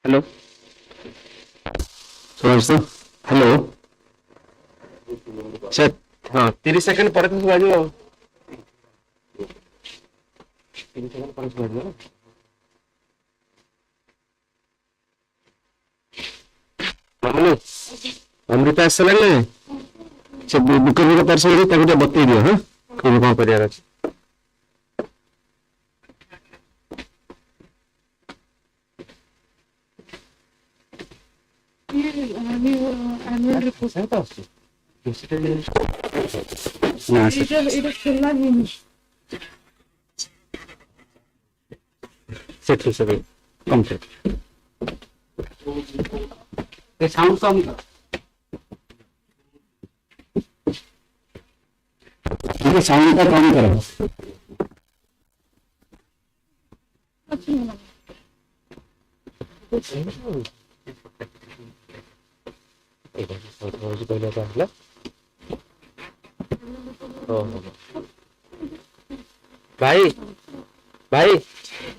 Hello ଶୁଣୁଛୁ hello ସେ ହଁ 30 ସେକେଣ୍ଡ ପରେ ତ ଶୁଭାଯିବ ଆଉ 30 ସେକେଣ୍ଡ ପରେ ଶୁଭାଯିବ ନା ମାମୁନି ଅମୃତା ଆସିଲାଣି ସେ ବିକବିକ ପାର୍ସଲ ତାକୁ ଟିକେ ବତେଇ ଦିଅ ହଁ କେମିତି କଣ କରିବାର ଅଛି annual report. सेठ से कम से साउंड कम कर साउंड का कम करो भाई भाई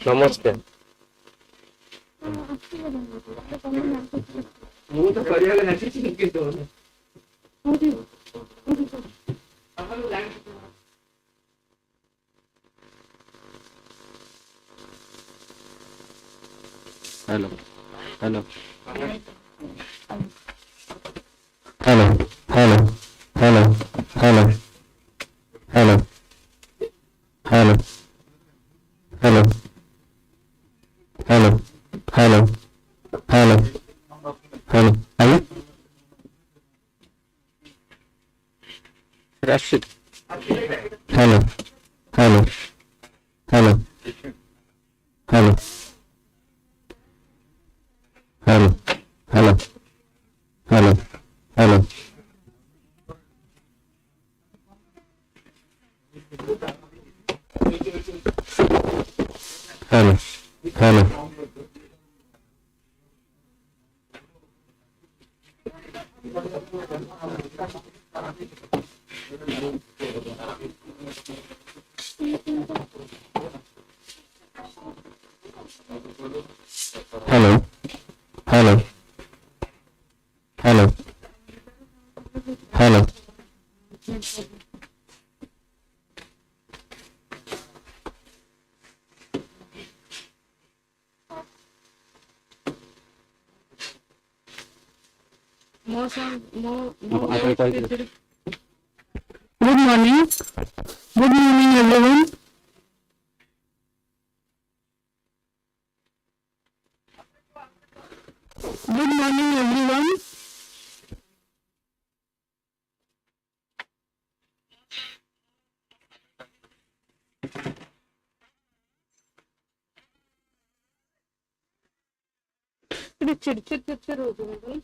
नमस्ते ମୁଁ ତ କରିବାକୁ ଲାଗିଛି କିନ୍ତୁ hello hello hello hello hello hello hello hello hello hello hello hello hello hello Rashid hello hello hello hello hello hello hello hello hello hello hello hello hello hello Good morning. Good morning, everyone. Good morning, everyone. चिड़चिड़ हो गई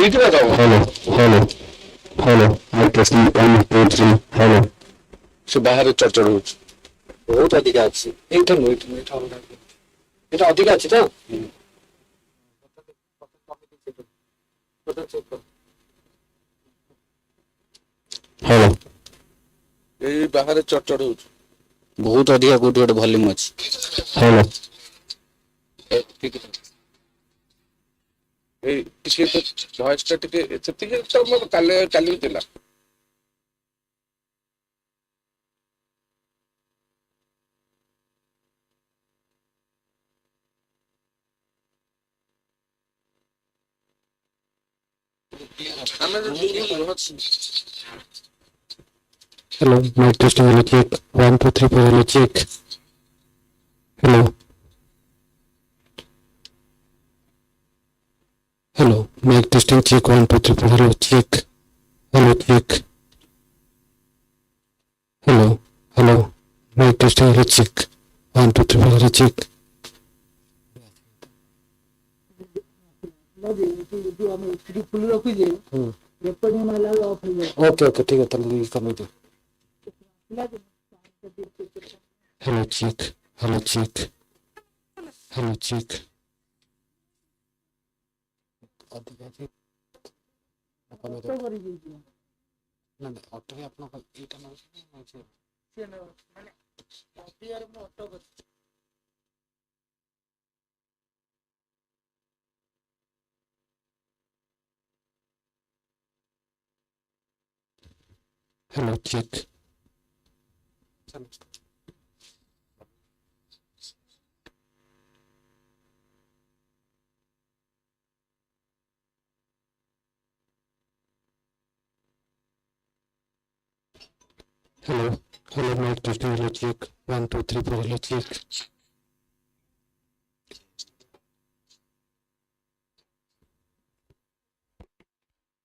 ठीक है बताओ। Hello hello hello mic testing 1 2 3 hello से बाहर चर्चा होउछ बहुत अधिक अच्छी এইটা নয় এটা এটা অলগা এটা অধিক আছে তো हेलो এই বাহারে চটচড় হচ্ছে ବହୁତ ଅଧିକା କୋଉଠି ଗୋଟେ ଭଲ୍ୟୁମ୍ ଅଛି हेलो ঠিক আছে ଏଇ ଟିକେ ଭଏସ୍ ଟା ଟିକେ ସେତିକି ତ ମୋର କାଲି ଥିଲା ଆମେ hello mic testing hello check 1 2 3 4 hello check hello hello mic testing check 1 2 3 4 hello check hello hello mic testing hello check 1 2 3 4 hello check okay okay ठीक है तब करने दो hello check hello check hello check अधिक আছে না না অটোরে আপনার এটা না hello check hello hello mic testing hello check 1 2 3 4 hello check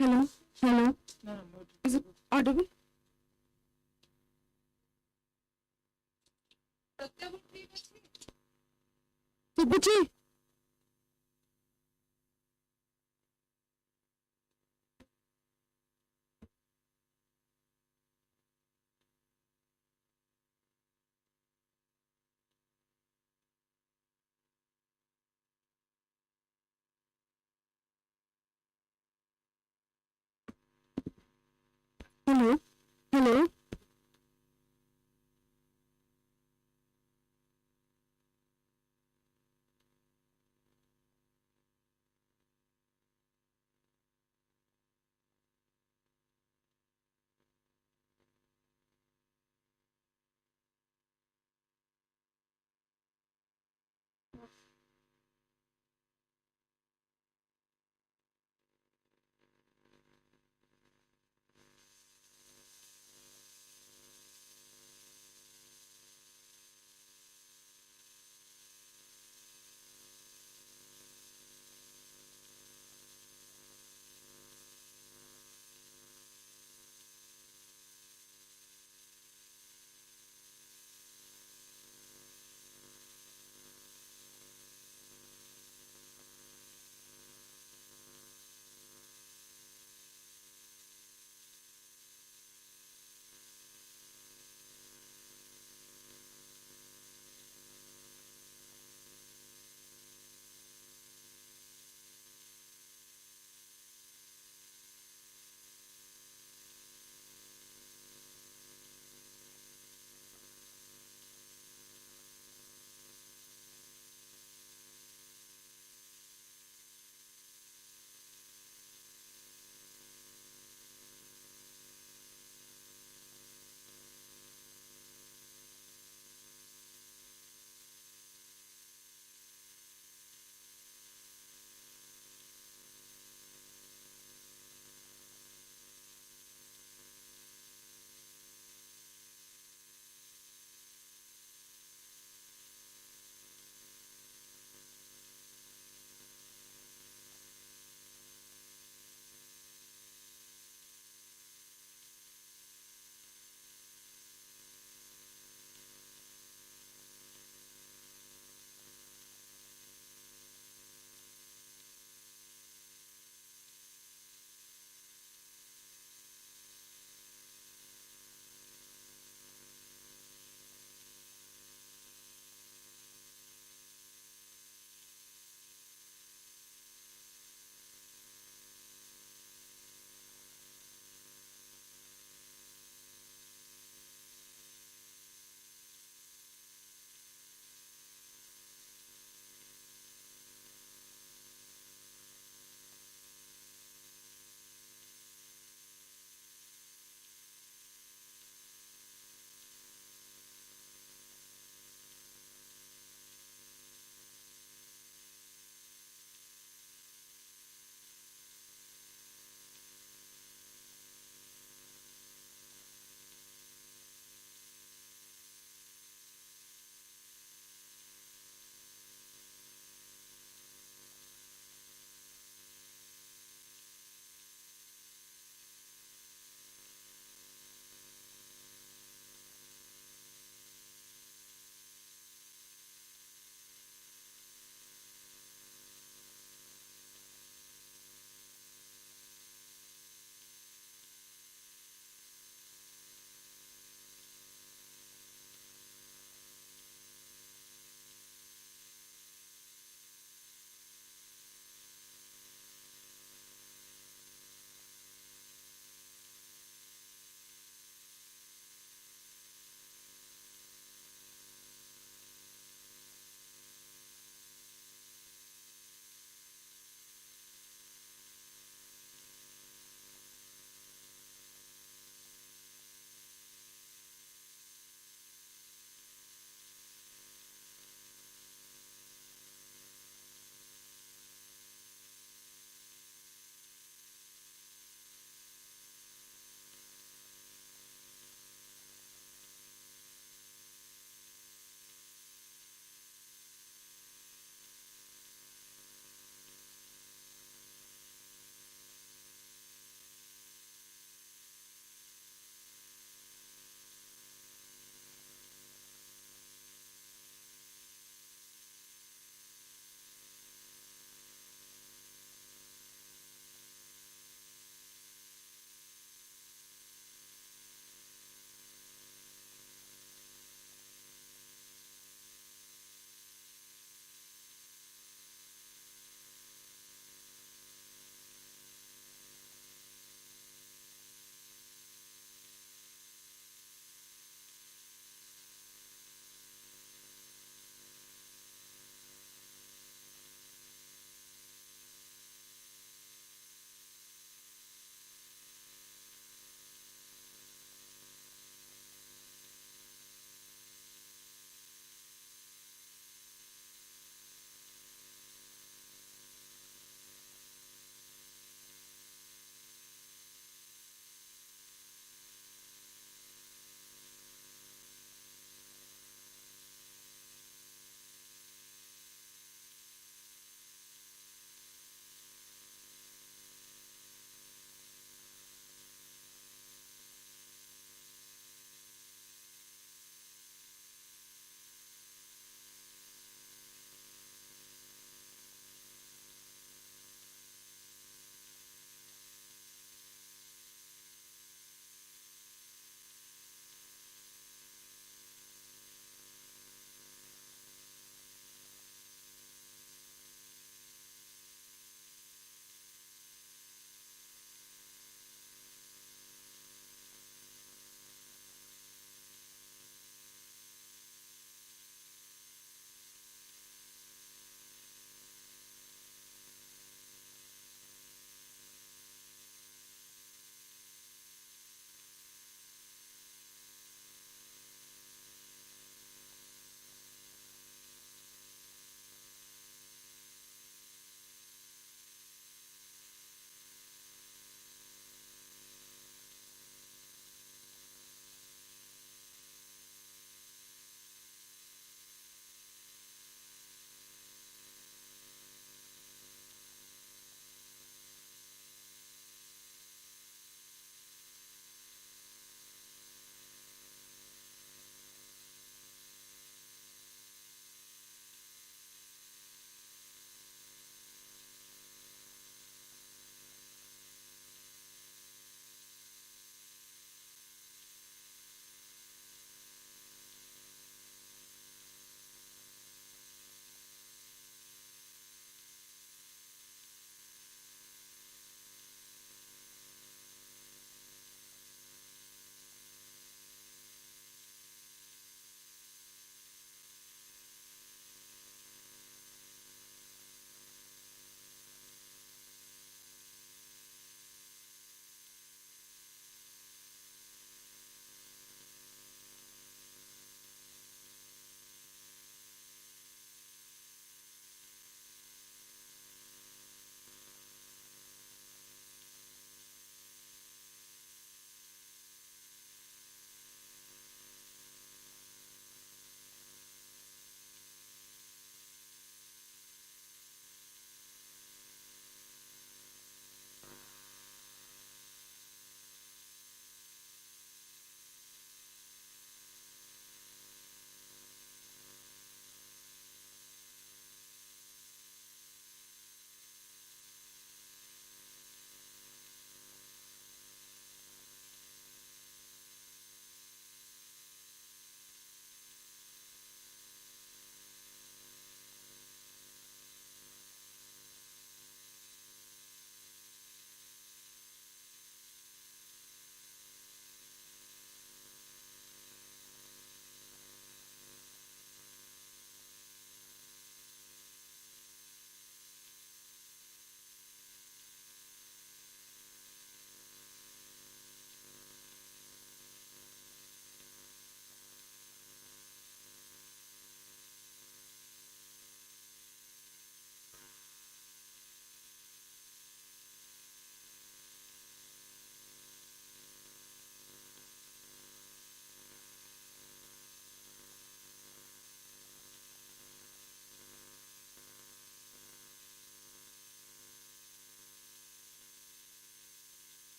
Hello, hello. Is it audible? ଶୁଭୁଛି? Hello, hello.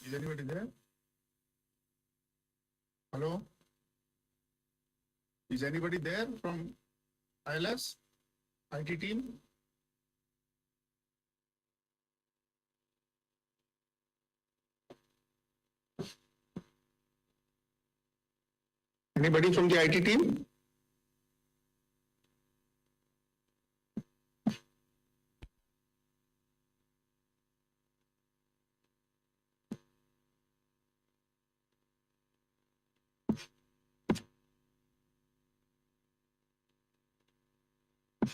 Is anybody there? Hello? Is anybody there from ILS IT team? Anybody from the IT team?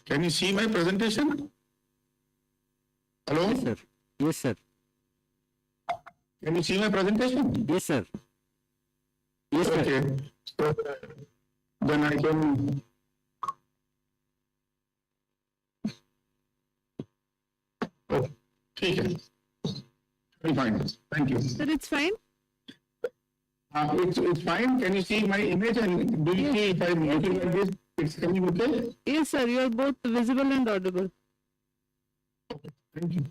Can you see my presentation? Hello? Yes, sir. Yes, sir. Can you see my presentation? Yes, sir. Yes, sir. Okay. So then I can. Oh, ठीक है. Very fine. Thank you. Sir, it's fine. It's fine. Can you see my image and do you see if I'm looking like this? It's coming okay? Yes, sir. You are both visible and audible. Okay. Thank you.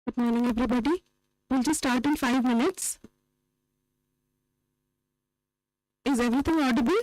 Good morning, everybody. We'll just start in 5 minutes. Is everything audible?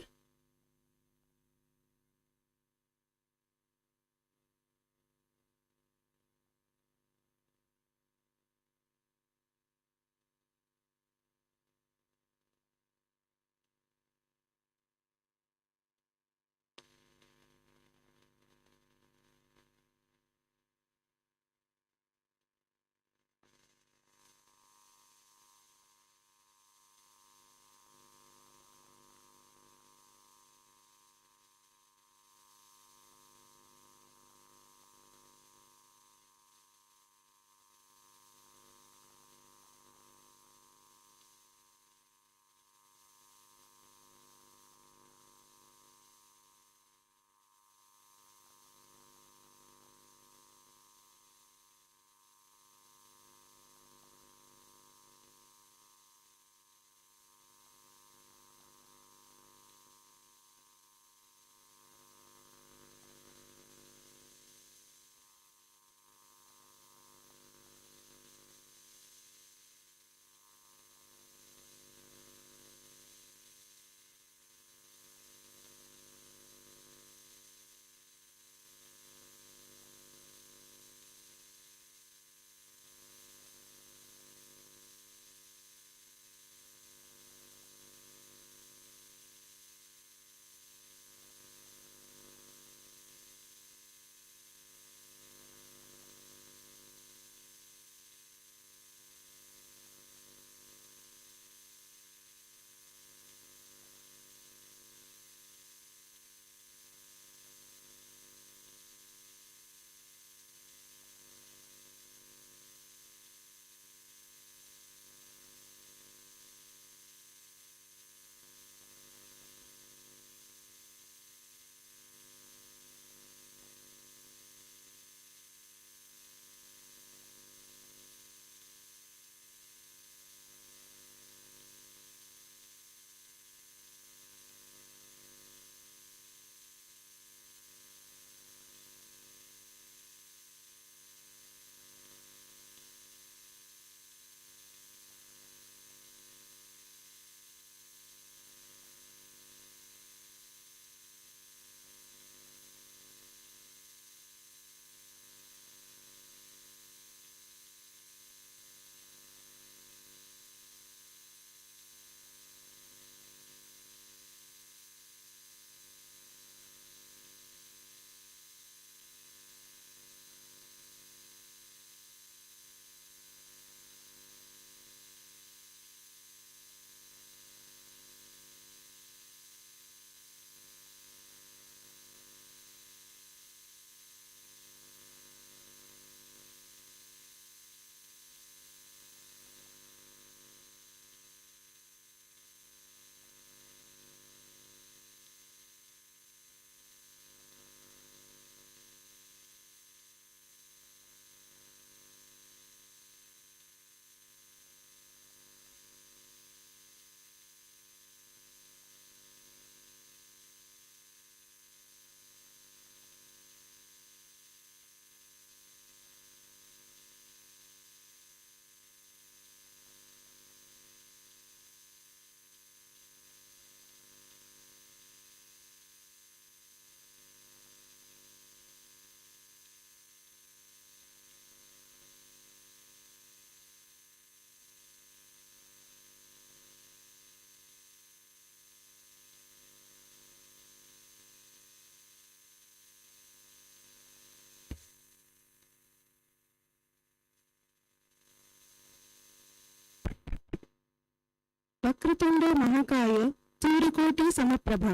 Vakratunda महाकाय सूर्यकोटि समप्रभा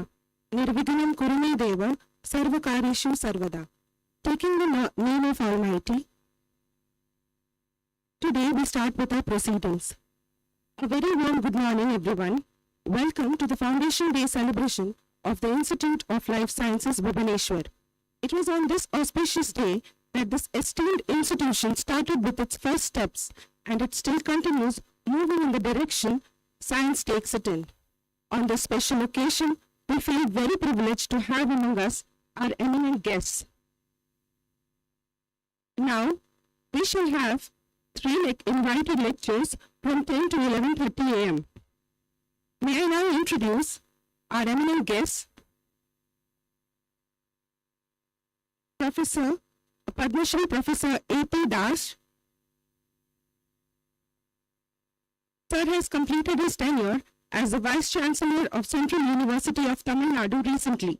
निर्विघ्नं कुरु मे देव सर्वकार्येषु सर्वदा. Taking the name of Almighty, today we start with our proceedings. A very warm good morning everyone. Welcome to the Foundation Day celebration of the Institute of Life Sciences Bhubaneswar. It was on this auspicious day that this esteemed institution started with its first steps, and it still continues moving in the direction science takes it in. On this special occasion, we feel very privileged to have among us our eminent guests. Now, we shall have three invited lectures from 10 to 11:30 a.m. May I now introduce our eminent guests, Professor Padma Shri Professor A.P. Das. Sir has completed his tenure as the Vice Chancellor of Central University of Tamil Nadu recently.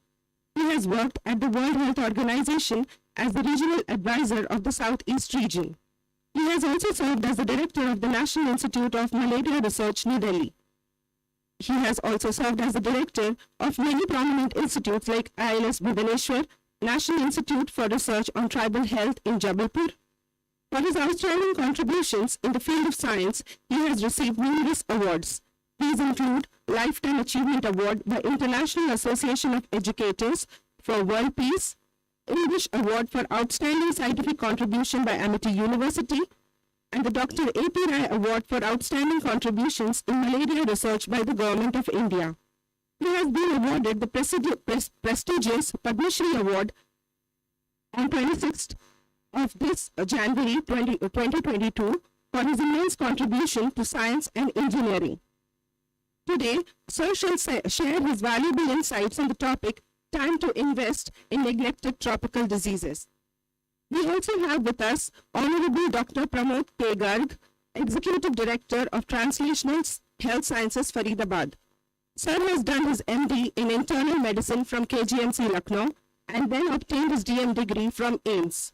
He has worked at the World Health Organization as the Regional Advisor of the Southeast region. He has also served as the Director of the National Institute of Malaria Research, New Delhi. He has also served as the Director of many prominent institutes like ILS Bhubaneswar, National Institute for Research on Tribal Health in Jabalpur. For his outstanding contributions in the field of science, he has received numerous awards. These include Lifetime Achievement Award by International Association of Educators for World Peace, English Award for Outstanding Scientific Contribution by Amity University, and the Dr. A.P. Rai Award for Outstanding Contributions in Malaria Research by the Government of India. He has been awarded the prestigious Padma Shri Award on 26th of this January 2022 for his immense contribution to science and engineering. Today, Sir shall share his valuable insights on the topic Time to Invest in Neglected Tropical Diseases. We also have with us Honorable Dr. Pramod K. Garg, Executive Director of Translational Health Sciences, Faridabad. Sir has done his MD in Internal Medicine from KGMC Lucknow and then obtained his DM degree from AIIMS.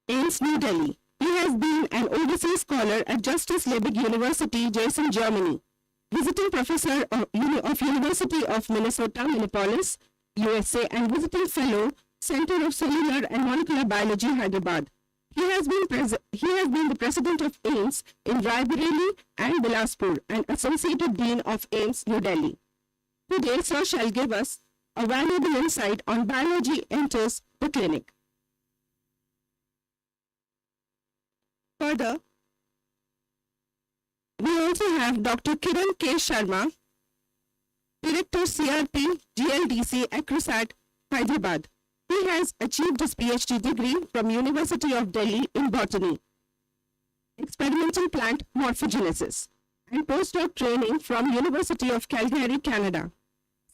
AIIMS, New Delhi. He has been an overseas scholar at Justice Liebig University, Gießen, Germany, visiting professor of University of Minnesota, Minneapolis, USA, and visiting fellow, Center of Cellular and Molecular Biology, Hyderabad. He has been the president of AIIMS in Raebareli and Bilaspur and associated dean of AIIMS, New Delhi. Today, Sir shall give us a valuable insight on biology enters the clinic. Further, we also have Dr. Kiran K. Sharma, Director CRP GLDC Acrosat, Hyderabad. He has achieved his PhD degree from University of Delhi in Botany, Experimental Plant Morphogenesis, and postdoc training from University of Calgary, Canada.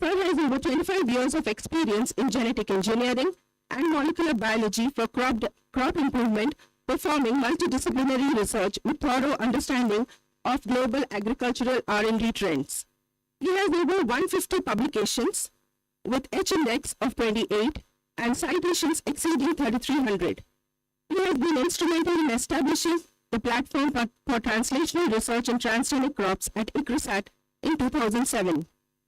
Sir has over 25 years of experience in genetic engineering and molecular biology for crop improvement, performing multidisciplinary research with thorough understanding of global agricultural R&D trends. He has over 150 publications with H-index of 28 and citations exceeding 3,300. He has been instrumental in establishing the platform for translational research in transgenic crops at ICRISAT in 2007.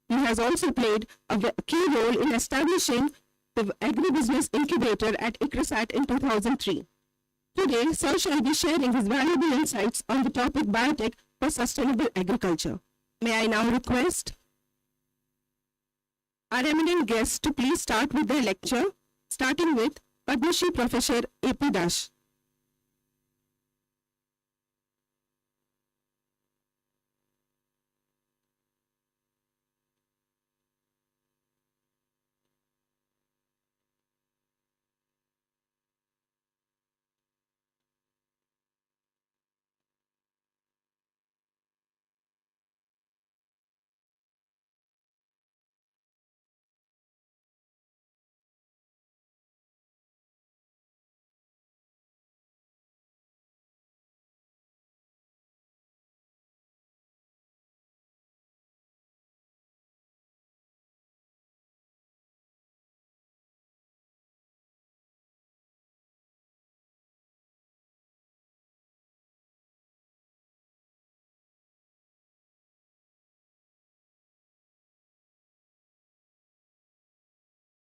He has also played a key role in establishing the agribusiness incubator at ICRISAT in 2003. Today, Sir shall be sharing his valuable insights on the topic Biotech for Sustainable Agriculture. May I now request our eminent guests to please start with their lecture, starting with Padma Shri Professor A.P. Das.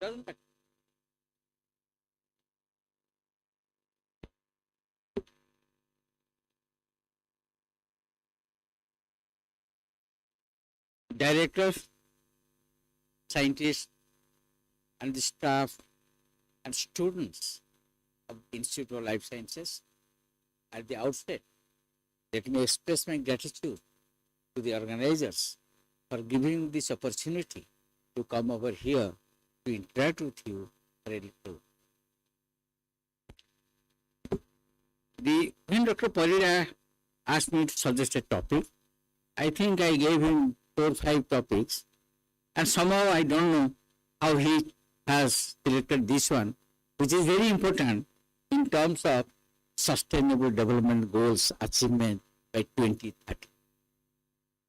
Doesn't matter. Directors, scientists, and the staff and students of the Institute of Life Sciences, at the outset, let me express my gratitude to the organizers for giving this opportunity to come over here to interact with you for a little. When Dr. Parida asked me to suggest a topic, I think I gave him 4 or 5 topics, and somehow I don't know how he has selected this one, which is very important in terms of sustainable development goals achievement by 2030.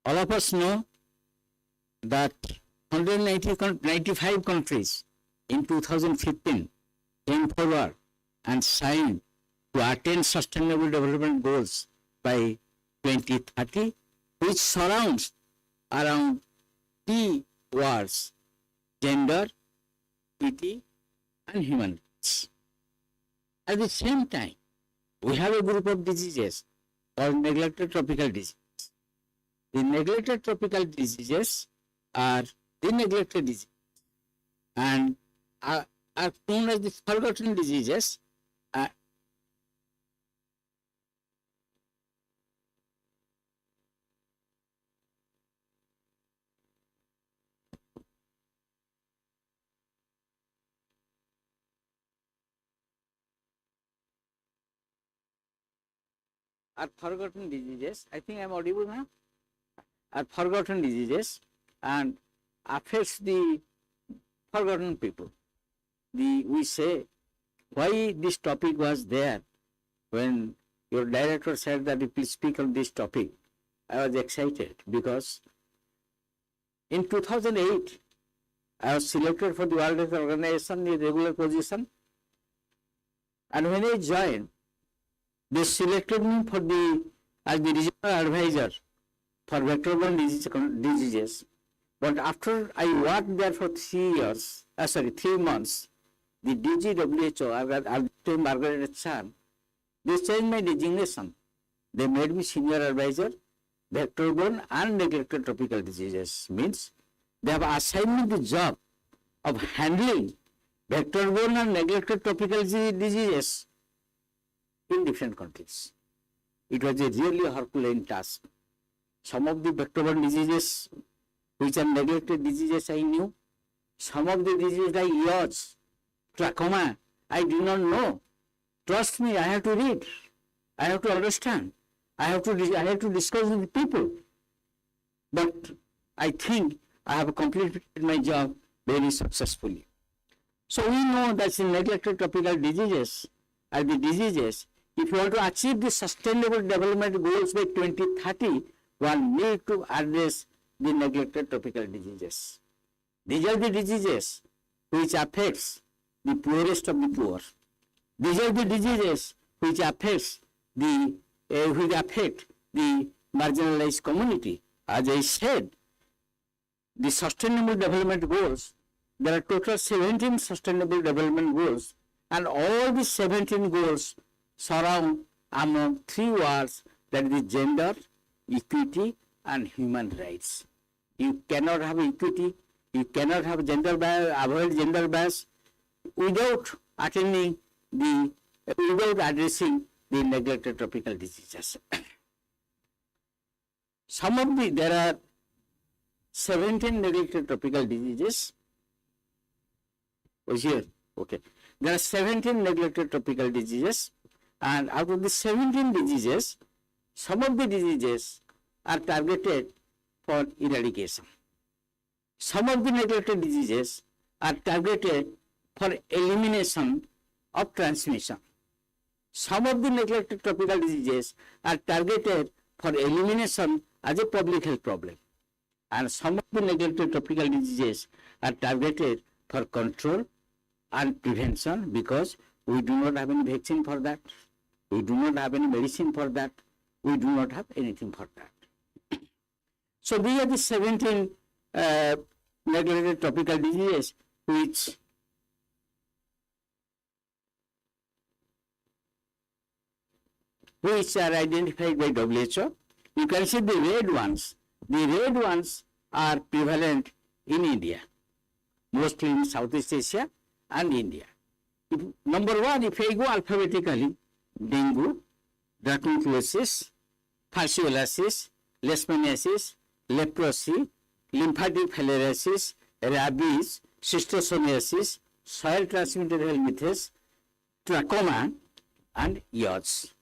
All of us know that 195 countries in 2015 came forward and signed to attain sustainable development goals by 2030, which surrounds around 3 words: gender, equity, and human rights. At the same time, we have a group of diseases called neglected tropical diseases. The neglected tropical diseases are the neglected diseases and are known as the forgotten diseases. Are forgotten diseases. I think I am audible now. Are forgotten diseases and affects the forgotten people. We say why this topic was there when your director said that you please speak on this topic. I was excited because in 2008 I was selected for the World Health Organization in a regular position, and when I joined, they selected me as the regional advisor for vector-borne diseases. But after I worked there for 3 months, the DG WHO, Margaret Chan, they changed my designation. They made me senior advisor, vector-borne and neglected tropical diseases. Means they have assigned me the job of handling vector-borne and neglected tropical diseases in different countries. It was a really Herculean task. Some of the vector-borne diseases which are neglected diseases I knew. Some of the diseases like yaws, trachoma, I did not know. Trust me, I have to read. I have to understand. I have to discuss with people. But I think I have completed my job very successfully. So we know that in neglected tropical diseases are the diseases. If you want to achieve the sustainable development goals by 2030, one need to address the neglected tropical diseases. These are the diseases which affects the poorest of the poor. These are the diseases which affect the marginalized community. As I said, the sustainable development goals, there are total 17 sustainable development goals, and all the 17 goals surround among 3 words, that is gender, equity, and human rights. You cannot have equity, you cannot have gender bias, avoid gender bias without addressing the neglected tropical diseases. There are 17 neglected tropical diseases. Was here? Okay. There are 17 neglected tropical diseases, and out of the 17 diseases, some of the diseases are targeted for eradication. Some of the neglected diseases are targeted for elimination of transmission. Some of the neglected tropical diseases are targeted for elimination as a public health problem. And some of the neglected tropical diseases are targeted for control and prevention, because we do not have any vaccine for that. We do not have any medicine for that. We do not have anything for that. So these are the 17 neglected tropical diseases which which are identified by WHO. You can see the red ones. The red ones are prevalent in India, mostly in Southeast Asia and India. Number one, if I go alphabetically, dengue, dracunculosis, fasciolasis, leishmaniasis, leprosy, lymphatic filariasis, rabies, schistosomiasis, soil transmitted helminths, trachoma, and yaws.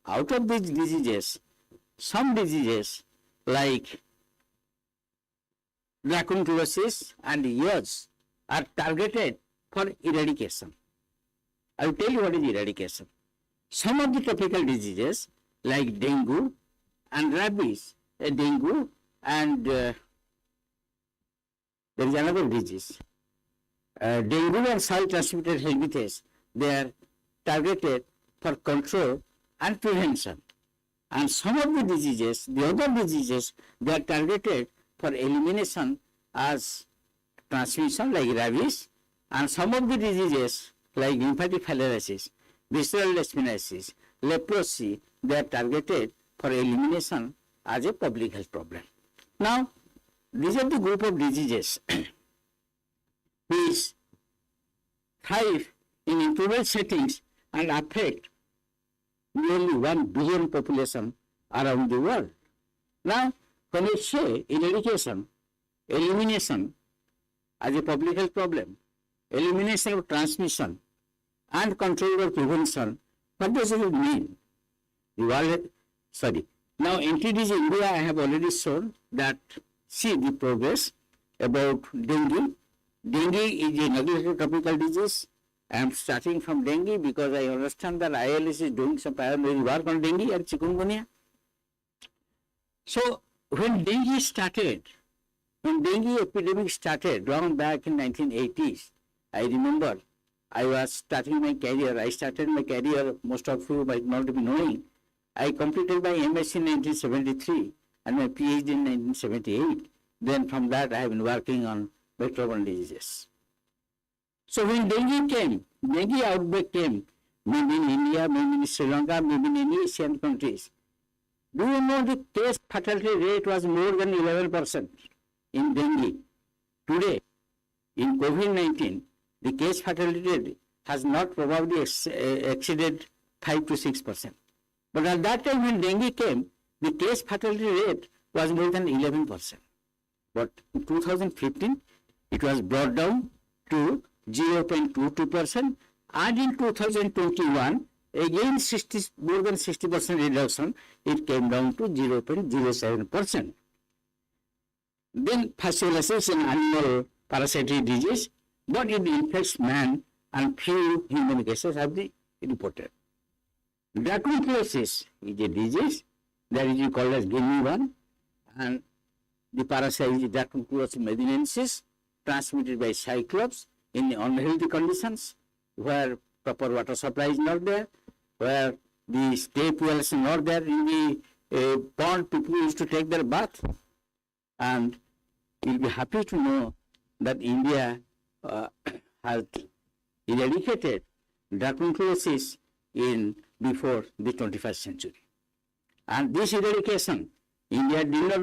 Out of these diseases, some diseases like dracunculosis and yaws are targeted for eradication. I will tell you what is eradication. Some of the tropical diseases like dengue and rabies, dengue and there is another disease. Dengue and soil transmitted helminths, they are targeted for control and prevention. And some of the diseases, the other diseases, they are targeted for elimination as transmission like rabies, and some of the diseases like lymphatic filariasis, visceral leishmaniasis, leprosy, they are targeted for elimination as a public health problem. Now, these are the group of diseases which thrive in improved settings and affect nearly 1 billion population around the world. Now, when we say eradication, elimination as a public health problem, elimination of transmission and control or prevention, what does it mean? The world, now entities in India, I have already shown that, see the progress about dengue. Dengue is a neglected tropical disease. I am starting from dengue because I understand that ILS is doing some pioneering work on dengue and chikungunya. So, when dengue epidemic started long back in 1980s, I remember I was starting my career. I started my career, most of you might not be knowing. I completed my MSc in 1973 and my PhD in 1978. Then from that I have been working on vector-borne diseases. So when dengue outbreak came, maybe in India, maybe in Sri Lanka, maybe in any Asian countries, do you know the case fatality rate was more than 11% in dengue? Today, in COVID-19, the case fatality rate has not probably exceeded 5 to 6%. But at that time when dengue came, the case fatality rate was more than 11%. But in 2015, it was brought down to 0.22%, and in 2021, again more than 60% reduction, it came down to 0.07%. Then fasciolasis is an animal parasitic disease, but it infects man and few human cases have been reported. Dracunculosis is a disease that is called as guinea worm, and the parasite is Dracunculosis medinensis, transmitted by cyclops in unhealthy conditions where proper water supply is not there, where the step wells are not there in the pond people used to take their bath. And you'll be happy to know that India has eradicated dracunculosis before the 21st century. And this eradication, India did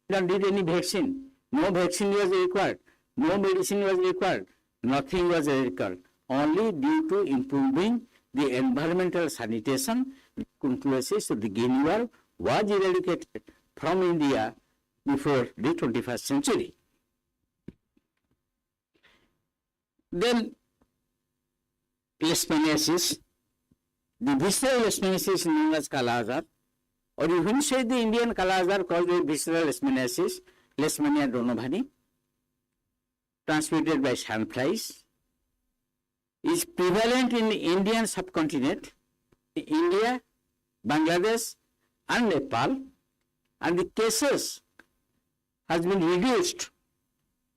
not need any vaccine. No vaccine was required. No medicine was required. Nothing was required. Only due to improving the environmental sanitation, dracunculosis of the guinea worm was eradicated from India before the 21st century. Then leishmaniasis, the visceral leishmaniasis is known as Kala-Azar, or you can say the Indian Kala-Azar caused by visceral leishmaniasis, Leishmania donovani, transmitted by sandflies, is prevalent in the Indian subcontinent, India, Bangladesh, and Nepal, and the cases has been reduced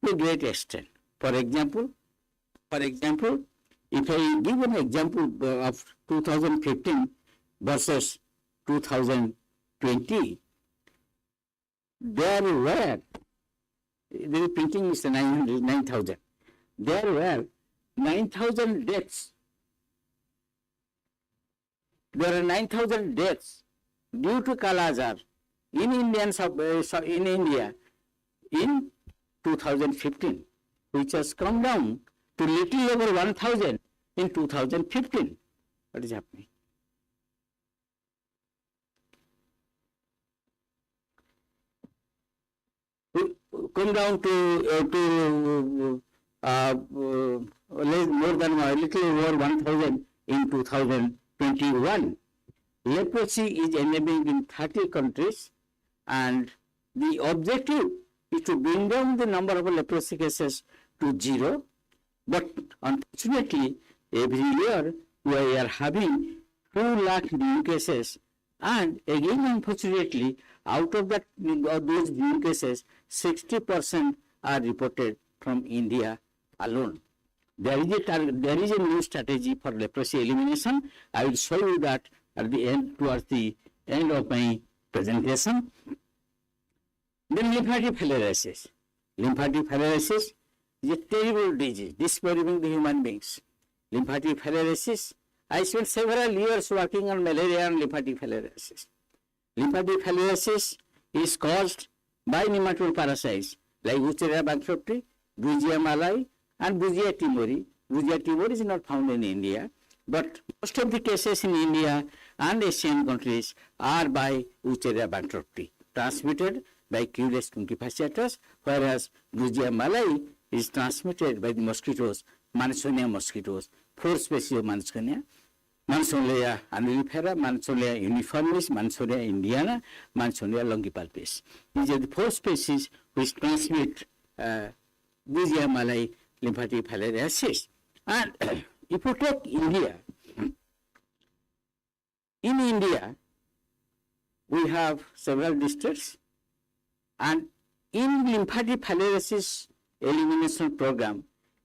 to a great extent. For example, if I give an example of 2015 versus 2020, there were, the printing is 9,000. There were 9,000 deaths. There are 9,000 deaths due to Kala-Azar in in India in 2015, which has come down to little over 1,000 in 2015. What is happening? Come down to more than a little over 1,000 in 2021. Leprosy is endemic in 30 countries, and the objective is to bring down the number of leprosy cases to 0. But unfortunately, every year we are having 2 lakh new cases, and again, unfortunately, out of that of those new cases, 60% are reported from India alone. There is a new strategy for leprosy elimination. I will show you that at the end, towards the end of my presentation. Then lymphatic filariasis. Lymphatic filariasis is a terrible disease, disturbing the human beings. Lymphatic filariasis, I spent several years working on malaria and lymphatic filariasis. Lymphatic filariasis is caused by nematode parasites like Wuchereria bankrupti, Bugia malai, and Bugia timori. Bugia timori is not found in India, but most of the cases in India and Asian countries are by Wuchereria bankrupti, transmitted by Culex fasciatus, whereas Bugia malai is transmitted by the mosquitoes, Mansonia mosquitoes, 4 species of Mansonia. Mansonia annulifera, Mansonia uniformis, Mansonia indiana, Mansonia longipalpis. These are the 4 species which transmit Bugia malai lymphatic filariasis. And if you take India, in India, we have several districts, and in lymphatic filariasis elimination program,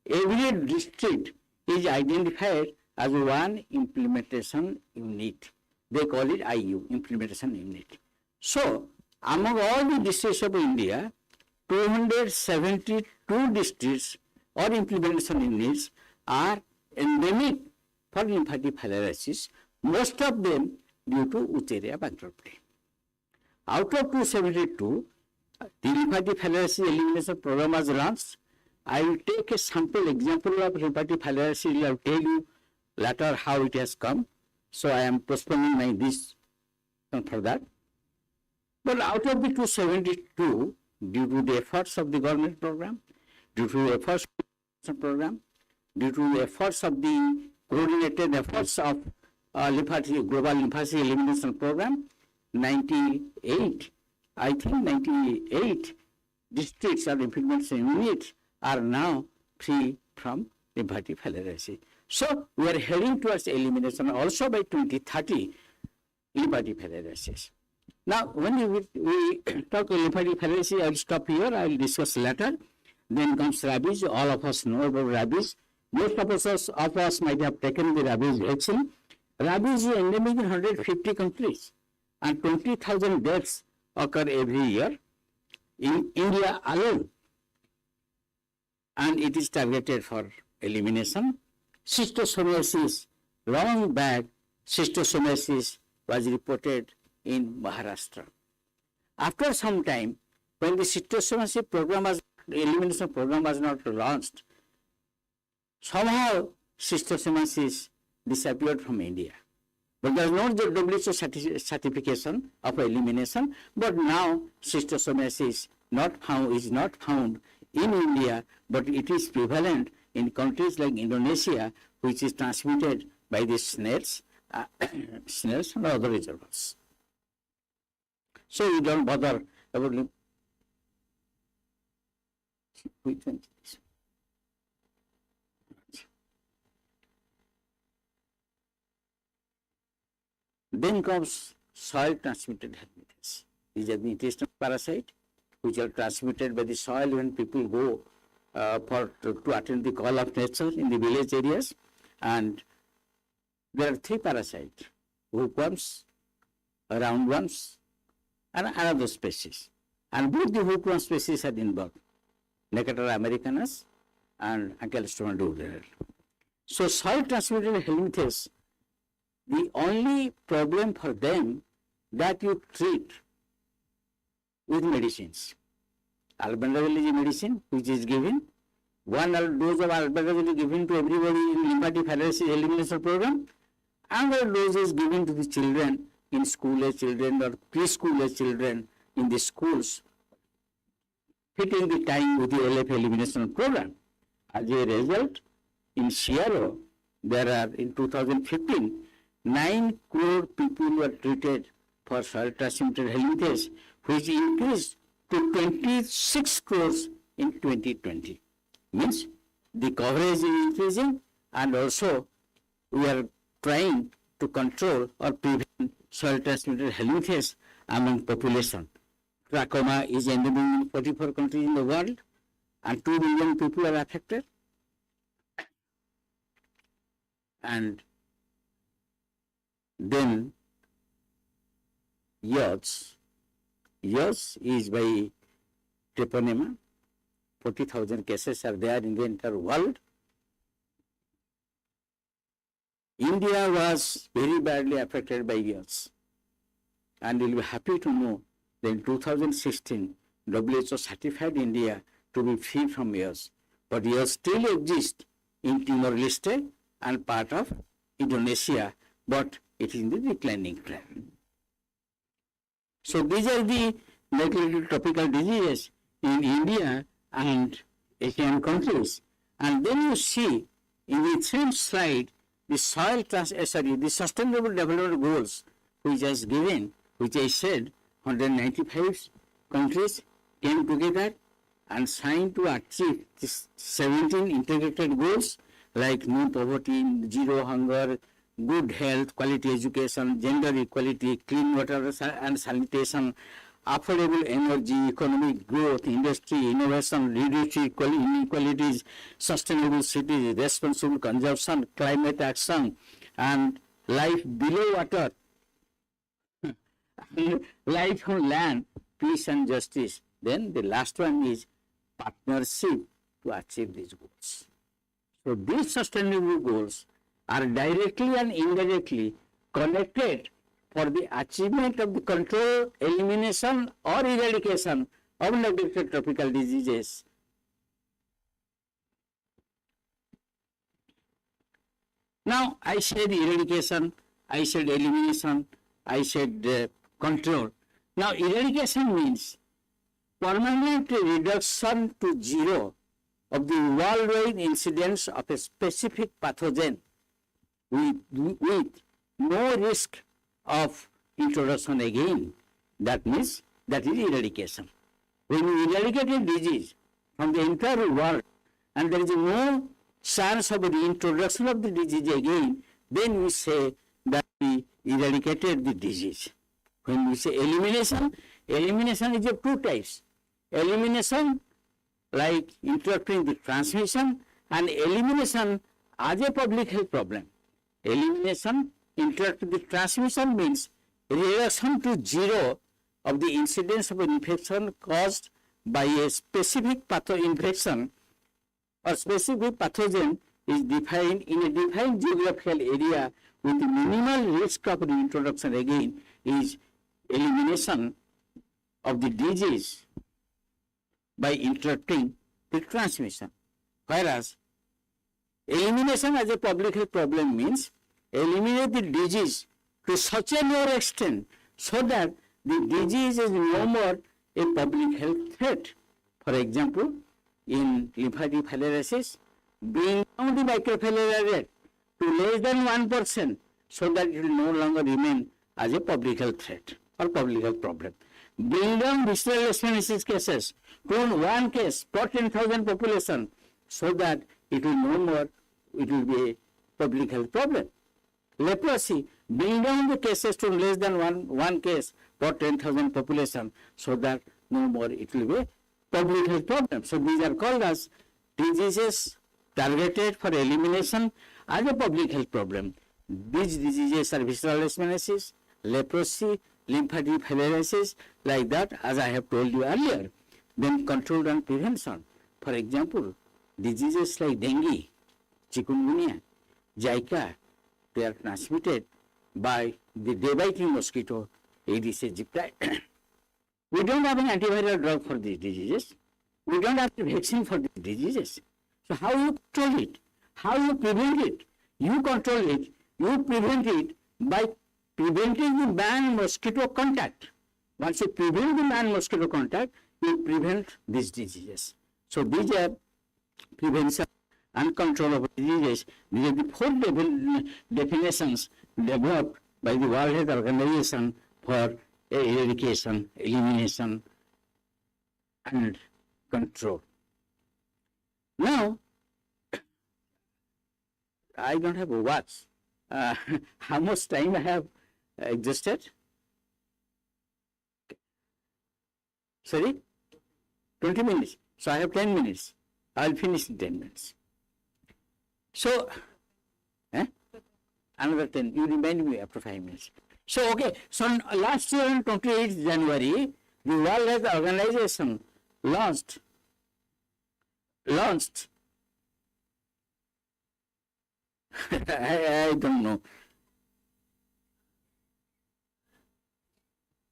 every district is identified as one implementation unit. They call it IU, implementation unit. So, among all the districts of India, 272 districts or implementation units are endemic for lymphatic filariasis, most of them due to Wuchereria bankrupti. Out of 272, the lymphatic filariasis elimination program was launched. I will take a sample example of lymphatic filariasis. I will tell you later how it has come. So I am postponing my this for that. But out of the 272, due to the efforts of the government program, due to the efforts of the program, due to the efforts of the coordinated efforts of global lymphatic elimination program, 98 districts or implementation units are now free from lymphatic filariasis. So we are heading towards elimination also by 2030 lymphatic filariasis. Now, when we talk lymphatic filariasis, I will stop here. I will discuss later. Then comes rabies. All of us know about rabies. Most of us might have taken the rabies vaccine. Rabies is endemic in 150 countries, and 20,000 deaths occur every year in India alone. And it is targeted for elimination. Schistosomiasis, long back, schistosomiasis was reported in Maharashtra. After some time, when the schistosomiasis program was, elimination program was not launched, somehow schistosomiasis disappeared from India. But there is not the WHO certification of elimination, but now schistosomiasis is not found in India, but it is prevalent in countries like Indonesia, which is transmitted by the snails, snails and other reservoirs. So you don't bother about which one is this? Then comes soil transmitted helminths. These are the intestinal parasite which are transmitted by the soil when people go to attend the call of nature in the village areas. And there are 3 parasites: hookworms, roundworms, and another species. And both the hookworm species are involved, Necrophora americanus and Ankylostoma duodenale. So soil transmitted helminths, the only problem for them that you treat with medicines. Albendazole is a medicine which is given. One dose of albendazole is given to everybody in lymphatic filariasis elimination program. Another dose is given to the children in school-age children or preschool-age children in the schools, fitting the time with the LF elimination program. As a result, in CRO, there are in 2015, 9 crore people were treated for soil transmitted helminthes, which increased to 26 crores in 2020. Means the coverage is increasing, and also we are trying to control or prevent soil transmitted helminthes among population. Trachoma is endemic in 44 countries in the world, and 2 million people are affected. And then yachts is by treponema. 40,000 cases are there in the entire world. India was very badly affected by yachts, and you'll be happy to know that in 2016 WHO certified India to be free from yachts, but yachts still exist in Timor-Leste and part of Indonesia, but it is in the declining trend. So these are the likely tropical diseases in India and Asian countries. And then you see in the same slide the the Sustainable Development Goals, which is given, which I said 195 countries came together and signed to achieve these 17 integrated goals like no poverty, zero hunger, good health, quality education, gender equality, clean water and sanitation, affordable energy, economic growth, industry, innovation, reducing inequalities, sustainable cities, responsible consumption, climate action, and life below water, life on land, peace and justice. Then the last one is partnership to achieve these goals. So these sustainable goals are directly and indirectly connected for the achievement of the control, elimination or eradication of neglected tropical diseases. Now I said eradication, I said elimination, I said control. Now eradication means permanent reduction to zero of the worldwide incidence of a specific pathogen with no risk of introduction again. That means that is eradication. When we eradicate a disease from the entire world and there is no chance of the introduction of the disease again, then we say that we eradicated the disease. When we say elimination, elimination is of 2 types. Elimination like interrupting the transmission, and elimination as a public health problem. Elimination interrupting the transmission means reduction to zero of the incidence of an infection caused by a specific infection or specific pathogen is defined in a defined geographical area with minimal risk of reintroduction again is elimination of the disease by interrupting the transmission. Whereas elimination as a public health problem means eliminate the disease to such a low extent so that the disease is no more a public health threat. For example, in lymphatic filariasis, bring down the microfilaria rate to less than 1% so that it will no longer remain as a public health threat or public health problem. Bring down visceral leishmaniasis cases to 1 case per 10,000 population so that it will no more, it will be a public health problem. Leprosy, bring down the cases to less than one case per 10,000 population so that no more it will be a public health problem. So these are called as diseases targeted for elimination as a public health problem. These diseases are visceral leishmaniasis, leprosy, lymphatic filariasis, like that, as I have told you earlier. Then control and prevention. For example, diseases like dengue, chikungunya, Zika, they are transmitted by the day-biting mosquito Aedes aegypti. We don't have an antiviral drug for these diseases. We don't have a vaccine for these diseases. So how you control it? How you prevent it? You control it, you prevent it by preventing the man-mosquito contact. Once you prevent the man-mosquito contact, you prevent these diseases. So these are prevention and control of diseases. These are the four definitions developed by the World Health Organization for eradication, elimination, and control. Now, I don't have a watch. How much time I have exhausted? Sorry? 20 minutes. So I have 10 minutes. I'll finish in 10 minutes. So, another 10. You remind me after 5 minutes. So, okay. So, last year on 28th January, the World Health Organization launched I don't know.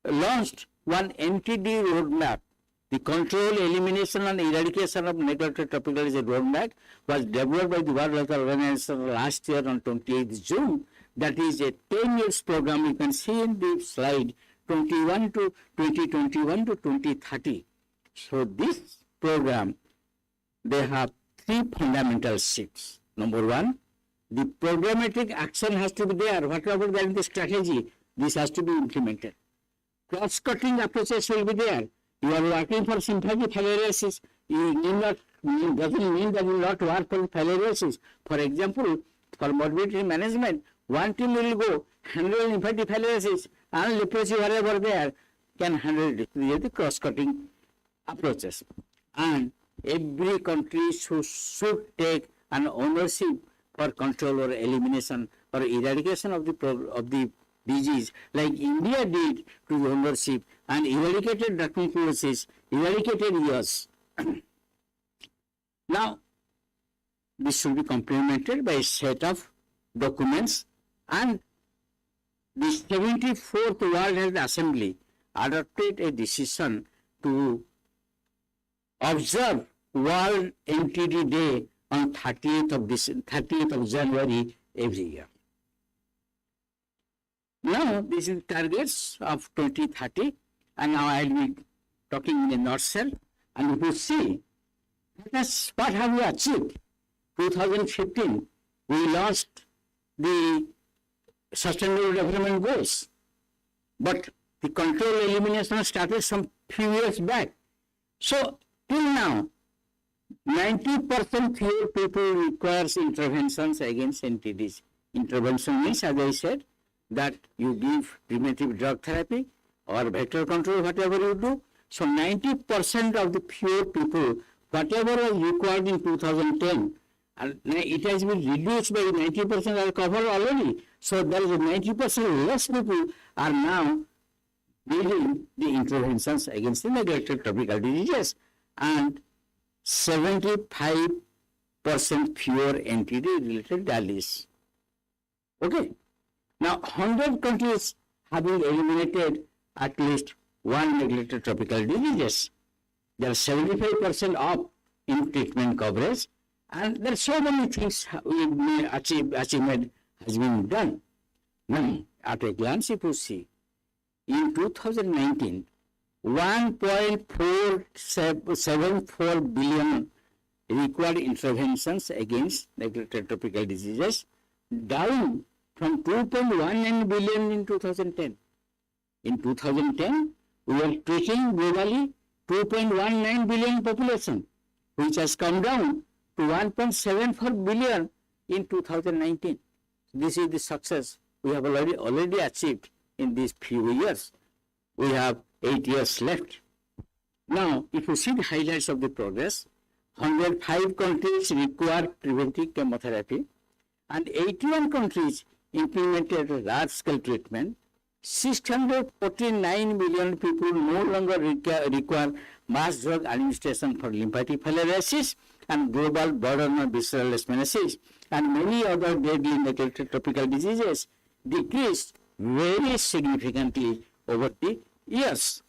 Launched one NTD roadmap. The control, elimination, and eradication of neglected tropical disease roadmap was developed by the World Health Organization last year on 28th June. That is a 10 years program. You can see in the slide 2021 to 2030. So this program, they have three fundamental shifts. Number one, the programmatic action has to be there. Whatever there is the strategy, this has to be implemented. Cross-cutting approaches will be there. You are working for symphatic filariasis. Doesn't mean that you will not work for filariasis. For example, for morbidity management, one team will go handle lymphatic filariasis and leprosy wherever there can handle it. These are the cross-cutting approaches. And every country should take an ownership for control or elimination or eradication of the disease, like India did to the ownership and eradicated tuberculosis, eradicated years. Now, this should be complemented by a set of documents, and the 74th World Health Assembly adopted a decision to observe World NTD Day on 30th of January every year. Now, this is targets of 2030, and now I will be talking in a nutshell. And if you see, what have we achieved? 2015, we launched the Sustainable Development Goals, but the control elimination started some few years back. So, till now, 90% fewer people requires interventions against NTDs. Intervention means, as I said, that you give primitive drug therapy or vector control, whatever you do. So 90% of the fewer people, whatever was required in 2010, and it has been reduced by 90% are covered already. So there is 90% less people are now giving the interventions against the neglected tropical diseases, and 75% fewer NTD-related dialysis. Okay. Now, 100 countries have been eliminated at least one neglected tropical diseases. There are 75% up in treatment coverage, and there are so many things achievement has been done. Now, at a glance, if you see, in 2019, 1.474 billion required interventions against neglected tropical diseases, down from 2.19 billion in 2010. In 2010, we were treating globally 2.19 billion population, which has come down to 1.74 billion in 2019. This is the success we have already achieved in these few years. We have 8 years left. Now, if you see the highlights of the progress, 105 countries require preventive chemotherapy, and 81 countries implemented large-scale treatment. 649 million people no longer require mass drug administration for lymphatic filariasis and global burden on visceral leishmaniasis, and many other deadly neglected tropical diseases decreased very significantly over the years.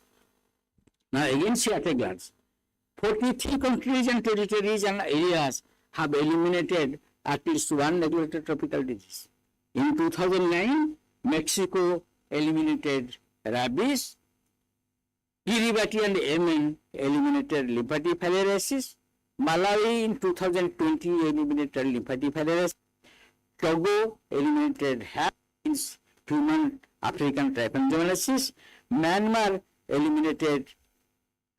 Now again see at a glance. 43 countries and territories and areas have eliminated at least one neglected tropical disease. In 2009, Mexico eliminated rabies. Kiribati and Yemen eliminated lymphatic filariasis. Malawi in 2020 eliminated lymphatic filariasis. Togo eliminated HAPs, human African trypanosomiasis. Myanmar eliminated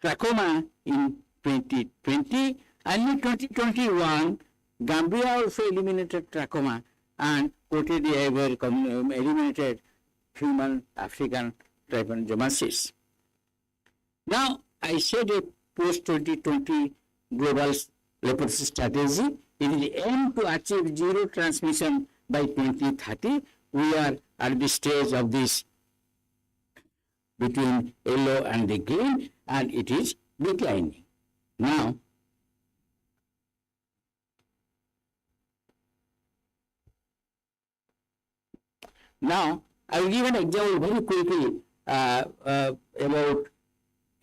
trachoma in 2020, and in 2021, Gambia also eliminated trachoma, and Cote d'Ivoire eliminated human African trypanosomiasis. Now, I said a post-2020 global leprosy strategy. It is aimed to achieve zero transmission by 2030. We are at the stage of this between yellow and the green, and it is declining. Now, I will give an example very quickly about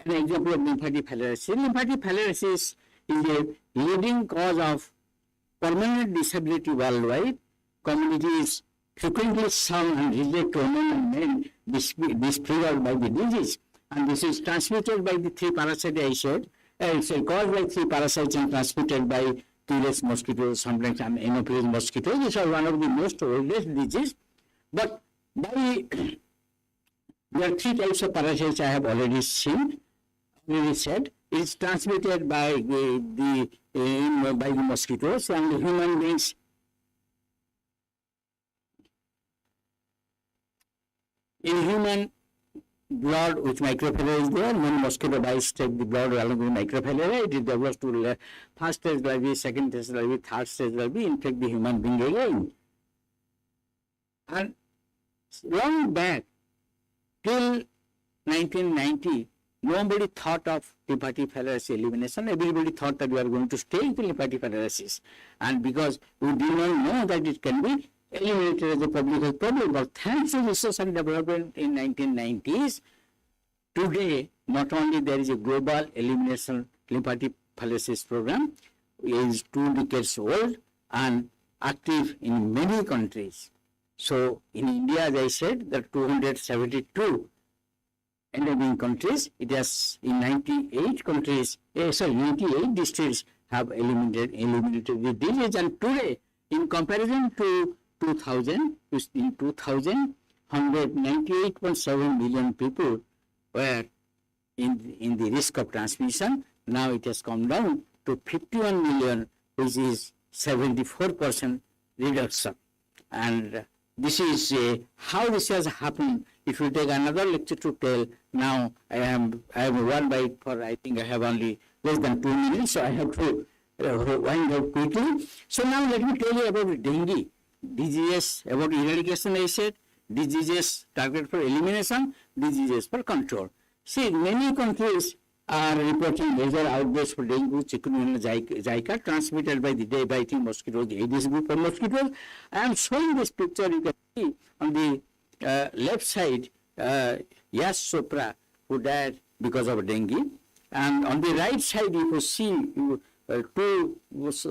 an example of lymphatic filariasis. Lymphatic filariasis is a leading cause of permanent disability worldwide. Communities frequently sung and reject women and men disfigured by the disease. And this is transmitted by the three parasites I said. It's caused by three parasites and transmitted by ILS mosquitoes, sometimes Anopheles mosquitoes. These are one of the most oldest diseases. But there are three types of parasites I have already said. It's transmitted by the mosquitoes, and the human beings. In human blood, which microvilli is there, when mosquito bites take the blood along with microvilli, it is developed to first stage larvae, second stage larvae, third stage larvae, infect the human being again. And long back, till 1990, nobody thought of lymphatic filariasis elimination. Everybody thought that we are going to stay with lymphatic filariasis. And because we did not know that it can be eliminated as a public health problem, but thanks to research and development in 1990s, today not only there is a global elimination lymphatic filariasis program, it is 2 decades old and active in many countries. So in India, as I said, there are 272 endemic countries. It has in 98 countries, 98 districts have eliminated the disease. And today, in comparison to 2000, in 2000, 198.7 million people were in the risk of transmission. Now it has come down to 51 million, which is 74% reduction. And this is how this has happened. If you take another lecture to tell, now I am one by for I think I have only less than 2 minutes, so I have to wind up quickly. So now let me tell you about dengue diseases, about eradication. I said diseases targeted for elimination, diseases for control. See, many countries are reporting major outbreaks for dengue, chikungunya, Zika, transmitted by the day-biting mosquitoes, the Aedes group of mosquitoes. I am showing this picture. You can see on the left side, Yash Chopra, who died because of dengue. And on the right side, you can see two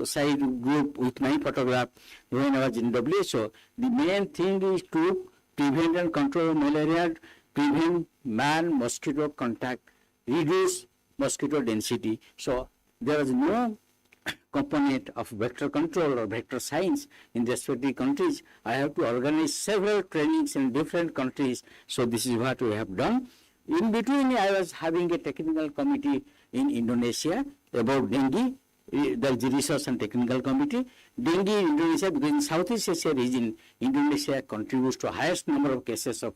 side group with my photograph when I was in WHO. The main thing is to prevent and control malaria, prevent man-mosquito contact, reduce mosquito density. So there is no component of vector control or vector science in the respective countries. I have to organize several trainings in different countries. So this is what we have done. In between, I was having a technical committee in Indonesia about dengue. There is a research and technical committee. Dengue in Indonesia, because in Southeast Asia region, Indonesia contributes to highest number of cases of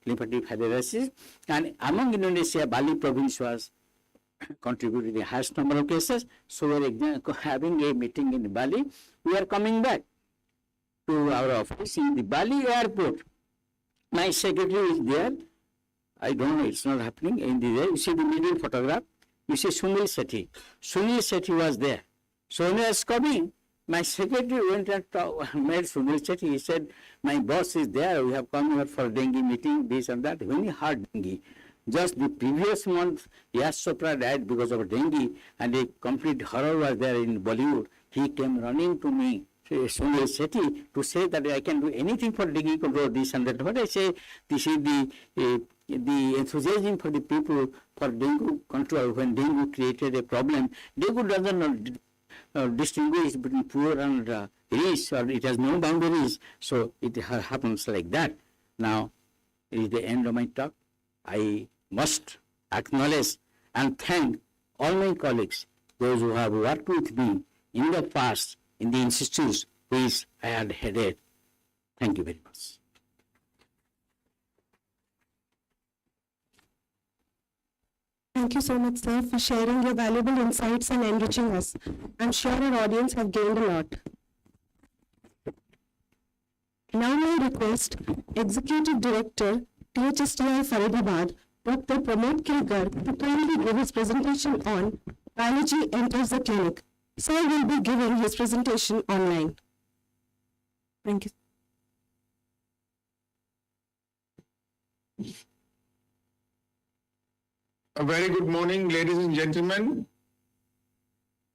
lymphatic filariasis, and among Indonesia, Bali province was contributing the highest number of cases. So we are having a meeting in Bali. We are coming back to our office in the Bali airport. My secretary is there. I don't know, it's not happening. In the you see the middle photograph. You see Sunil Sethi. Sunil Sethi was there. So when I was coming, My secretary went and met Sunil Chetty. He said, my boss is there. We have come here for dengue meeting, this and that. When he heard dengue, just the previous month, Yash Chopra died because of dengue, and a complete horror was there in Bollywood. He came running to me, Sunil Chetty, to say that I can do anything for dengue control, this and that. But I say, this is the enthusiasm for the people for dengue control. When dengue created a problem, dengue doesn't distinguish between poor and rich, or it has no boundaries. So it happens like that. Now, it is the end of my talk. I must acknowledge and thank all my colleagues, those who have worked with me in the past in the institutes which I had headed. Thank you very much. Thank you so much, sir, for sharing your valuable insights and enriching us. I'm sure our audience have gained a lot. Now I request Executive Director, THSTI Faridabad, Dr. Pramod Kilgar, to kindly give his presentation on Biology Enters the Clinic. Sir will be giving his presentation online. Thank you. A very good morning, ladies and gentlemen.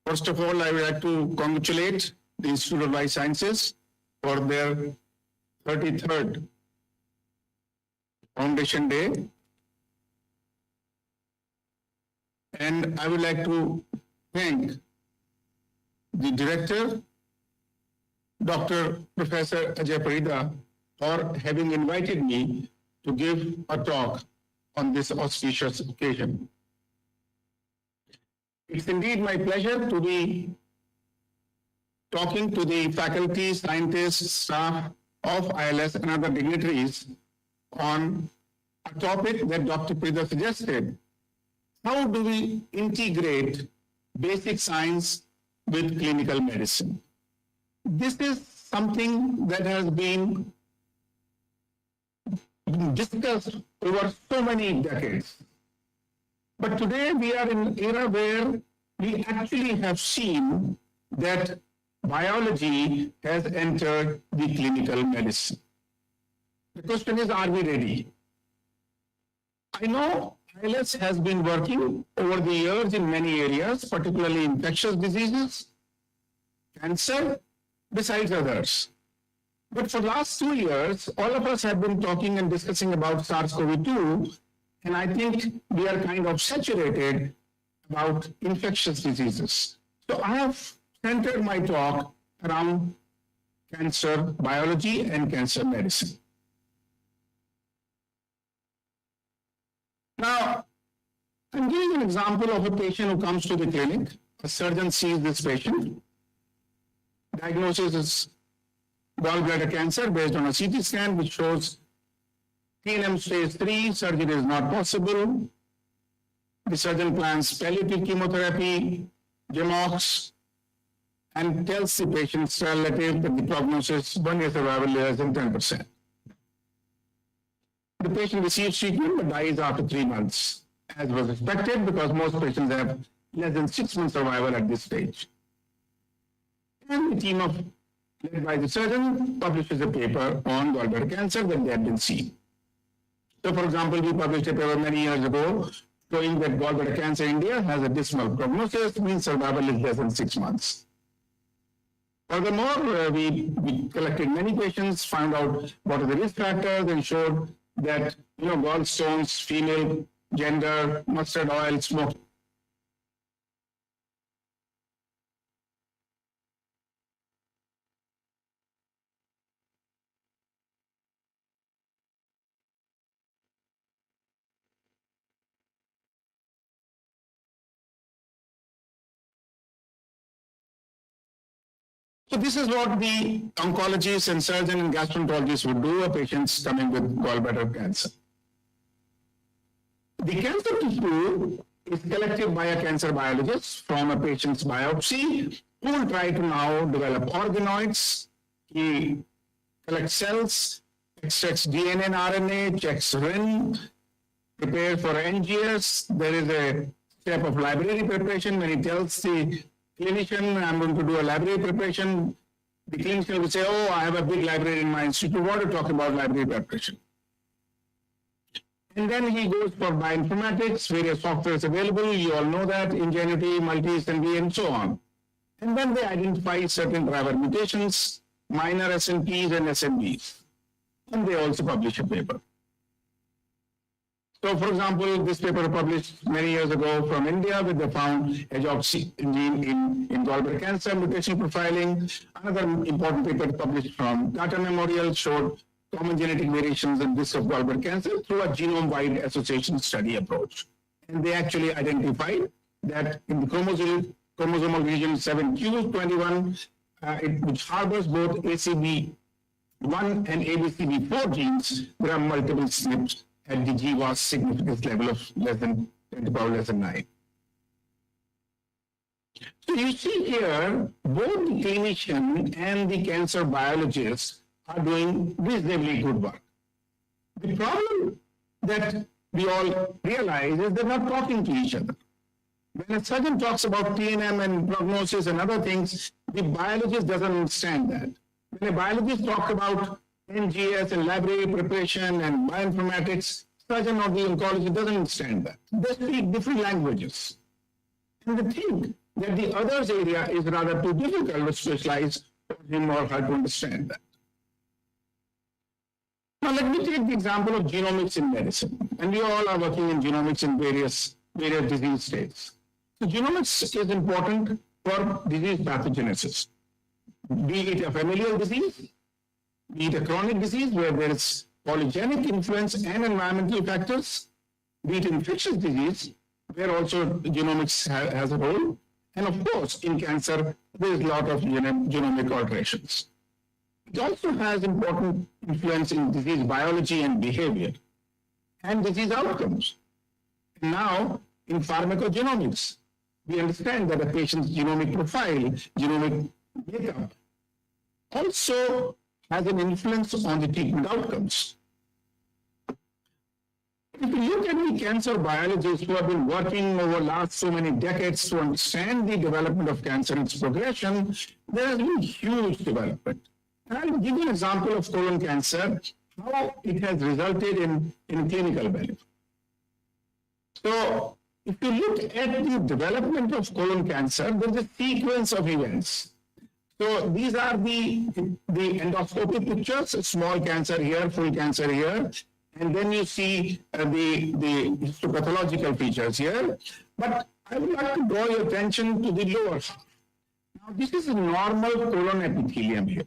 First of all, I would like to congratulate the Institute of Life Sciences for their 33rd Foundation Day. And I would like to thank the director, Dr. Professor Ajay Parida, for having invited me to give a talk on this auspicious occasion. It's indeed my pleasure to be talking to the faculty, scientists, staff of ILS and other dignitaries on a topic that Dr. Parida suggested. How do we integrate basic science with clinical medicine? This is something that has been discussed over so many decades. But today we are in an era where we actually have seen that biology has entered the clinical medicine. The question is, are we ready? I know ILS has been working over the years in many areas, particularly infectious diseases, cancer, besides others. But for the last 2 years, all of us have been talking and discussing about SARS-CoV-2, and I think we are kind of saturated about infectious diseases. So I have centered my talk around cancer biology and cancer medicine. Now, I'm giving an example of a patient who comes to the clinic. A surgeon sees this patient. Diagnosis is gallbladder cancer based on a CT scan, which shows TNM stage 3, surgery is not possible. The surgeon plans palliative chemotherapy, GEMOX, and tells the patient's relative that the prognosis 1 year survival is less than 10%. The patient receives treatment but dies after 3 months, as was expected, because most patients have less than 6 months survival at this stage. And the team led by the surgeon publishes a paper on gallbladder cancer that they had been seen. So, for example, we published a paper many years ago showing that gallbladder cancer in India has a dismal prognosis, means survival is less than 6 months. Furthermore, we collected many patients, found out what are the risk factors, and showed that, gallstones, female, gender, mustard oil, smoke. So this is what the oncologists and surgeon and gastroenterologists would do, a patient's coming with gallbladder cancer. The cancer tissue is collected by a cancer biologist from a patient's biopsy, who will try to now develop organoids. He collects cells, extracts DNA and RNA, checks RIN, prepares for NGS. There is a step of library preparation when he tells the clinician, I'm going to do a library preparation. The clinician will say, oh, I have a big library in my institute. What to talk about library preparation? And then he goes for bioinformatics, various softwares available. You all know that, Ingenuity, MultiSNV, and so on. And then they identify certain driver mutations, minor SNPs and SNVs. And they also publish a paper. So, for example, this paper published many years ago from India with the found AJOC gene in gallbladder cancer mutation profiling. Another important paper published from Tata Memorial showed common genetic variations in risk of gallbladder cancer through a genome-wide association study approach. And they actually identified that in the chromosomal region 7q21, which harbors both ACB1 and ABCB4 genes, there are multiple SNPs at the GWAS significance level of less than 10 to the power less than 9. So you see here, both the clinician and the cancer biologists are doing reasonably good work. The problem that we all realize is they're not talking to each other. When a surgeon talks about TNM and prognosis and other things, the biologist doesn't understand that. When a biologist talks about NGS and library preparation and bioinformatics, surgeon or the oncologist doesn't understand that. They speak different languages. And they think that the other's area is rather too difficult to specialize for him or her to understand that. Now let me take the example of genomics in medicine. And we all are working in genomics in various disease states. So genomics is important for disease pathogenesis, be it a familial disease, be it a chronic disease where there is polygenic influence and environmental factors, be it infectious disease, where also genomics has a role. And of course, in cancer, there is a lot of genomic alterations. It also has important influence in disease biology and behavior, and disease outcomes. And now, in pharmacogenomics, we understand that a patient's genomic profile, genomic makeup, also has an influence on the treatment outcomes. If you look at the cancer biologists who have been working over the last so many decades to understand the development of cancer and its progression, there has been huge development. And I'll give you an example of colon cancer, how it has resulted in clinical benefit. So, if you look at the development of colon cancer, there's a sequence of events. So these are the endoscopic pictures, small cancer here, full cancer here, and then you see the histopathological features here. But I would like to draw your attention to the lower half. Now this is a normal colon epithelium here.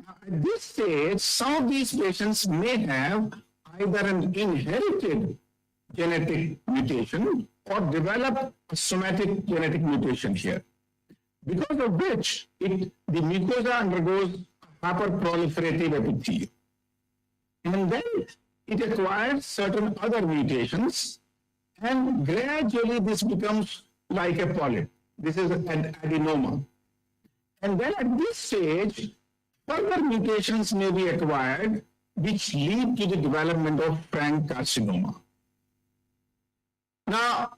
Now at this stage, some of these patients may have either an inherited genetic mutation or develop a somatic genetic mutation here, because of which the mucosa undergoes hyperproliferative epithelium. And then it acquires certain other mutations, and gradually this becomes like a polyp. This is an adenoma. And then at this stage, further mutations may be acquired, which lead to the development of frank carcinoma. Now,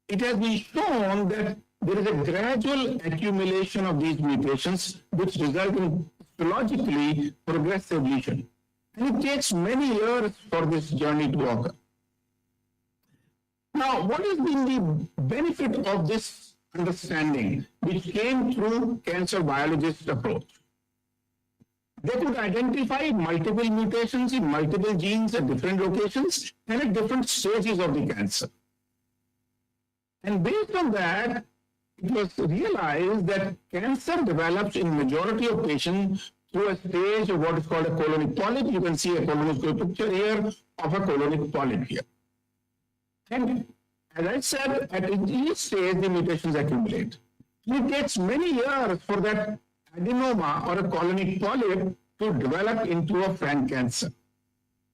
it has been shown that there is a gradual accumulation of these mutations which result in histologically progressive lesion. And it takes many years for this journey to occur. Now, what has been the benefit of this understanding which came through cancer biologist approach? They could identify multiple mutations in multiple genes at different locations and at different stages of the cancer. And based on that, it was realized that cancer develops in majority of patients through a stage of what is called a colonic polyp. You can see a colonoscopy picture here of a colonic polyp here. And as I said, at each stage, the mutations accumulate. It takes many years for that adenoma or a colonic polyp to develop into a frank cancer.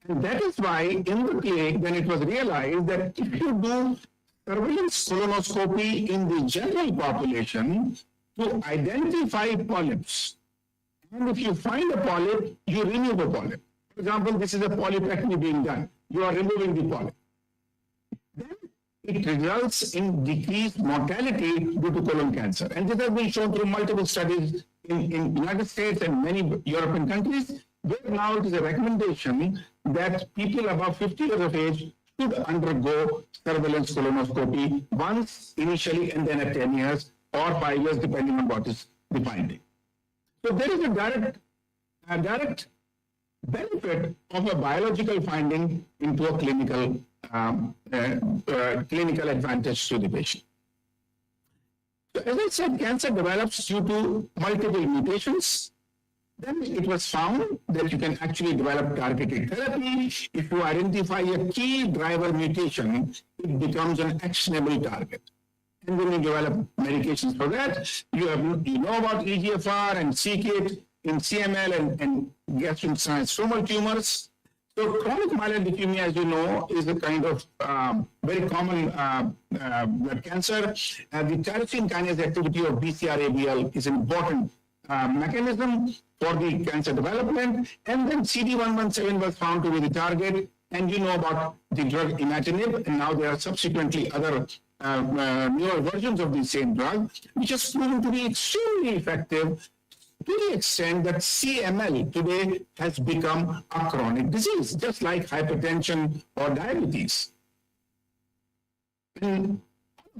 And that is why in the clinic, when it was realized that if you do surveillance colonoscopy in the general population to identify polyps, and if you find a polyp, you remove the polyp. For example, this is a polypectomy being done. You are removing the polyp. Then it results in decreased mortality due to colon cancer. And this has been shown through multiple studies in United States and many European countries, where now it is a recommendation that people above 50 years of age should undergo surveillance colonoscopy once initially and then at 10 years or 5 years, depending on what is the finding. So there is a direct benefit of a biological finding into a clinical advantage to the patient. So as I said, cancer develops due to multiple mutations. Then it was found that you can actually develop targeted therapy. If you identify a key driver mutation, it becomes an actionable target. And when you develop medications for that, you know about EGFR and c-KIT in CML and gastrointestinal tumors. So chronic myeloid leukemia, as you know, is a kind of very common blood cancer. The tyrosine kinase activity of BCR-ABL is an important mechanism for the cancer development. And then CD117 was found to be the target. And you know about the drug imatinib, and now there are subsequently other newer versions of the same drug, which has proven to be extremely effective to the extent that CML today has become a chronic disease, just like hypertension or diabetes. And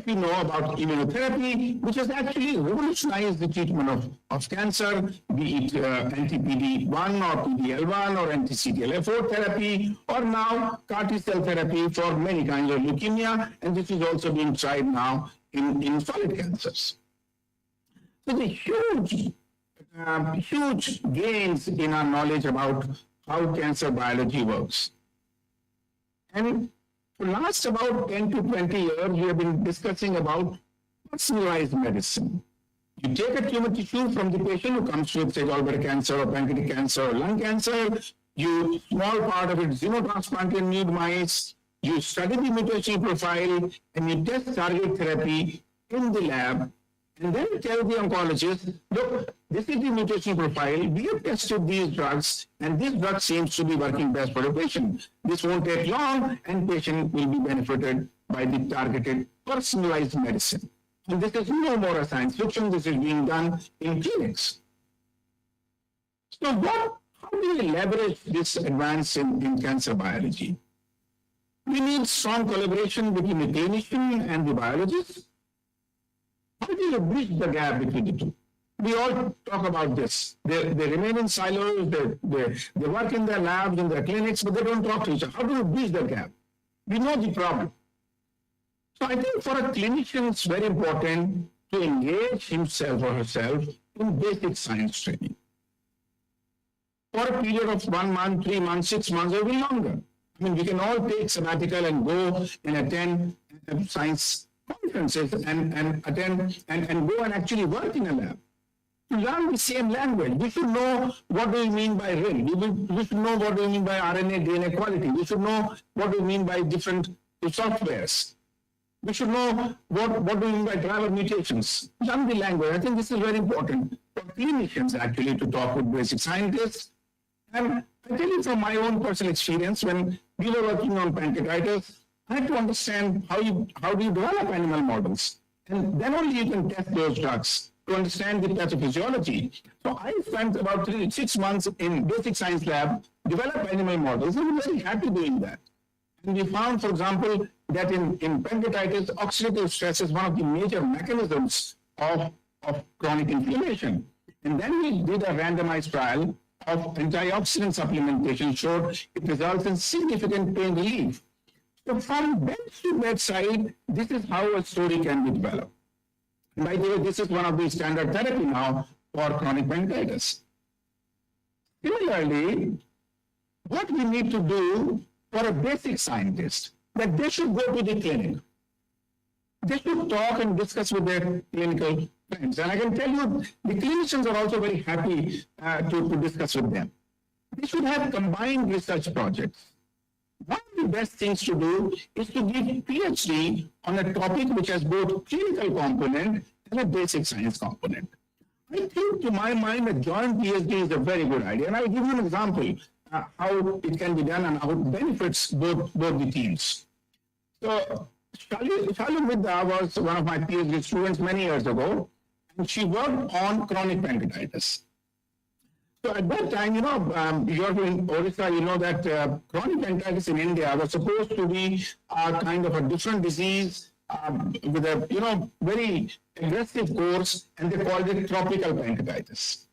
we know about immunotherapy, which has actually revolutionized the treatment of cancer, be it anti-PD-1 or PD-L1 or anti-CTLA-4 therapy, or now CAR T-cell therapy for many kinds of leukemia, and this is also being tried now in solid cancers. So the huge gains in our knowledge about how cancer biology works. And for the last about 10 to 20 years, we have been discussing about personalized medicine. You take a tumor tissue from the patient who comes with, say, gallbladder cancer or pancreatic cancer or lung cancer, you small part of it xenotransplant in nude mice, you study the mutational profile, and you test target therapy in the lab, and then you tell the oncologist, look, this is the mutational profile, we have tested these drugs, and this drug seems to be working best for the patient. This won't take long, and patient will be benefited by the targeted personalized medicine. And this is no more a science fiction, this is being done in clinics. So how do we leverage this advance in cancer biology? We need strong collaboration between the clinician and the biologist. How do you bridge the gap between the two? We all talk about this. They remain in silos, they work in their labs, in their clinics, but they don't talk to each other. How do you bridge the gap? We know the problem. So I think for a clinician, it's very important to engage himself or herself in basic science training. For a period of 1 month, 3 months, 6 months, or even longer. I mean, we can all take sabbatical and go and attend science conferences and attend and go and actually work in a lab. To learn the same language, we should know what do we mean by RIL. We should know what do we mean by RNA, DNA quality. We should know what do we mean by different softwares. We should know what do we mean by driver mutations. Learn the language. I think this is very important for clinicians actually to talk with basic scientists. And I tell you from my own personal experience, when we were working on pancreatitis, I had to understand how do you develop animal models. And then only you can test those drugs to understand the pathophysiology. So I spent about 6 months in basic science lab, develop animal models, and I'm very happy doing that. And we found, for example, that in pancreatitis, oxidative stress is one of the major mechanisms of chronic inflammation. And then we did a randomized trial of antioxidant supplementation, showed it results in significant pain relief. So from bench to bedside, this is how a story can be developed. And by the way, this is one of the standard therapy now for chronic pancreatitis. Similarly, what we need to do for a basic scientist, that they should go to the clinic. They should talk and discuss with their clinical friends. And I can tell you, the clinicians are also very happy to discuss with them. They should have combined research projects. One of the best things to do is to give PhD on a topic which has both clinical component and a basic science component. I think, to my mind, a joint PhD is a very good idea. And I'll give you an example how it can be done and how it benefits both the teams. So Shalu Midha was one of my PhD students many years ago, and she worked on chronic pancreatitis. So at that time, you're in Orissa, you know that chronic pancreatitis in India was supposed to be kind of a different disease with a, very aggressive course, and they called it tropical pancreatitis.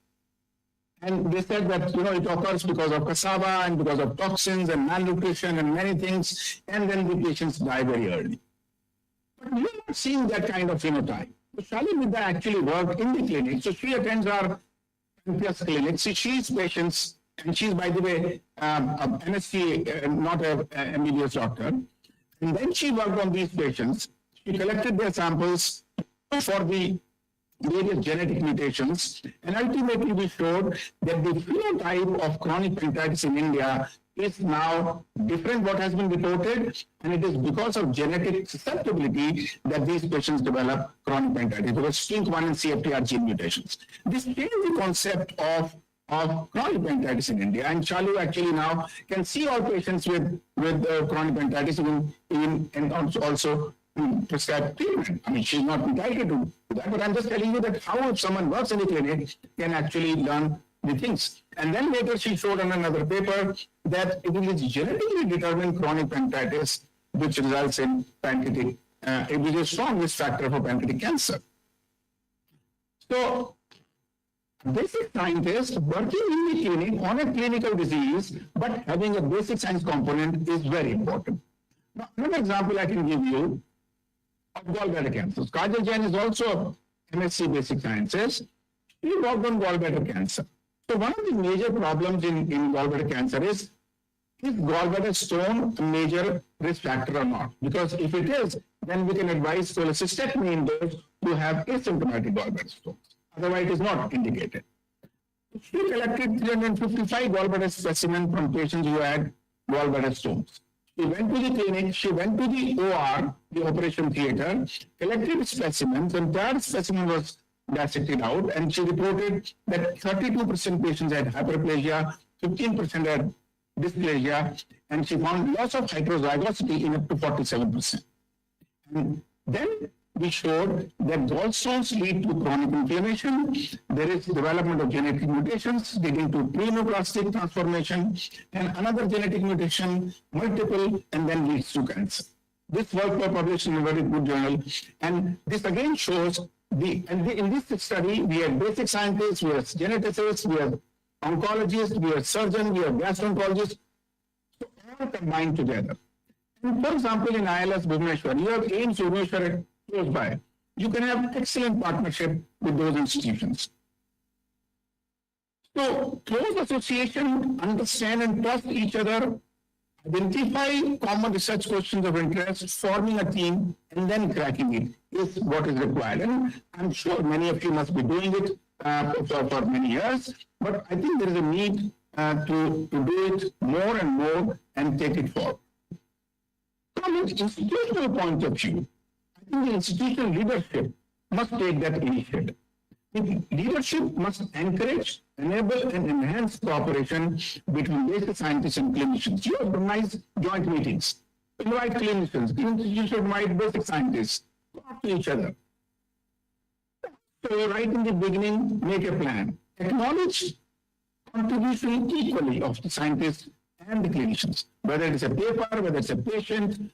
And they said that, it occurs because of cassava and because of toxins and malnutrition and many things, and then the patients die very early. But we are not seeing that kind of phenotype. So Shali Midha actually worked in the clinic. So she attends our pancreas clinic. She sees patients, and she's, by the way, an MSc, not a MBBS doctor. And then she worked on these patients. She collected their samples for the various genetic mutations, and ultimately we showed that the phenotype of chronic pancreatitis in India is now different what has been reported, and it is because of genetic susceptibility that these patients develop chronic pancreatitis, because STINK1 and CFTR gene mutations. This changed the concept of chronic pancreatitis in India, and Shalu actually now can see all patients with chronic pancreatitis even and also prescribe treatment. I mean, she's not entitled to do that, but I'm just telling you that how if someone works in the clinic can actually learn the things. And then later she showed on another paper that it is genetically determined chronic pancreatitis which results in pancreatic, it is a strong risk factor for pancreatic cancer. So, basic scientist working in the clinic on a clinical disease, but having a basic science component is very important. Now, another example I can give you of gallbladder cancer. Kajal Jain is also MSc Basic Sciences. She worked on gallbladder cancer. So one of the major problems in gallbladder cancer is gallbladder stone a major risk factor or not? Because if it is, then we can advise cholecystectomy in those who have asymptomatic gallbladder stones. Otherwise, it is not indicated. She collected 355 gallbladder specimens from patients who had gallbladder stones. She went to the clinic, she went to the OR, the operation theater, collected specimens, and that specimen was dissected out, and she reported that 32% patients had hyperplasia, 15% had dysplasia, and she found loss of heterozygosity in up to 47%. And then we showed that gallstones lead to chronic inflammation. There is development of genetic mutations leading to preneoplastic transformation, and another genetic mutation, multiple, and then leads to cancer. This work was published in a very good journal, and this again shows in this study we have basic scientists, we have geneticists, we have oncologists, we have surgeons, we have gastroenterologists, so all combined together. And for example, in ILS Bhubaneswar, you have AIIMS Bhubaneswar close by. You can have excellent partnership with those institutions. So close association, understand and trust each other, identify common research questions of interest, forming a team, and then cracking it is what is required. And I'm sure many of you must be doing it for many years, but I think there is a need to do it more and more and take it forward. From an institutional point of view, I think the institutional leadership must take that initiative. The leadership must encourage, enable, and enhance cooperation between basic scientists and clinicians. You organize joint meetings, invite clinicians, you should invite basic scientists, talk to each other. So right in the beginning, make a plan. Acknowledge contribution equally of the scientists and the clinicians, whether it's a paper, whether it's a patient,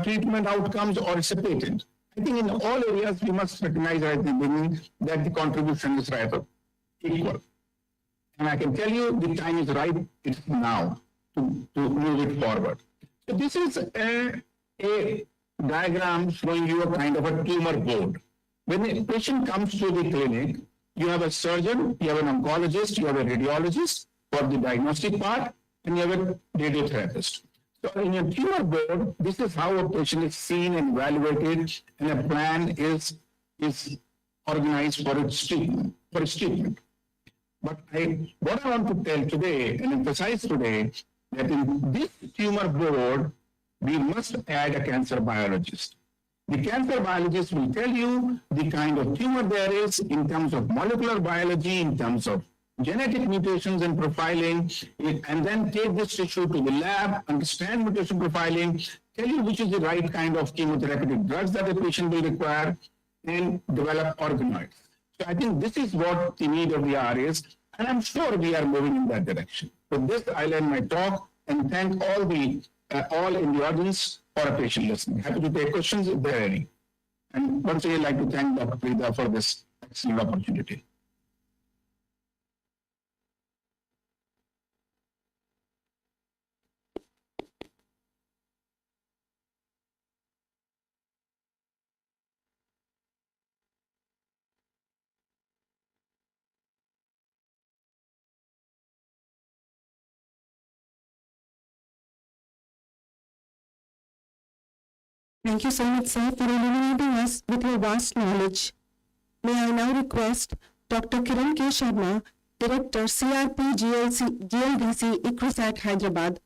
treatment outcomes, or it's a patent. I think in all areas, we must recognize right in the beginning that the contribution is rather equal. And I can tell you the time is right, it's now to move it forward. So this is a diagram showing you a kind of a tumor board. When a patient comes to the clinic, you have a surgeon, you have an oncologist, you have a radiologist for the diagnostic part, and you have a radiotherapist. So in a tumor board, this is how a patient is seen and evaluated, and a plan is organized for its treatment. But what I want to tell today and emphasize today, that in this tumor board, we must add a cancer biologist. The cancer biologist will tell you the kind of tumor there is in terms of molecular biology, in terms of genetic mutations and profiling, and then take this tissue to the lab, understand mutation profiling, tell you which is the right kind of chemotherapeutic drugs that the patient will require, and develop organoids. So I think this is what the need of the hour is, and I'm sure we are moving in that direction. With this, I'll end my talk and thank all in the audience for a patient listening. Happy to take questions if there are any. And once again, I'd like to thank Dr. Prida for this excellent opportunity. Thank you so much, sir, for illuminating us with your vast knowledge. May I now request Dr. Kiran K. Sharma, Director, CRP GLDC, ICRISAT, Hyderabad,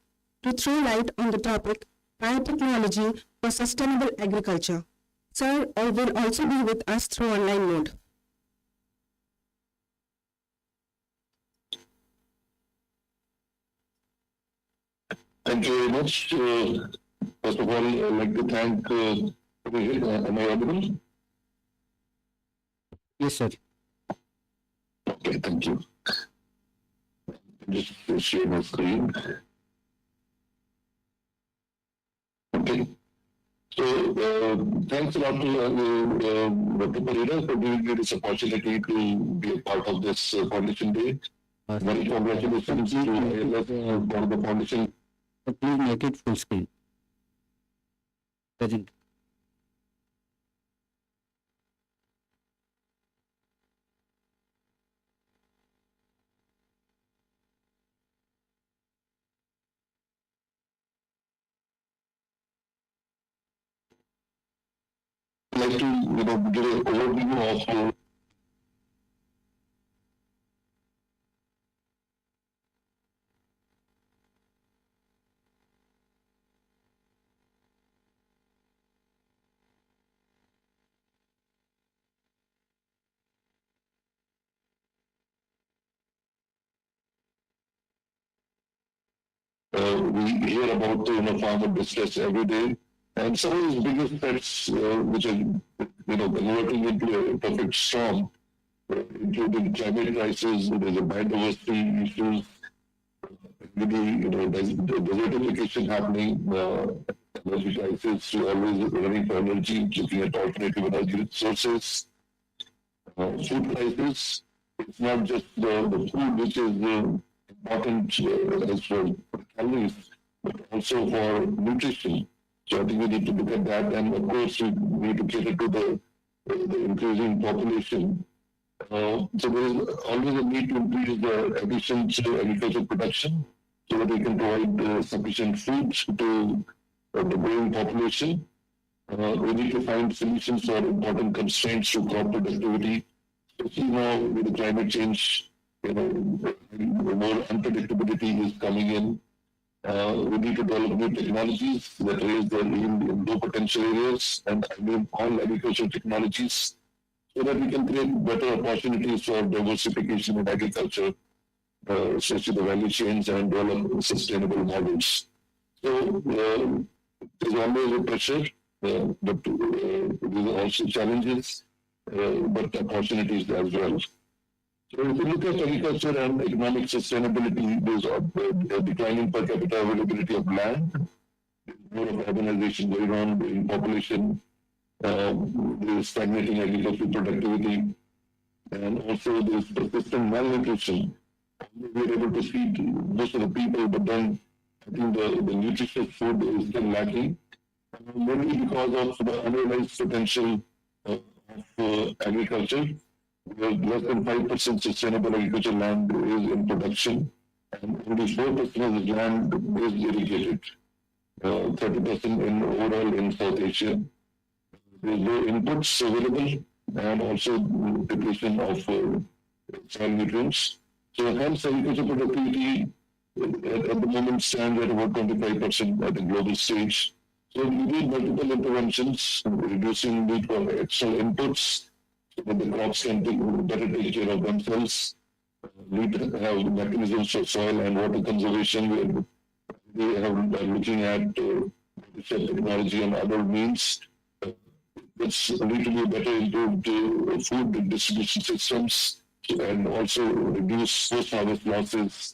to throw light on the topic Biotechnology for Sustainable Agriculture. Sir will also be with us through online mode. Thank you very much. First of all, I'd like to thank, am I audible? Yes, sir. Okay, thank you. Just share my screen. Okay. So, thanks a lot to Dr. Parida for giving me this opportunity to be a part of this foundation day. Many congratulations to ILS for the foundation. Please make it full screen. Present. I'd like to, give an overview of we hear about farmer distress every day, and some of these biggest threats, which are converting into a perfect storm, including climate crisis, there's a biodiversity issues, there's desertification happening, energy crisis, always running for energy, looking at alternative energy sources, food crisis. It's not just the food which is important as for calories, but also for nutrition. So I think we need to look at that, and of course we need to cater to the increasing population. So there is always a need to increase the efficient agricultural production so that we can provide sufficient food to the growing population. We need to find solutions for important constraints to crop productivity, especially now with the climate change. More unpredictability is coming in. We need to develop new technologies that raise the yield in low potential areas, and I mean all agricultural technologies, so that we can create better opportunities for diversification in agriculture, especially the value chains, and develop sustainable models. So there's always a pressure, but there are also challenges, but opportunities as well. So if you look at agriculture and economic sustainability, there's a declining per capita availability of land, more of urbanization going on in population, there's stagnating agricultural productivity, and also there's persistent malnutrition. We're able to feed most of the people, but then I think the nutritious food is still lacking, mainly because of the unrealized potential of agriculture. Less than 5% sustainable agricultural land is in production, and only 4% of the land is irrigated. 30% in overall in South Asia. There is no inputs available, and also depletion of soil nutrients. So hence agricultural productivity at the moment stands at about 25% at the global stage. So we need multiple interventions, reducing need for external inputs, so that the crops can better take care of themselves. need to have mechanisms for soil and water conservation. We are looking at technology and other means. It's need to be better improved food distribution systems and also reduce post-harvest losses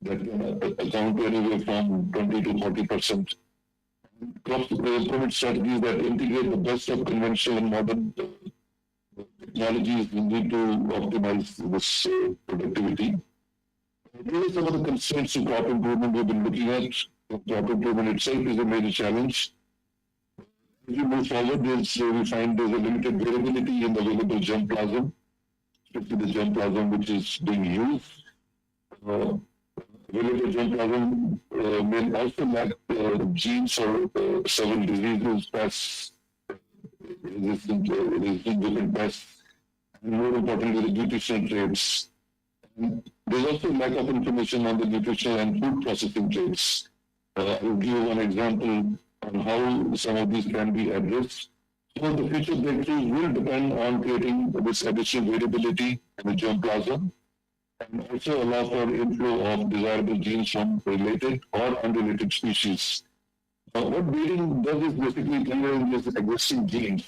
that can account to anywhere from 20 to 40%. Crop improvement strategies that integrate the best of conventional and modern technologies. We need to optimize this productivity. Here are some of the constraints to crop improvement we've been looking at. Crop improvement itself is a major challenge. As we move forward, we find there's a limited variability in the available germplasm, especially the germplasm which is being used. Available germplasm may also lack genes for several diseases, pests, resistant different pests, and more importantly, the nutritional traits. And there's also lack of information on the nutritional and food processing traits. I will give you one example on how some of these can be addressed. So the future breakthroughs will depend on creating this additional variability in the germplasm and also allow for inflow of desirable genes from related or unrelated species. What breeding does is basically clearing these existing genes.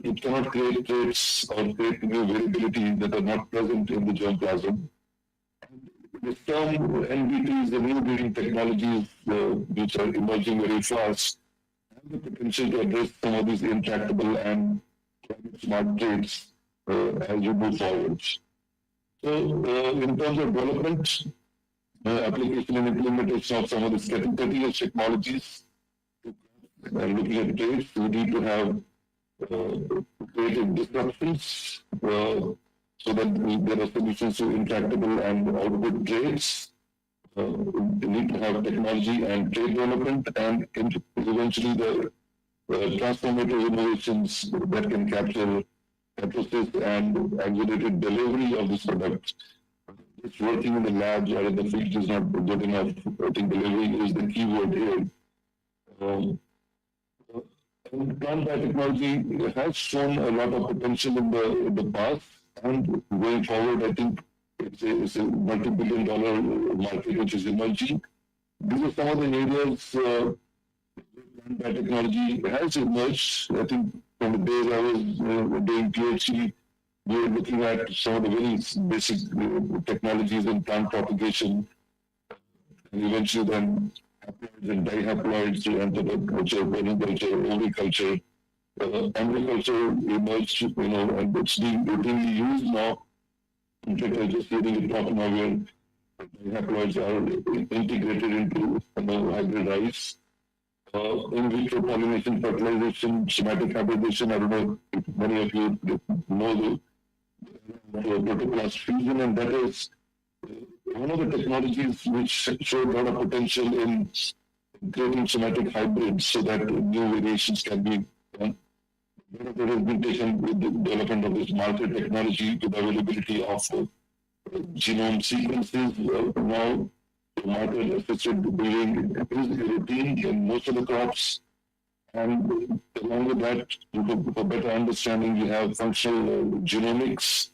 It cannot create traits or create new variability that are not present in the germplasm. The term NBTs, the new breeding technologies which are emerging very fast, have the potential to address some of these intractable and smart traits as we move forward. So, in terms of development, application and implementation of some of these cutting-edge technologies, looking at traits, we need to have creative disruptions so that there are solutions to intractable and output traits. We need to have technology and trade development and eventually the transformative innovations that can capture emphasis and accelerated delivery of this product. Just working in the labs or in the field is not good enough. I think delivery is the key word here. Plant biotechnology has shown a lot of potential in the past, and going forward, I think it's a multi-billion-dollar market which is emerging. These are some of the areas where plant biotechnology has emerged. I think from the days I was doing PhD, we were looking at some of the very basic technologies in plant propagation, and eventually then haploids and dihaploids to anthropoculture, permaculture, oviculture. Agriculture emerged, and it's being routinely used now. In fact, I just reading a talk now where dihaploids are integrated into hybrid rice. In vitro pollination, fertilization, somatic hybridization. I don't know if many of you know the protoplast fusion, and that is one of the technologies which showed a lot of potential in creating somatic hybrids so that new variations can be done. There has been taken with the development of this marker technology with availability of genome sequences. Now, the marker-assisted breeding is a routine in most of the crops. And along with that, for better understanding, we have functional genomics.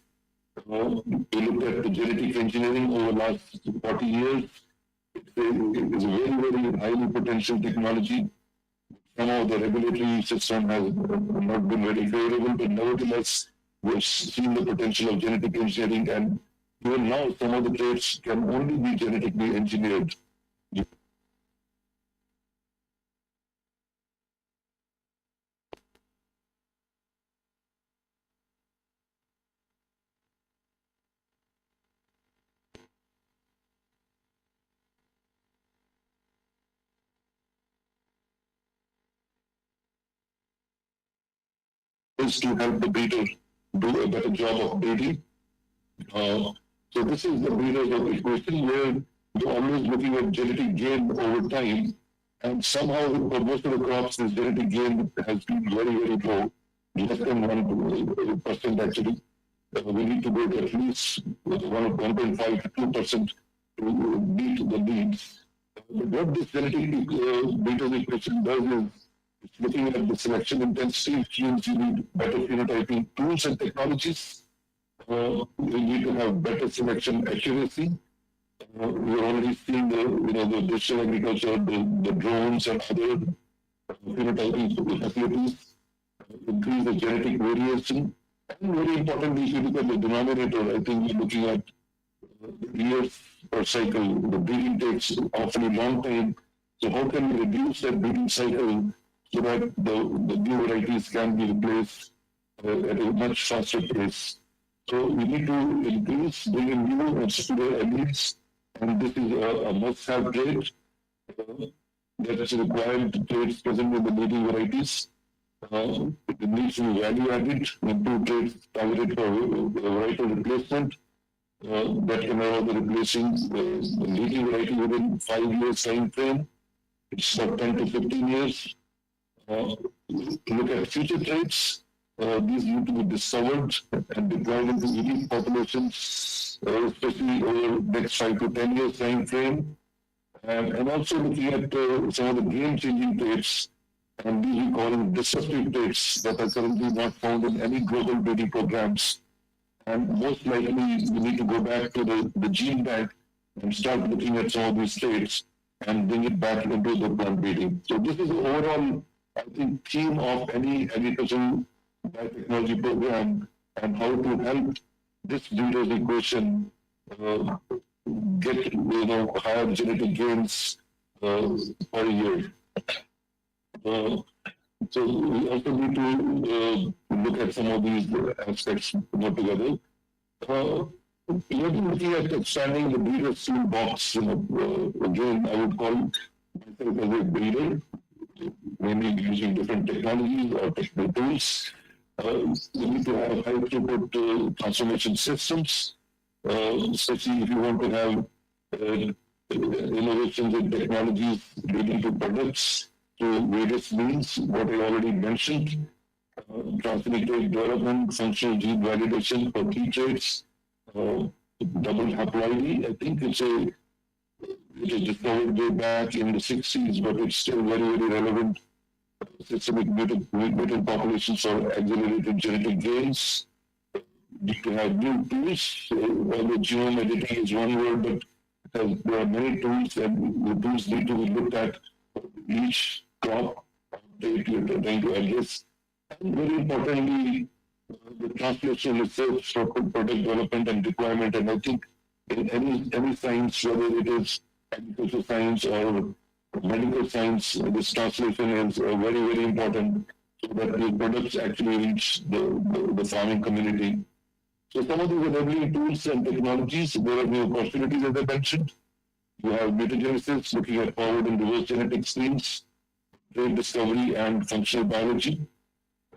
We looked at the genetic engineering over the last 40 years. It's a very, very highly potential technology. Somehow the regulatory system has not been very favorable, but nevertheless, we've seen the potential of genetic engineering, and even now, some of the traits can only be genetically engineered. Is to help the breeder do a better job of breeding. So this is the breeder's equation where you're always looking at genetic gain over time, and somehow for most of the crops, this genetic gain has been very, very low, less than 1% actually. We need to go to at least 1.5 to 2% to meet the needs. But what this genetic breeder's equation does is it's looking at the selection intensity, which means you need better phenotyping tools and technologies. We need to have better selection accuracy. We're already seeing the digital agriculture, the drones and other phenotyping facilities, increase the genetic variation. And very importantly, if you look at the denominator, I think we're looking at years per cycle. The breeding takes awfully long time. So how can we reduce that breeding cycle so that the new varieties can be replaced at a much faster pace? So we need to increase, bring in new and superior elites, and this is a must-have trait that is required traits present in the breeding varieties. It needs to be value-added, improve traits targeted for varietal replacement that can allow the replacing the leading variety within 5 years time frame. It's about 10 to 15 years. Look at future traits. These need to be discovered and deployed into elite populations, especially over the next 5 to 10 years time frame. And also looking at some of the game-changing traits, and these we call them disruptive traits that are currently not found in any global breeding programs. And most likely, we need to go back to the gene bank and start looking at some of these traits and bring it back into the plant breeding. So this is the overall, I think, theme of any agricultural biotechnology program, and how to help this breeder's equation get higher genetic gains per year. So we also need to look at some of these aspects more together. We are looking at expanding the breeder's toolbox. Again, I would call myself as a breeder, mainly using different technologies or technical tools. We need to have high throughput transformation systems, especially if you want to have innovations in technologies leading to products through various means, what I already mentioned, transgenic development, functional gene validation for key traits, double haploidy. I think it was discovered way back in the 60s, but it's still very, very relevant. Systemic mutant populations or accelerated genetic gains. Need to have new tools. Although genome editing is one word, but there are many tools, and the tools need to be looked at each crop that you're trying to address. And very importantly, the translation research for product development and deployment. And I think in any science, whether it is agricultural science or medical science, this translation is very, very important so that the products actually reach the farming community. So some of these enabling tools and technologies, there are new opportunities as I mentioned. You have mutagenesis, looking at forward and reverse genetic screens, trait discovery and functional biology,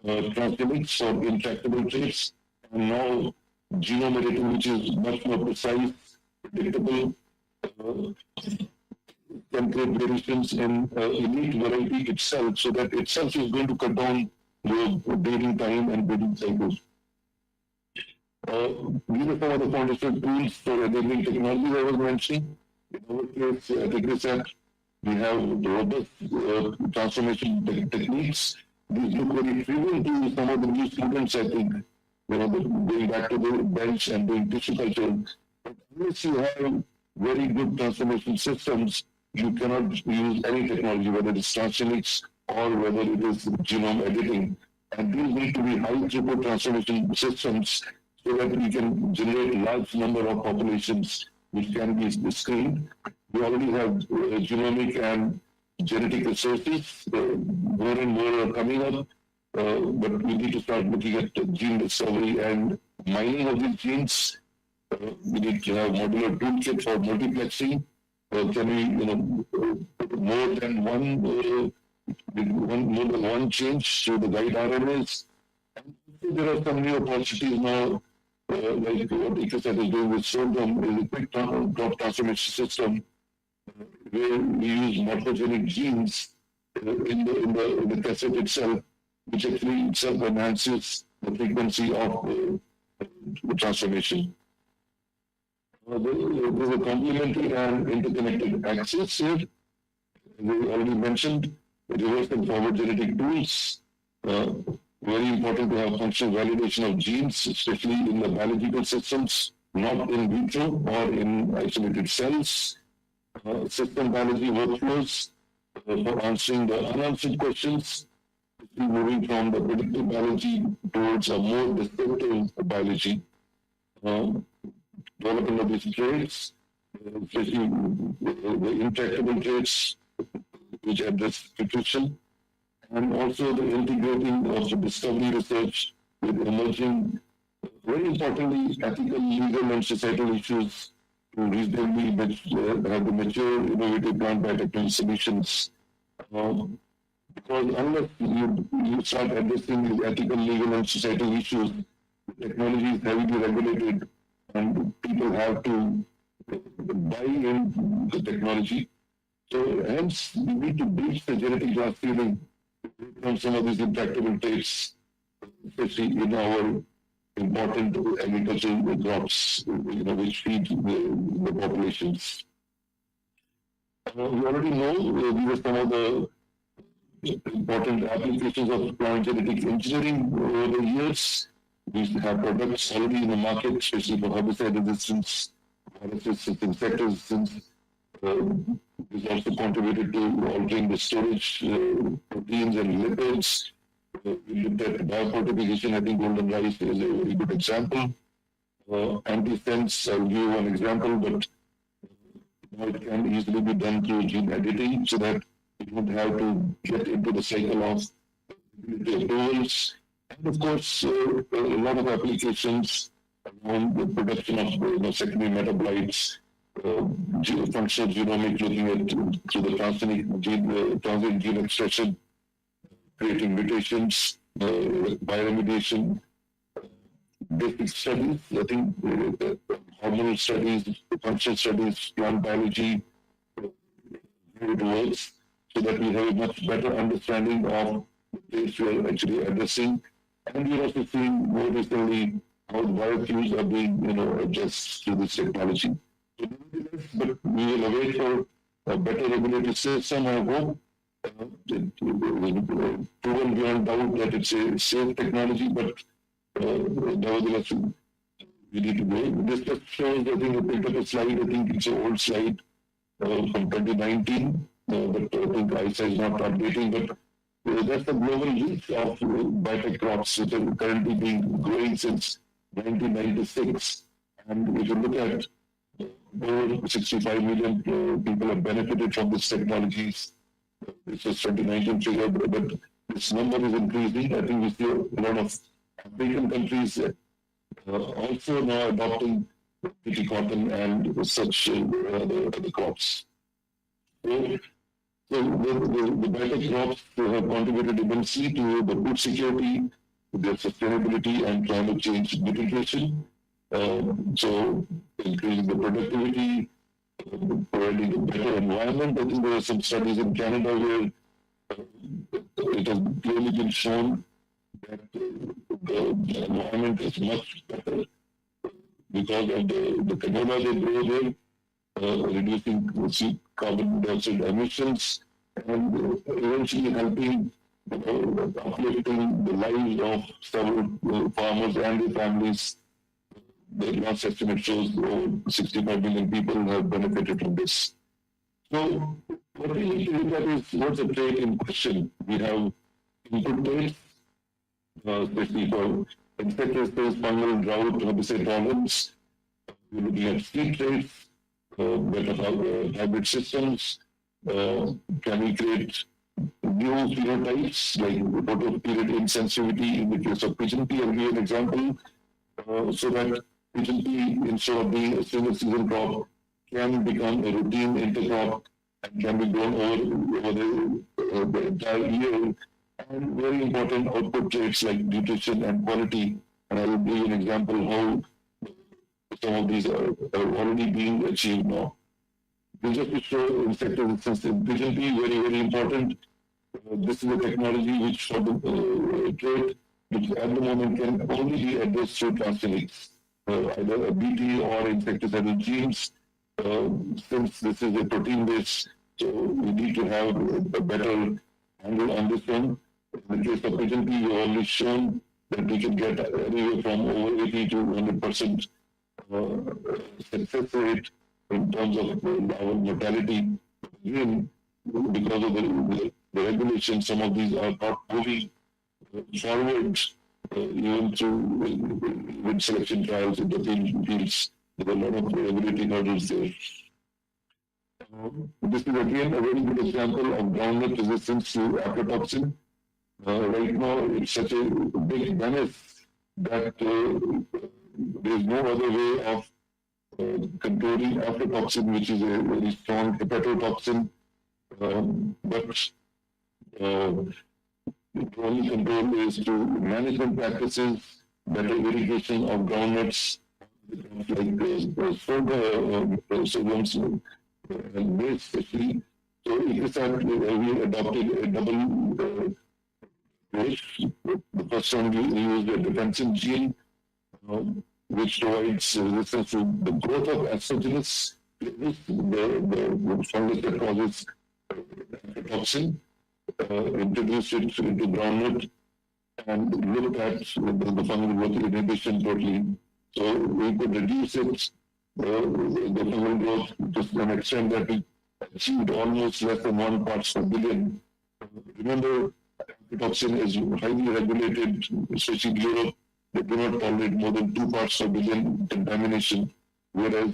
transgenics or intractable traits, and now genome editing, which is much more precise, predictable, can create variations in elite variety itself, so that itself is going to cut down your breeding time and breeding cycles. These are some of the foundational tools for enabling technology I was mentioning. In our case, at IGRISAT, we have robust transformation techniques. These look very trivial to some of the new students, I think, going back to the bench and doing tissue culture. But unless you have very good transformation systems, you cannot use any technology, whether it is transgenics or whether it is genome editing. And these need to be high throughput transformation systems so that we can generate large number of populations which can be screened. We already have genomic and genetic resources. More and more are coming up, but we need to start looking at gene discovery and mining of these genes. We need to have modular toolkit for multiplexing. Can we, put more than one change to the guide RNAs? And there are some new opportunities now, like what IGRISAT is doing with sorghum, is a quick crop transformation system where we use morphogenic genes in the cassette itself, which actually itself enhances the frequency of the transformation. There's a complementary and interconnected axis here. We already mentioned reverse and forward genetic tools. very important to have functional validation of genes, especially in the biological systems, not in vitro or in isolated cells. System biology workflows for answering the unanswered questions, moving from the predictive biology towards a more descriptive biology. Development of these traits, especially the intractable traits which address nutrition, and also the integrating of the discovery research with emerging, very importantly, ethical, legal, and societal issues to reasonably have the mature, innovative plant biotechnology solutions. Because unless you start addressing these ethical, legal, and societal issues, the technology is heavily regulated and people have to buy in the technology. So hence, we need to breach the genetic glass ceiling from some of these intractable traits, especially in our important agricultural crops, which feed the populations. We already know these are some of the important applications of plant genetic engineering over the years. We have products already in the market, especially for herbicide resistance, virus resistance, insect resistance. This also contributed to altering the storage proteins and lipids. We looked at biofortification. I think golden rice is a very good example. Antisense, I'll give you one example, but now it can easily be done through gene editing so that you don't have to get into the cycle of approvals. And of course, a lot of applications around the production of secondary metabolites, functional genomics, looking at through the transient gene expression, creating mutations, bioremediation, basic studies, I think hormonal studies, functional studies, plant biology, how it works, so that we have a much better understanding of the place we are actually addressing. And we're also seeing more recently how the biofuels are being, adjusted to this technology. But we will await for a better regulatory system, I hope. Proven beyond doubt that it's a safe technology, but nevertheless, we need to go. This just shows, I think, I picked up a slide, I think it's an old slide from 2019, but I think ISA is not updating, but that's the global reach of biotech crops, which are currently being growing since 1996. And if you look at over 65 million people have benefited from these technologies. This was 2019 figure, but this number is increasing. I think we see a lot of African countries also now adopting PT cotton and such the crops. So the biotech crops have contributed immensely to the food security, their sustainability, and climate change mitigation. So increasing the productivity, providing a better environment. I think there are some studies in Canada where it has clearly been shown that the environment is much better because of the canola they grow there, reducing carbon dioxide emissions, and eventually helping uplifting the lives of several farmers and their families. The last estimate shows 65 million people have benefited from this. So what we need to look at is what's the trait in question. We have input traits, especially for insect resistance, fungal drought, herbicide tolerance. We're looking at seed traits, better hybrid systems. Can we create new phenotypes like photoperiod insensitivity in the case of pigeon pea? I'll give you an example. So that pigeon pea, instead of being a single season crop, can become a routine intercrop and can be grown over the entire year. And very important output traits like nutrition and quality. And I will give you an example how some of these are already being achieved now. Just to show insect resistance in pigeon pea, very, very important. This is a technology which for the trait, which at the moment can only be addressed through transgenics, either a BT or insecticidal genes. Since this is a protein-based, so we need to have a better handle on this one. In the case of PGP, you've already shown that we can get anywhere from over 80 to 100% success rate in terms of our mortality. Again, because of the regulations, some of these are not moving forward, even through with selection trials in the fields. There are a lot of regulatory hurdles there. This is again a very good example of groundnut resistance to aflatoxin. Right now, it's such a big menace that there is no other way of controlling aflatoxin, which is a very strong hepatotoxin. But the only control is to management practices, better irrigation of groundnuts, like sorghum and maize especially. So we adopted a double approach. The first one we used a defensive gene, which provides resistance to the growth of aspergillus, the fungus that causes toxin, introduced it into groundnut and looked at the fungal growth inhibition totally. So we could reduce it, the fungal growth to an extent that we achieved almost less than 1 parts per billion. Remember, toxin is highly regulated, especially in Europe. They do not tolerate more than 2 parts per billion contamination. Whereas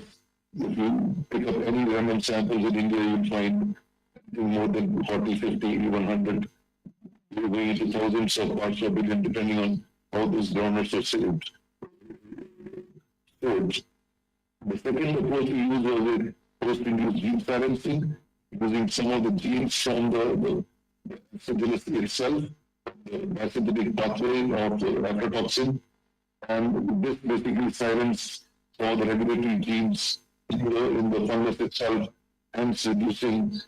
if you pick up any random samples in India, you'll find more than 40, 50, 100, going into thousands of parts per billion, depending on how those groundnuts are saved. The second approach we used was a post-induced gene silencing, using some of the genes from the aspergillus itself, the biosynthetic pathway of the aflatoxin, and this basically silenced some of the regulatory genes in the fungus itself, hence reducing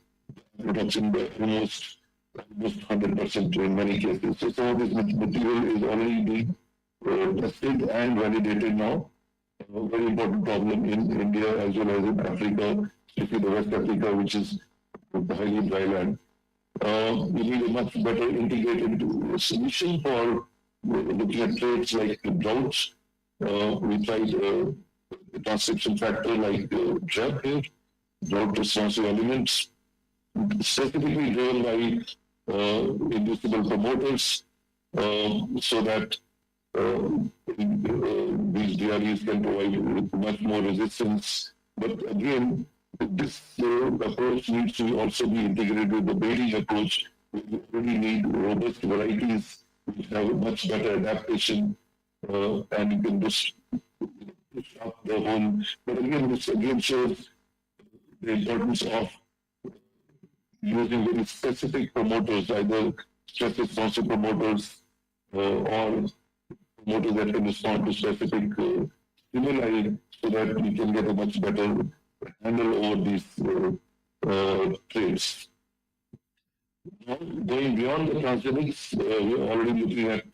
aflatoxin by almost 100% in many cases. So some of this material is already being tested and validated now. A very important problem in India as well as in Africa, especially the West Africa, which is highly dry land. We need a much better integrated solution for looking at traits like droughts. We tried the transcription factor like DREP here, drought responsive elements, specifically driven by inducible promoters, so that these DREs can provide much more resistance. But again, this approach needs to also be integrated with the breeding approach. We really need robust varieties which have much better adaptation, and you can just push up the whole. But again, this again shows the importance of using very specific promoters, either stress responsive promoters or promoters that can respond to specific stimuli, so that we can get a much better handle over these traits. Now, going beyond the transgenics, we're already looking at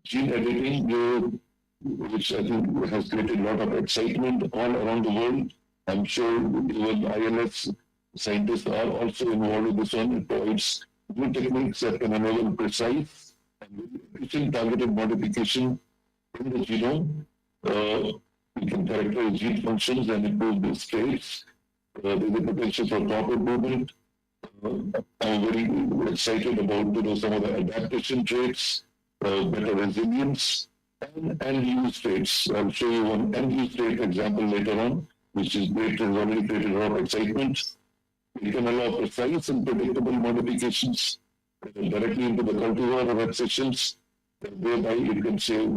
gene editing, which I think has created a lot of excitement all around the world. I'm sure even ILS scientists are also involved in this one. It provides new techniques that can enable precise and efficient targeted modification in the genome. We can characterize gene functions and improve these traits. There's a potential for crop improvement. I'm very excited about some of the adaptation traits, better resilience, and end-use traits. I'll show you one end-use trait example later on, which is great, has already created a lot of excitement. We can allow precise and predictable modifications directly into the cultivar or accessions, whereby it can save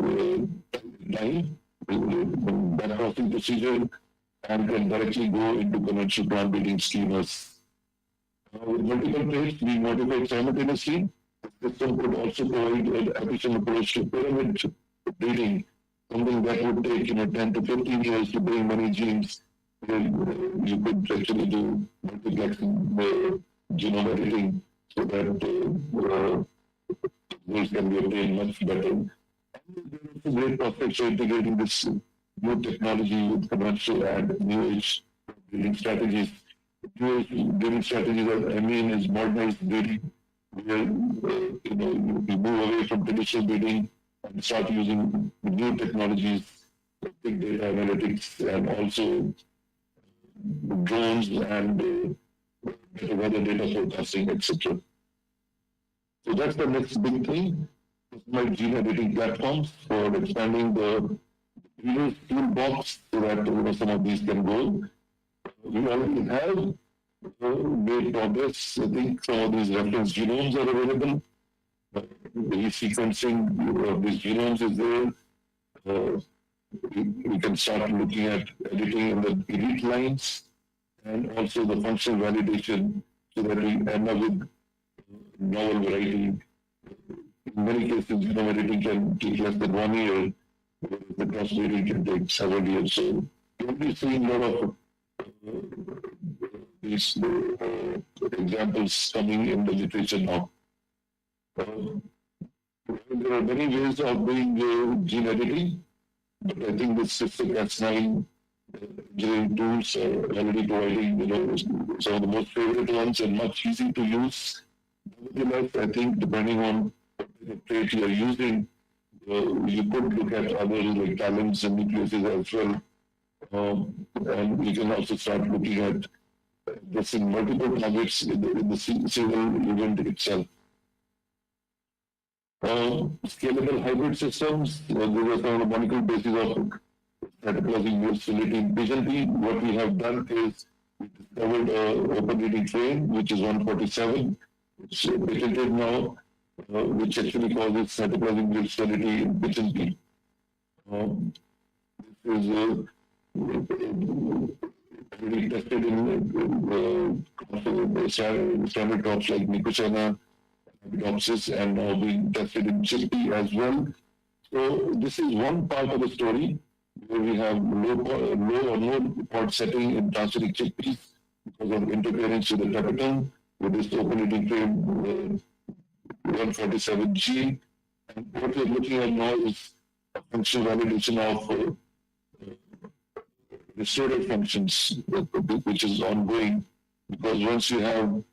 time, back crossing procedure, and can directly go into conventional plant breeding schemas. With multiple traits being modified simultaneously, the system could also provide an efficient approach to pyramid breeding, something that would take 10 to 15 years to bring many genes. You could actually do multiplexing genome editing so that those can be obtained much better. And there are great prospects for integrating this new technology with conventional and new age breeding strategies. New age breeding strategies that I mean is modernized breeding, where you move away from traditional breeding and start using new technologies, big data analytics, and also drones and better weather data forecasting, etc. So that's the next big thing. My gene editing platforms for expanding the previous toolbox so that some of these can go. We already have made progress. I think some of these reference genomes are available. The resequencing of these genomes is there. We can start looking at editing in the elite lines and also the functional validation so that we end up with novel variety. In many cases, genome editing can take less than 1 year, whereas the crossbreeding can take several years. So we'll be seeing a lot of these examples coming in the literature now. There are many ways of doing gene editing, but I think the CRISPR-Cas9 engineering tools are already providing some of the most favorite ones and much easy to use. Nevertheless, I think depending on what trait you are using, you could look at others like talents and nucleases as well. And you can also start looking at addressing multiple targets in the single event itself. Scalable hybrid systems, these are some of the molecular basis of cytoplasmic versatility in pigeon pea. What we have done is we discovered an open reading strain, which is 147, which is patented now, which actually causes cytoplasmic versatility in pigeon pea. This is already tested in standard crops like Nicotiana, Arabidopsis, and now being tested in chickpea as well. So this is one part of the story where we have low or no pod setting in transgenic chickpeas because of interference with the tapetum with this open eating frame 147G. And what we're looking at now is a functional validation of restorative functions, which is ongoing, because once you have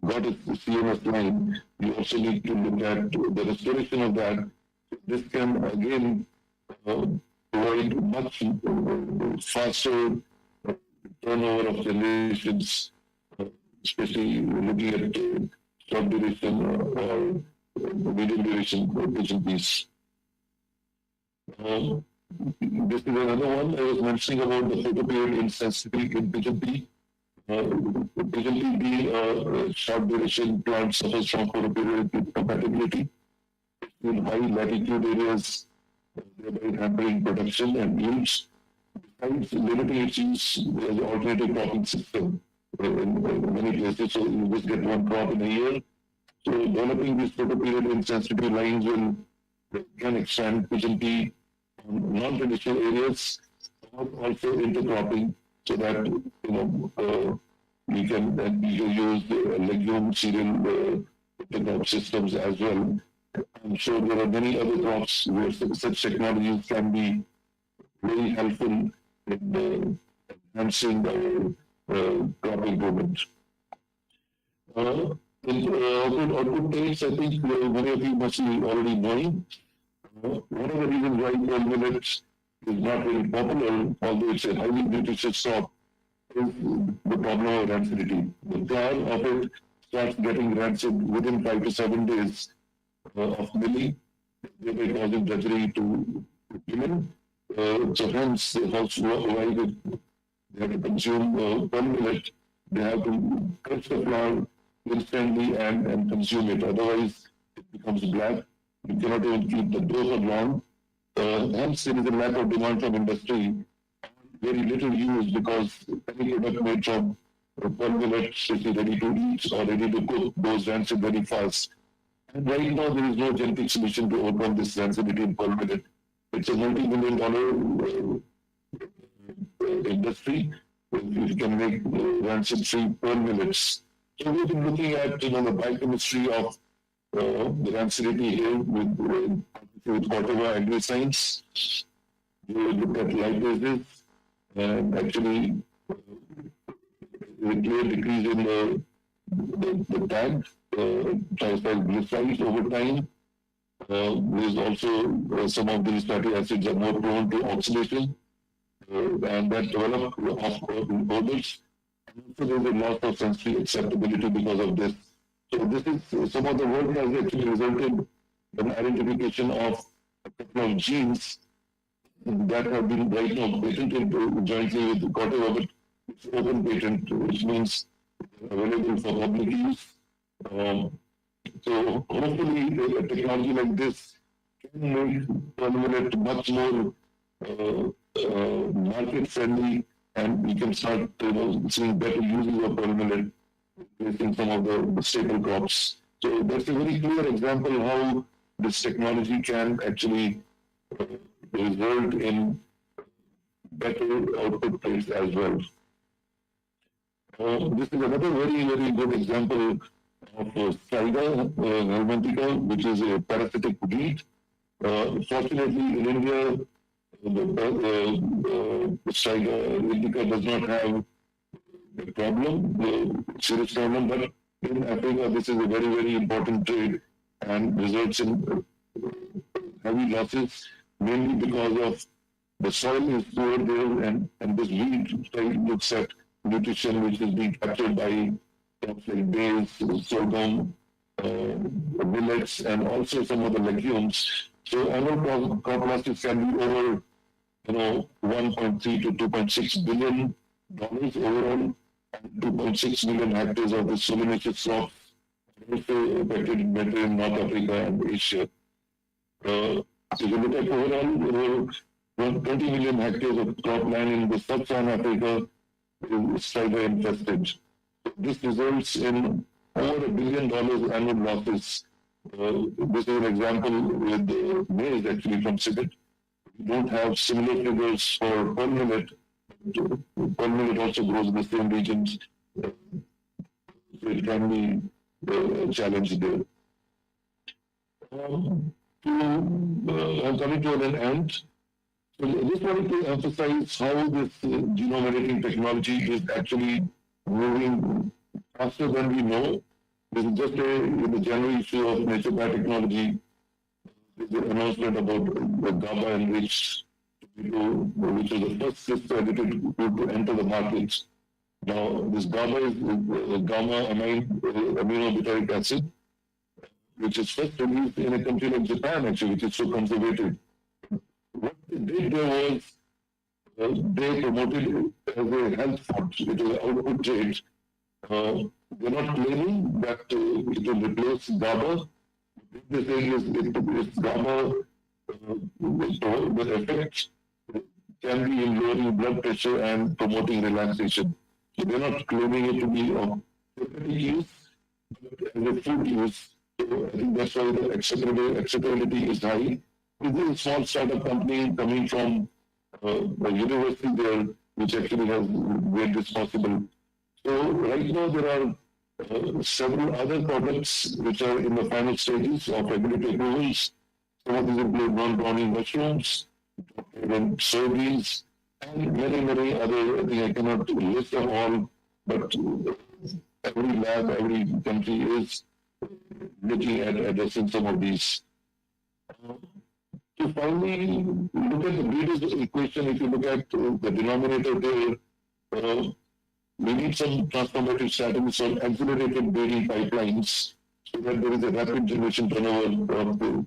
got a CMS line, you also need to look at the restoration of that. This can again provide much faster turnover of generations, especially looking at short duration or medium duration pigeon peas. This is another one I was mentioning about the photoperiod insensitivity in pigeon pea. Pigeon pea being a short duration plant suffers from photoperiod compatibility in high latitude areas, thereby hampering production and yields. Besides limiting its use as an alternative cropping system in many places, so you just get one crop in a year. So developing these photoperiod insensitivity lines can expand pigeon pea on non-traditional areas, also intercropping, so that you can use legume cereal intercrop systems as well. I'm sure there are many other crops where such technologies can be very helpful in enhancing crop improvement. Output traits, I think many of you must be already knowing. One of the reasons why pearl millet is not very popular, although it's a highly nutritious crop, is the problem of rancidity. The flower of it starts getting rancid within 5 to 7 days of milling, thereby causing drudgery to women. So hence, the housewife, they have to consume pearl millet. They have to crush the flour instantly and consume it. Otherwise, it becomes black. You cannot even keep the dough for long. Hence, there is a lack of demand from industry. Very little use because any product made from pearl millet should be ready to eat or ready to cook goes rancid very fast. And right now, there is no genetic solution to overcome this rancidity in pearl millet. It's a multi-million-dollar industry. You can make rancid-free pearl millets. So we've been looking at the biochemistry of the rancidity here with whatever agri-science. We looked at lipases and actually a clear decrease in the the tag, triglycerides over time. There's also some of these fatty acids are more prone to oxidation and that develop orbits. So there's a loss of sensory acceptability because of this. So this is some of the work has actually resulted in identification of a couple of genes that have been right now patented jointly with whatever, but it's open patent, which means available for public use. So hopefully a technology like this can make permanent much more market friendly, and we can start seeing better uses of permanent replacing some of the staple crops. So that's a very clear example how this technology can actually result in better output rates as well. This is another very, very good example of Striga helmintica, which is a parasitic weed. Fortunately, in India, the Striga helmintica does not have a problem, serious problem, but in Africa, this is a very, very important trade and results in heavy losses, mainly because of the soil is poor there, and this weed looks at nutrition which is being captured by crops like maize, sorghum, millets, and also some of the legumes. So annual crop losses can be over, 1.3 to 2.6 billion dollars overall, and 2.6 million hectares of the solanacea crops also affected in North Africa and Asia. So if you look at overall, 20 million hectares of cropland in the sub-Saharan Africa is striga infested. This results in over $1 billion annual losses. This is an example with maize actually from Siget. We don't have similar figures for pearl millet. Pearl millet also grows in the same regions. So it can be a challenge there. I'm coming to an end. So I just wanted to emphasize how this genome editing technology is actually moving faster than we know. This is just in the January issue of Nature Biotechnology, there's an announcement about the GABA enriched, which is the first CRISPR edited to enter the market. Now, this GABA is gamma aminobutyric acid, which is first released in a country like Japan, actually, which is so conservative. What they did there was they promoted it as a health food, it was an output trade. They're not claiming that it will replace GABA. What they're saying is it's GABA, the effect can be in lowering blood pressure and promoting relaxation. So they're not claiming it to be of therapeutic use, but as a food use. So I think that's why the acceptability is high. This is a small startup company coming from a university there, which actually has made this possible. So right now there are several other products which are in the final stages of regulatory approvals. Some of these include non-browning mushrooms, soybeans, and many, many other. I think I cannot list them all, but every lab, every country is looking at addressing some of these. To finally look at the breeder's equation, if you look at the denominator there, we need some transformative strategies for accelerated breeding pipelines so that there is a rapid generation turnover of the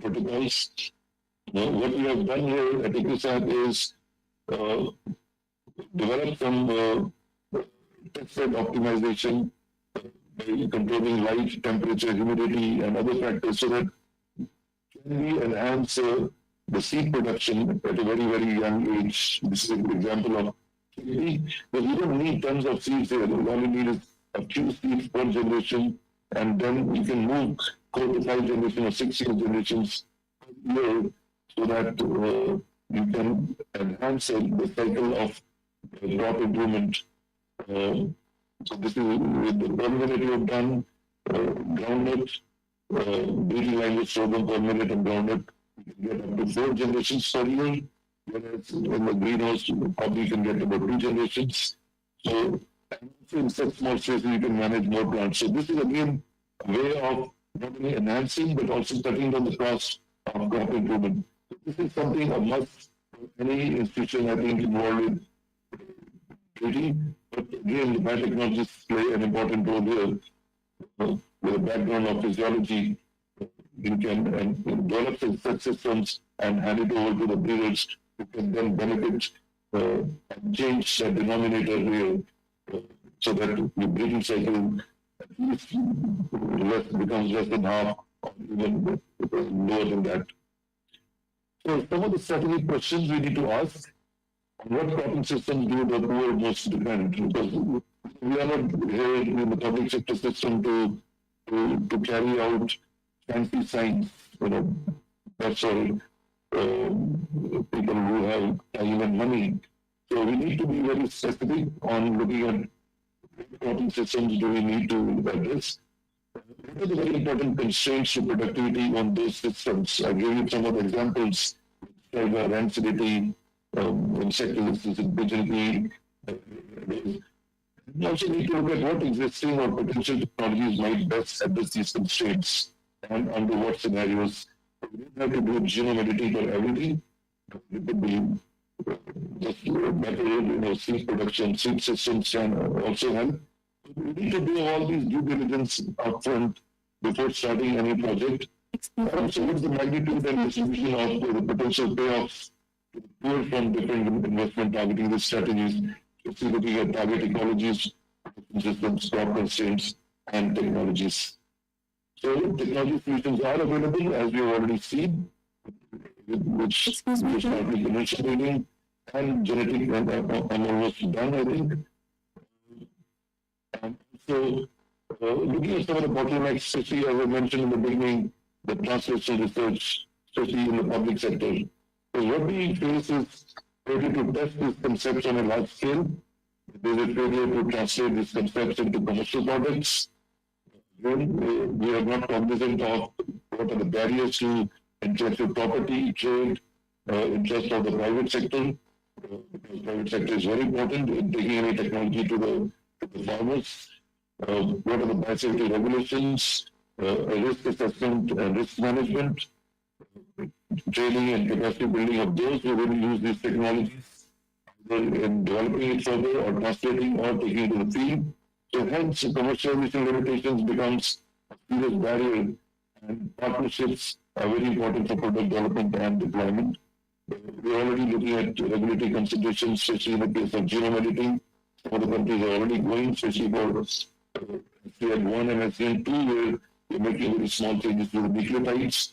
protocols. What we have done here at ICRISAT is develop some test-bed optimization by controlling light, temperature, humidity, and other factors so that we enhance the seed production at a very, very young age. This is an example of but we don't need tons of seeds here. All we need is a few seeds per generation, and then we can move 4 to 5 generations or 6 generations per year so that you can enhance the cycle of crop improvement. So this is with the pearl millet you have done, groundnut, breeding line with sorghum, pearl millet, and groundnut. You can get up to 4 generations per year. Whereas in the greenhouse, you probably can get about 2 generations. So And also in such small spaces, you can manage more plants. So this is again a way of not only enhancing, but also cutting down the cost of crop improvement. This is something a must for any institution, I think, involved in treaty. But again, the biotechnologists play an important role here. With a background of physiology, you can develop such systems and hand it over to the breeders who can then benefit and change the denominator here so that the breeding cycle at least becomes less than half or even lower than that. So some of the strategic questions we need to ask: what cropping systems do the poor most depend? Because we are not here in the public sector system to carry out fancy science, that's all. People who have time and money. So we need to be very specific on looking at cropping systems do we need to address. What are the very important constraints to productivity on those systems? I gave you some of the examples, like rancidity, insect resistance, vigility. We also need to look at what existing or potential technologies might best address these constraints and under what scenarios. We don't have to do genome editing for everything. It could be just better, seed production, seed systems can also help. We need to do all these due diligence upfront before starting any project. Also, what's the magnitude and distribution of the potential payoffs to the poor from different investment targeting the strategies, especially looking at target ecologies, systems, crop constraints, and technologies. So technology solutions are available, as we have already seen, which is partly conventional breeding and genetic, and I'm almost done, I think. And so looking at some of the bottlenecks, especially as I mentioned in the beginning, the translational research, especially in the public sector. So what we face is failure to test these concepts on a large scale. There is a failure to translate these concepts into commercial products. Then we are not cognizant of what are the barriers to intellectual property, trade, interest of the private sector. Because private sector is very important in taking any technology to the farmers. What are the biosafety regulations, risk assessment and risk management, training and capacity building of those who will use these technologies, either in developing it further or translating or taking it to the field. So hence, commercialization limitations becomes a serious barrier, and partnerships are very important for product development and deployment. We're already looking at regulatory considerations, especially in the case of genome editing. Some of the countries are already going, especially for SCN1 and SCN2, where we're making very small changes to the nucleotides.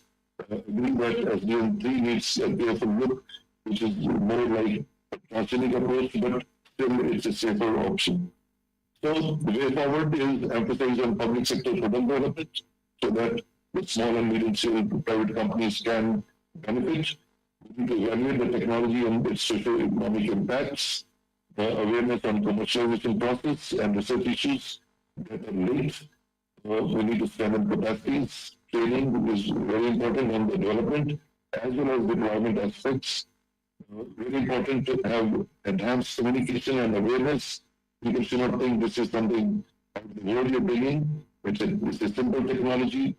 Agree that SCN3 needs a careful look, which is more like a transgenic approach, but still it's a safer option. So the way forward is emphasize on public sector product development so that the small and medium private companies can benefit. We need to evaluate the technology and its socio-economic impacts, awareness on commercialization process and research issues that are linked. We need to strengthen capacities. Training is very important on the development as well as deployment aspects. Very important to have enhanced communication and awareness. People should not think this is something out of the world you're bringing. It's a simple technology.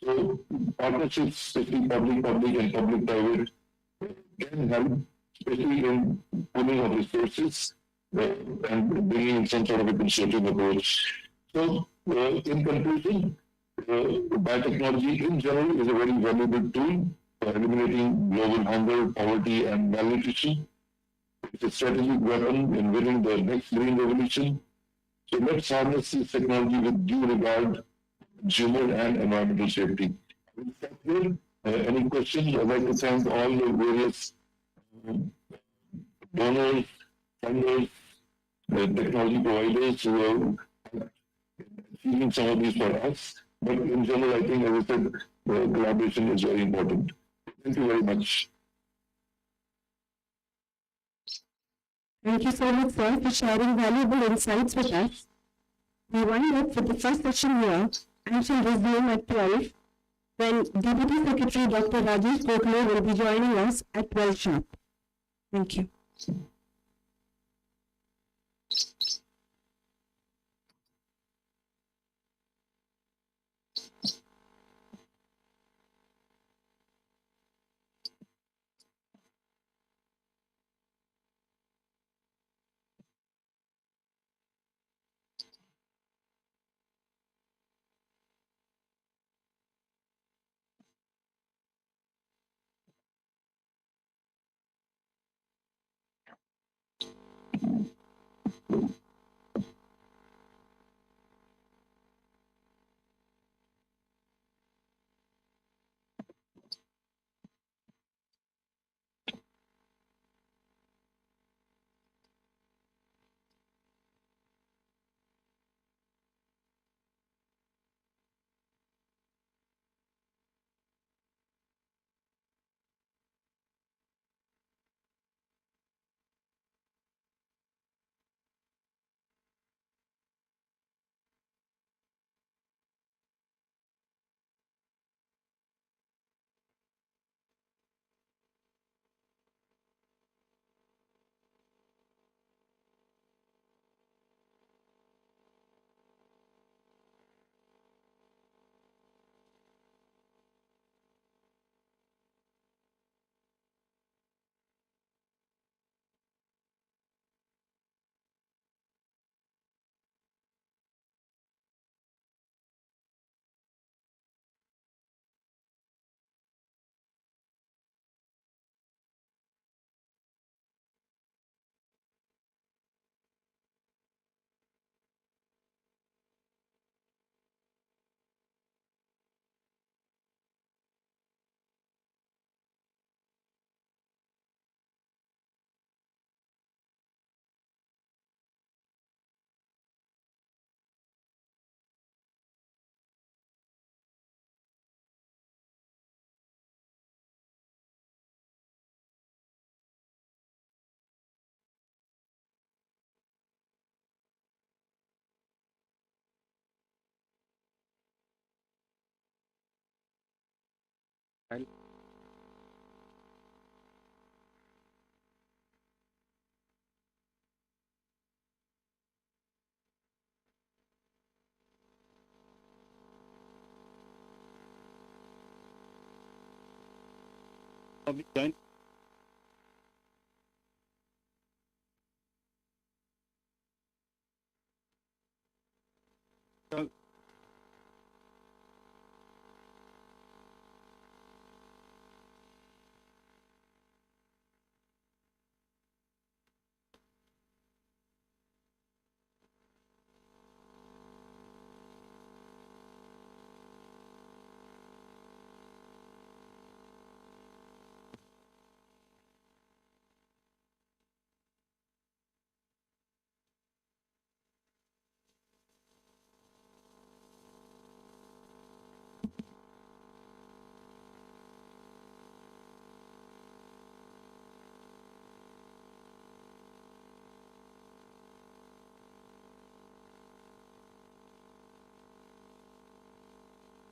So partnerships, especially public and public-private, can help, especially in pooling of resources and bringing in some sort of a consortium approach. So in conclusion, biotechnology in general is a very valuable tool for eliminating global hunger, poverty, and malnutrition. It's a strategic weapon in winning the next green revolution. So let's harness this technology with due regard to consumer and environmental safety. I will stop here. Any questions? I'd like to thank all the various donors, funders, technology providers who are achieving some of these for us. But in general, I think, as I said, collaboration is very important. Thank you very much. Thank you so much, sir, for sharing valuable insights with us. We wind up with the first session here and shall resume at 12 when Deputy Secretary Dr. Rajesh Gokhale will be joining us at 12 sharp. Thank you. Public join.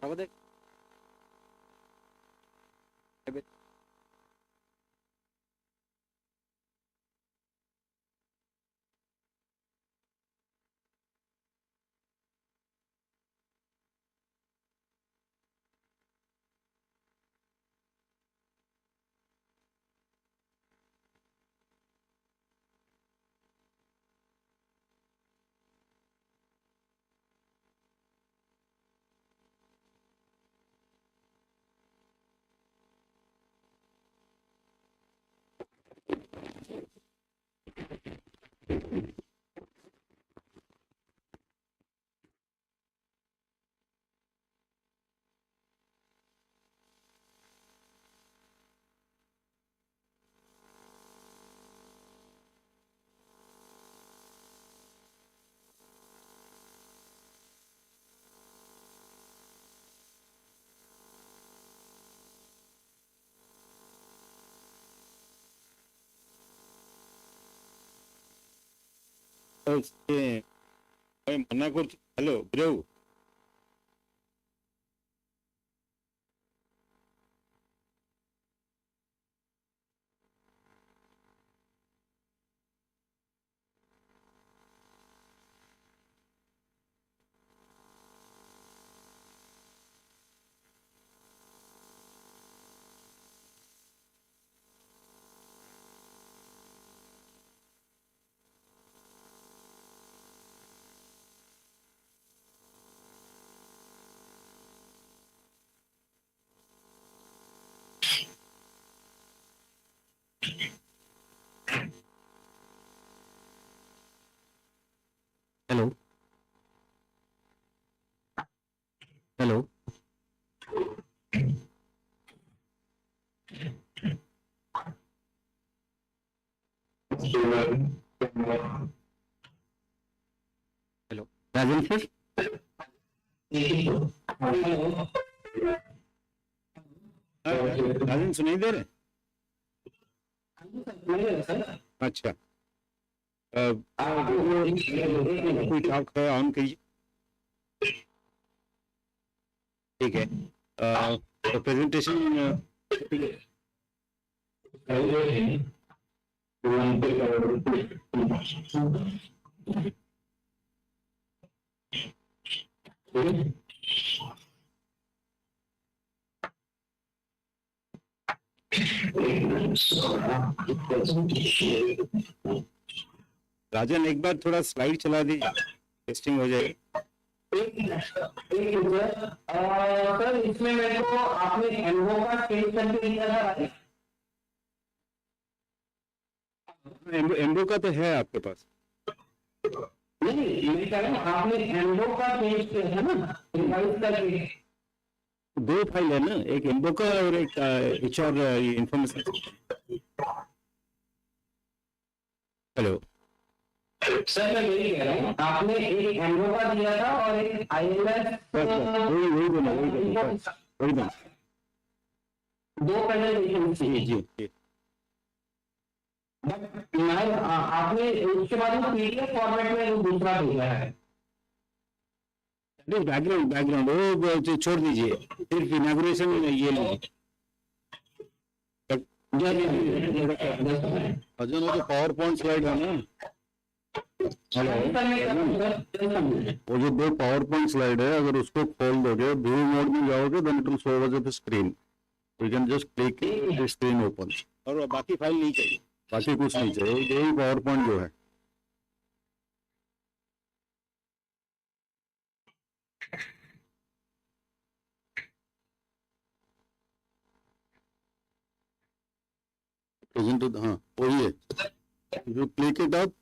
আমাদের আমি মানা করছি। Hello বিরু, hello, hello, hello, রাজন sir, राजन सुनाई दे रहे? अच्छा, कोई talk है on करिए। ठीक है, तो प्रेजेंटेशन राजन एक बार थोड़ा स्लाइड चला दीजिए, टेस्टिंग हो जाएगी। सर इसमें मेरे को आपने एनवो का चेंज करके दिया था। एम्बो का तो है आपके पास। नहीं मैं कह रहा हूँ आपने एनवो का चेंज किया है ना, रिवाइज करके। दो फाइल है ना, एक एम्बो का और एक HR इंफॉर्मेशन। हेलो सर मैं यही कह रहा हूँ आपने एक एनवो का दिया था और एक ILS वही दोनों दो प्रेजेंटेशन जी जी जी। मैं आपने उसके बाद में PDF फॉर्मेट में वो दूसरा भेजा है। बैकग्राउंड वो छोड़ दीजिए, सिर्फ इनॉग्रेशन ये लीजिए। अजून वो जो पावर पॉइंट स्लाइड है ना, हेलो, वो जो दो पावर पॉइंट स्लाइड है, अगर उसको खोल दोगे, व्यू मोड में जाओगे, then it will show over the screen. You can just click the screen open. और बाकी फाइल नहीं चाहिए, बाकी कुछ नहीं चाहिए, यही पावर पॉइंट जो है. प्रेजेंट, हाँ वही है. You click it up,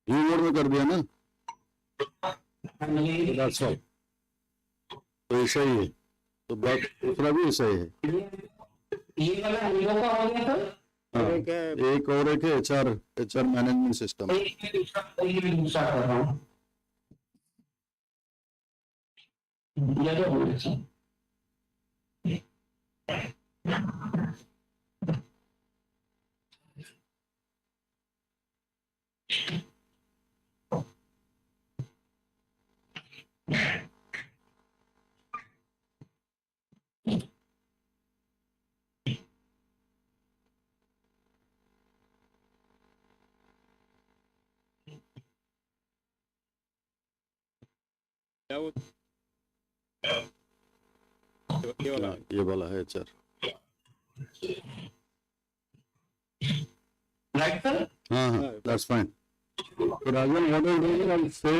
view mode में कर दिया ना, दैट्स ऑल. तो ऐसा ही है, तो बात दूसरा भी ऐसा ही है. ये वाला हीरो का हो गया सर। हाँ, एक और एक है एचआर मैनेजमेंट सिस्टम. ये दूसरा कर रहा हूँ। ये तो बोल रहे हैं। ये वाला है एचआर. Right sir. हाँ हाँ, that's fine. So Rajan, what I'll do is I'll say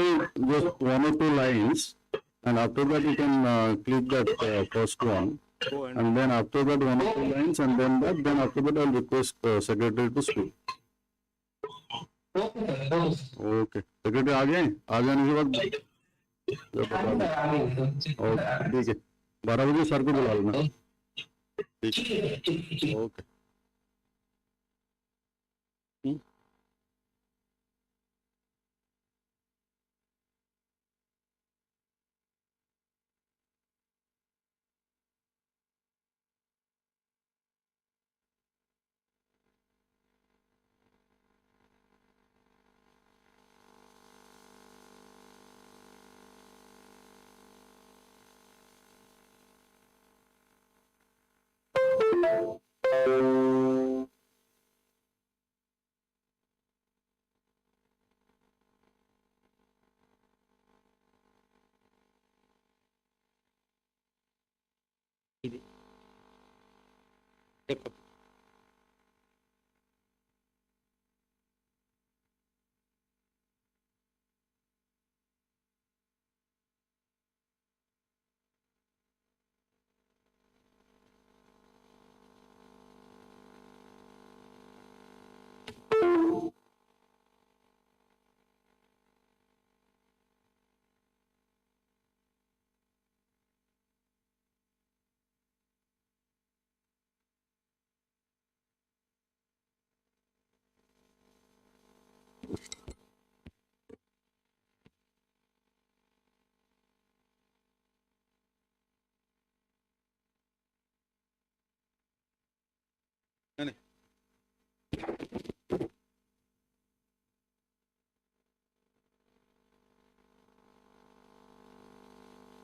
just one or two lines, and after that you can click that first one, and then after that one or two lines, and then after that I'll request secretary to speak. Okay. Secretary आ गए? आ जाने के बाद जब बता दें. Okay, ठीक है. 12 बजे सर को बुला लेना. ठीक है. Okay.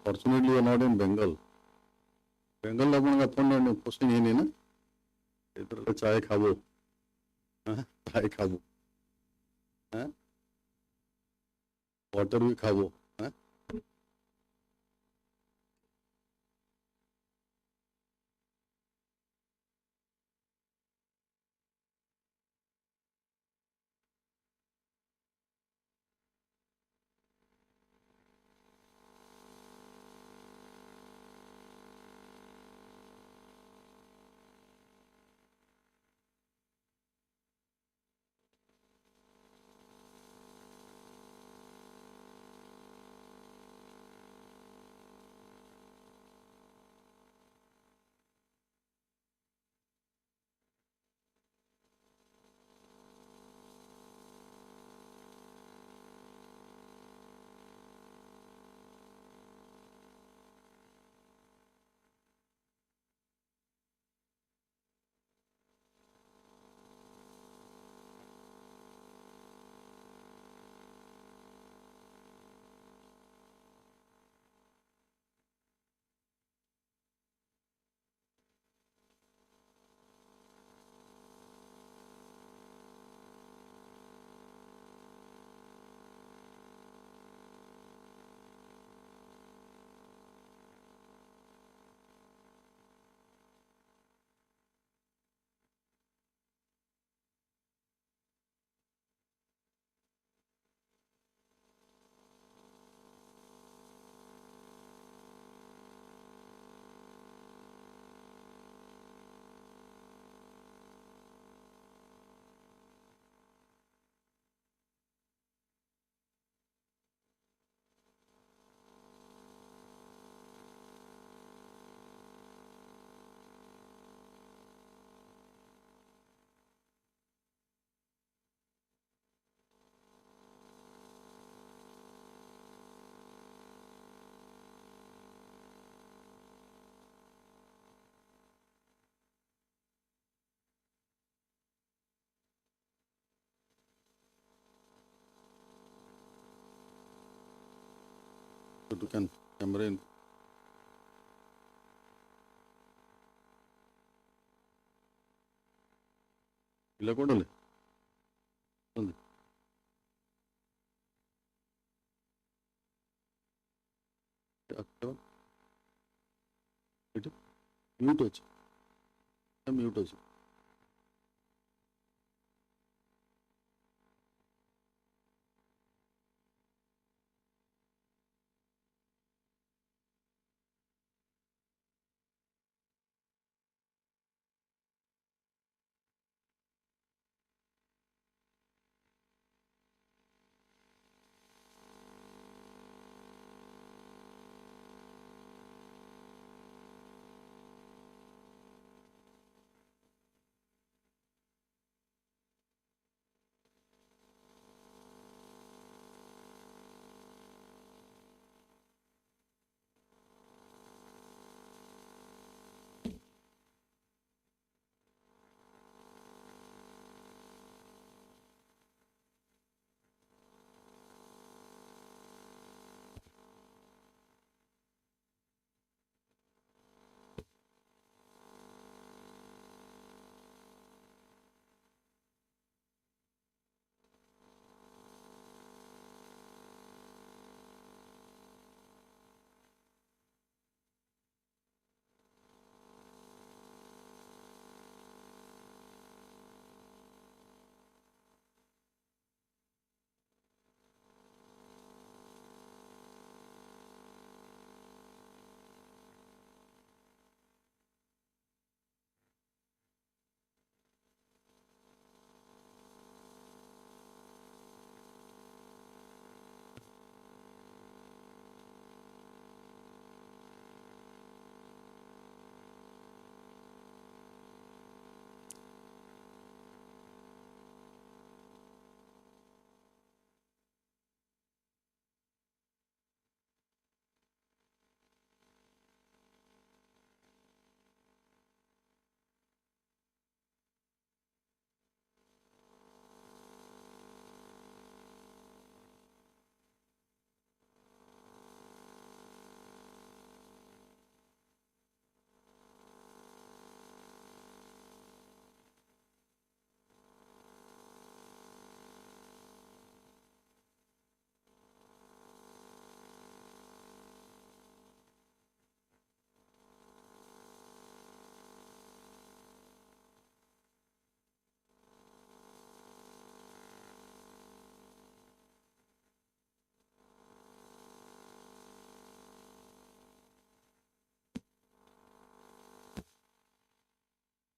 Fortunately, you are not in Bengal. Bengal आपण आपण पोस्टिंग ये नहीं ना. इधर चाय खाबो, हाँ चाय खाबो, हाँ वाटर भी खाबो, हाँ. to camera in. ପିଲା କୋଉଠି ହେଲେ? म्यूट ଅଛି म्यूट ଅଛି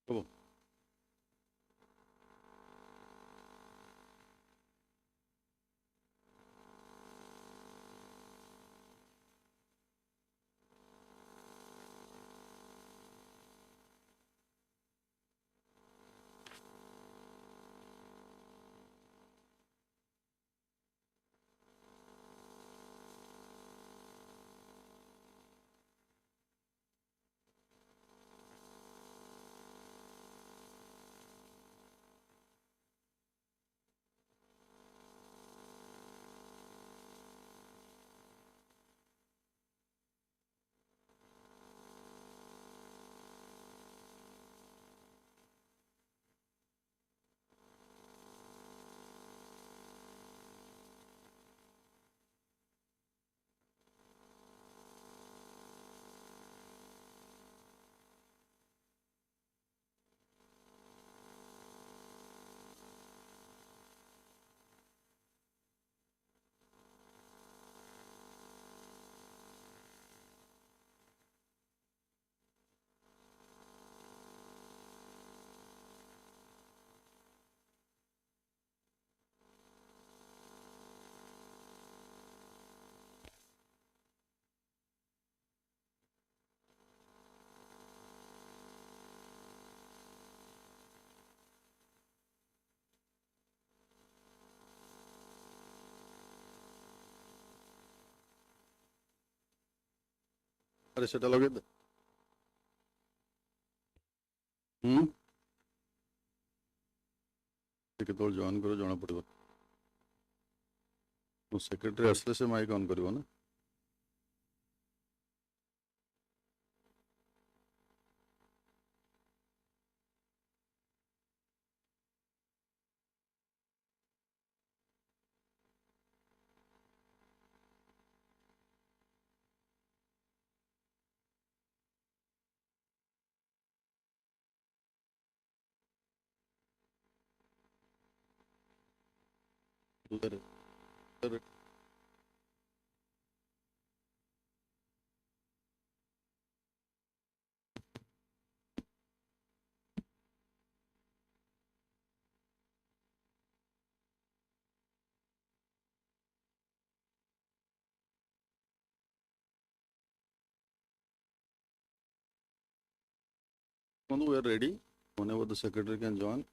ହବ ଆରେ ସେଟା ଲଗେଇ ଦେ କେତେବେଳେ ଜଏନ୍ କରିବ ଜଣା ପଡ଼ିବ ମୁଁ ସେକ୍ରେଟାରୀ ଆସିଲେ ସେ ମାଇକ୍ ଅନ୍ କରିବ ନା We are ready. Whenever the secretary can join.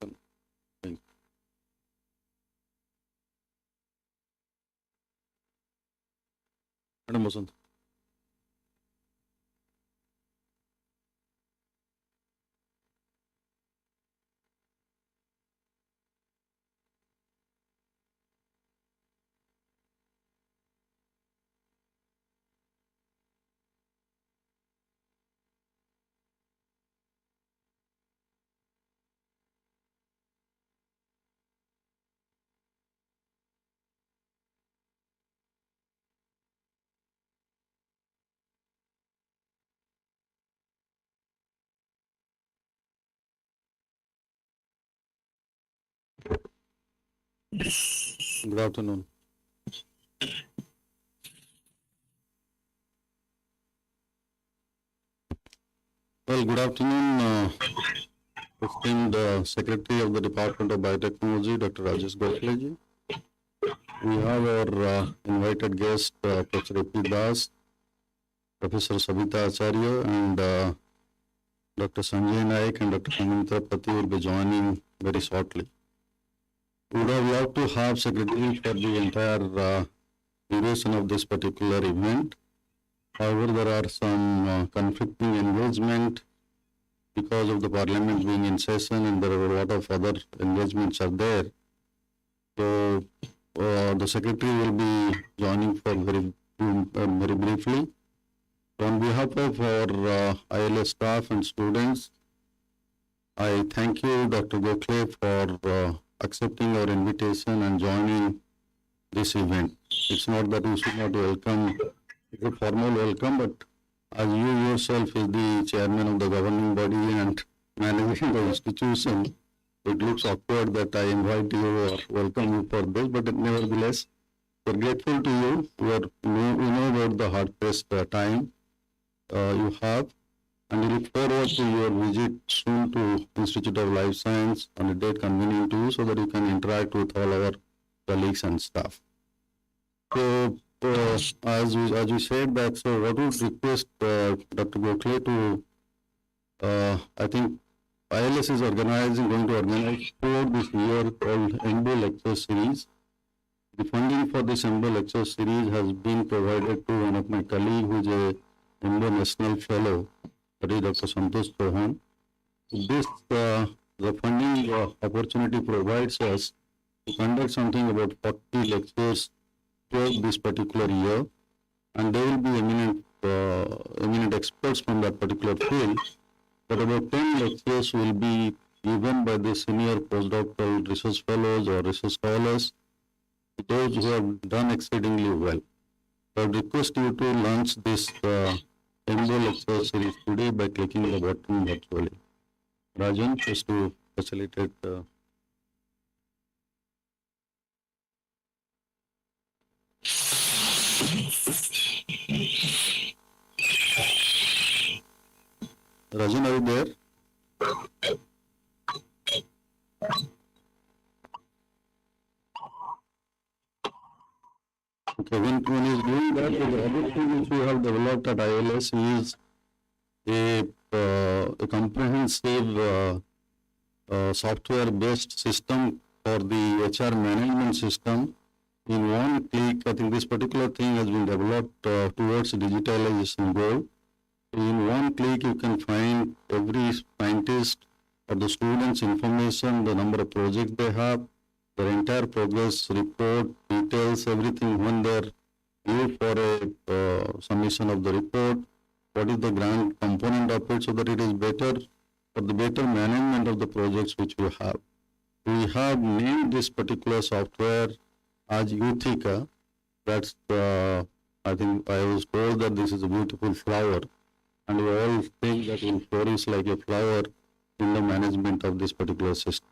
Madam Basant. Good afternoon. Well, good afternoon, esteemed Secretary of the Department of Biotechnology, Dr. Rajesh Gokhale ji. We have our invited guest, Professor A.P. Das, Professor Sabita Acharya, and Dr. Sanjay Naik and Dr. Kamitra Pati will be joining very shortly. We would have loved to have Secretary for the entire duration of this particular event. However, there are some conflicting engagement because of the parliament being in session, and there are a lot of other engagements are there. So the secretary will be joining for very briefly. On behalf of our ILS staff and students, I thank you, Dr. Gokhale, for accepting our invitation and joining this event. It's not that we should not welcome, it's a formal welcome, but as you yourself is the chairman of the governing body and managing the institution, it looks awkward that I invite you or welcome you for this, but nevertheless, we're grateful to you. We know about the hard-pressed time you have, and we look forward to your visit soon to Institute of Life Science on a date convenient to you so that you can interact with all our colleagues and staff. So, as we said that, so what would request Dr. Gokhale to, I think ILS is going to organize for this year called ENDO lecture series. The funding for this ENDO lecture series has been provided to one of my colleagues who is a ENDO National Fellow, that is Dr. Santosh Chauhan. This, the funding opportunity provides us to conduct something about 40 lectures throughout this particular year, and there will be eminent experts from that particular field. But about 10 lectures will be given by the senior postdoctoral research fellows or research scholars, those who have done exceedingly well. I would request you to launch this ENDO lecture series today by clicking the button virtually. Rajan, just to facilitate. Rajan, are you there? Okay, when he is doing that, the other thing which we have developed at ILS is a comprehensive software-based system for the HR management system. In one click, I think this particular thing has been developed towards digitalization goal. In one click, you can find every scientist or the students' information, the number of projects they have, their entire progress report, details, everything when they're due for a submission of the report, what is the grant component of it so that it is better for the better management of the projects which we have. We have named this particular software as Utica. That's I think I was told that this is a beautiful flower, and we all think that it will flourish like a flower in the management of this particular system.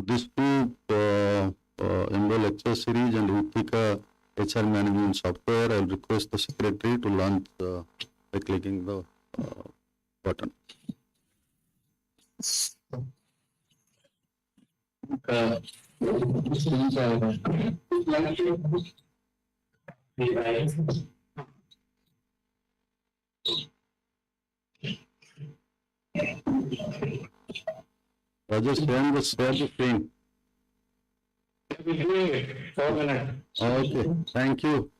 These two MBO lecture series and Utika HR management software. I'll request the secretary to launch by clicking the button. Rajesh, share the screen. We're doing it. 4 minutes. Okay, thank you.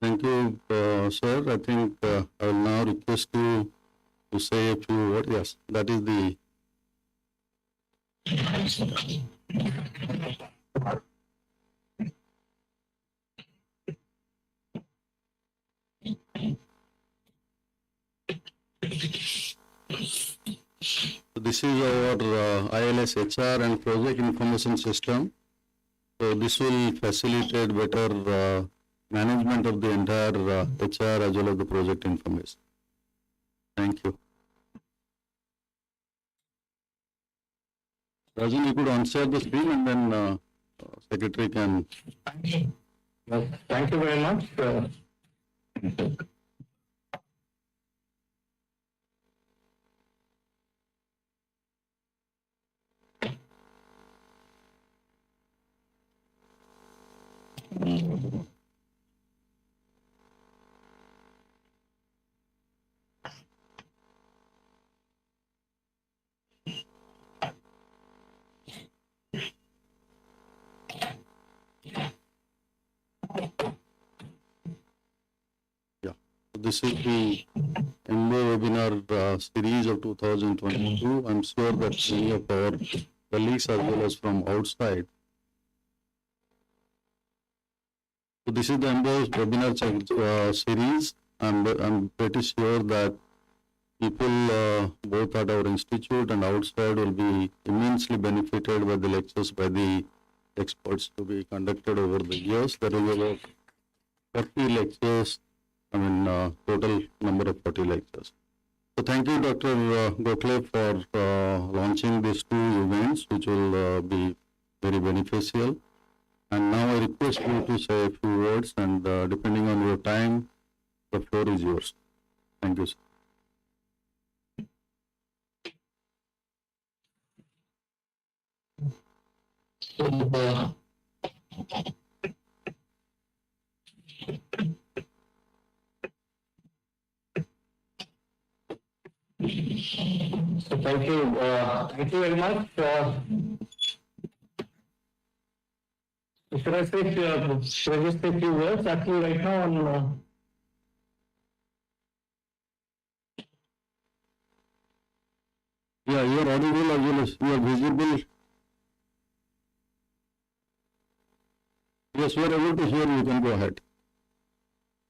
Thank you, sir. I think I will now request you to say a few words. Yes, that is the. So this is our ILS HR and project information system. So this will facilitate better management of the entire HR as well as the project information. Thank you. Rajan, you could unshare the screen and then secretary can. Yes, thank you very much. This is the MBA webinar series of 2022. I'm sure that many of our colleagues as well as from outside. So this is the MBA webinar series. I'm pretty sure that people both at our institute and outside will be immensely benefited by the lectures by the experts to be conducted over the years. There will be about 40 lectures. Total number of 40 lectures. So thank you, Dr. Gokhale, for launching these two events, which will be very beneficial. And now I request you to say a few words, and depending on your time, the floor is yours. Thank you, sir. So thank you very much. Should I say, should I just say a few words actually right now on? Yeah, you are audible as well as you are visible. Yes, we are able to hear you. You can go ahead.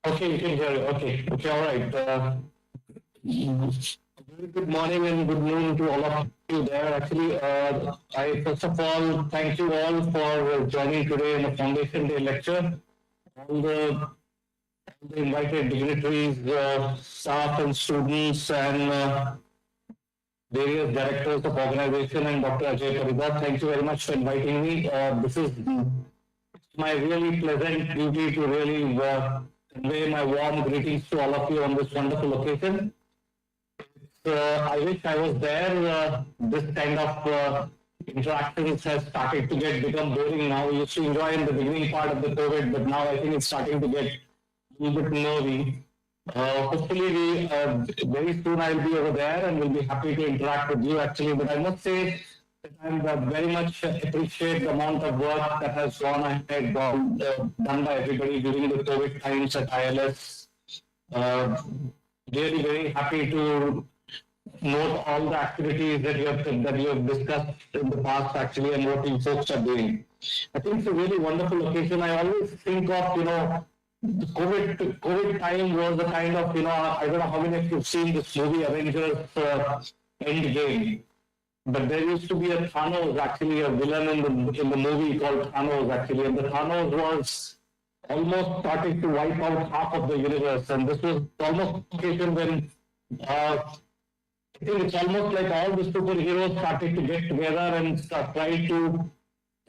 Okay, you can hear it. Okay, all right. Very good morning and good noon to all of you there. Actually, I first of all thank you all for joining today in the Foundation Day lecture. All the invited dignitaries, staff and students and various directors of organization and Dr. Ajay Paridar, thank you very much for inviting me. This is my really pleasant duty to really convey my warm greetings to all of you on this wonderful occasion. I wish I was there. This kind of interactions has started to become boring now. We used to enjoy in the beginning part of the COVID, but now I think it's starting to get a little bit nervy. Hopefully, very soon I'll be over there and will be happy to interact with you actually. But I must say that I very much appreciate the amount of work that has gone ahead, done by everybody during the COVID times at ILS. Really very happy to note all the activities that you have discussed in the past actually and what you folks are doing. I think it's a really wonderful occasion. I always think of, the COVID time was the kind of, I don't know how many of you have seen this movie Avengers Endgame, but there used to be a Thanos, actually a villain in the movie called Thanos actually, and the Thanos was almost starting to wipe out half of the universe, and this was almost the occasion when I think it's almost like all the superheroes started to get together and try to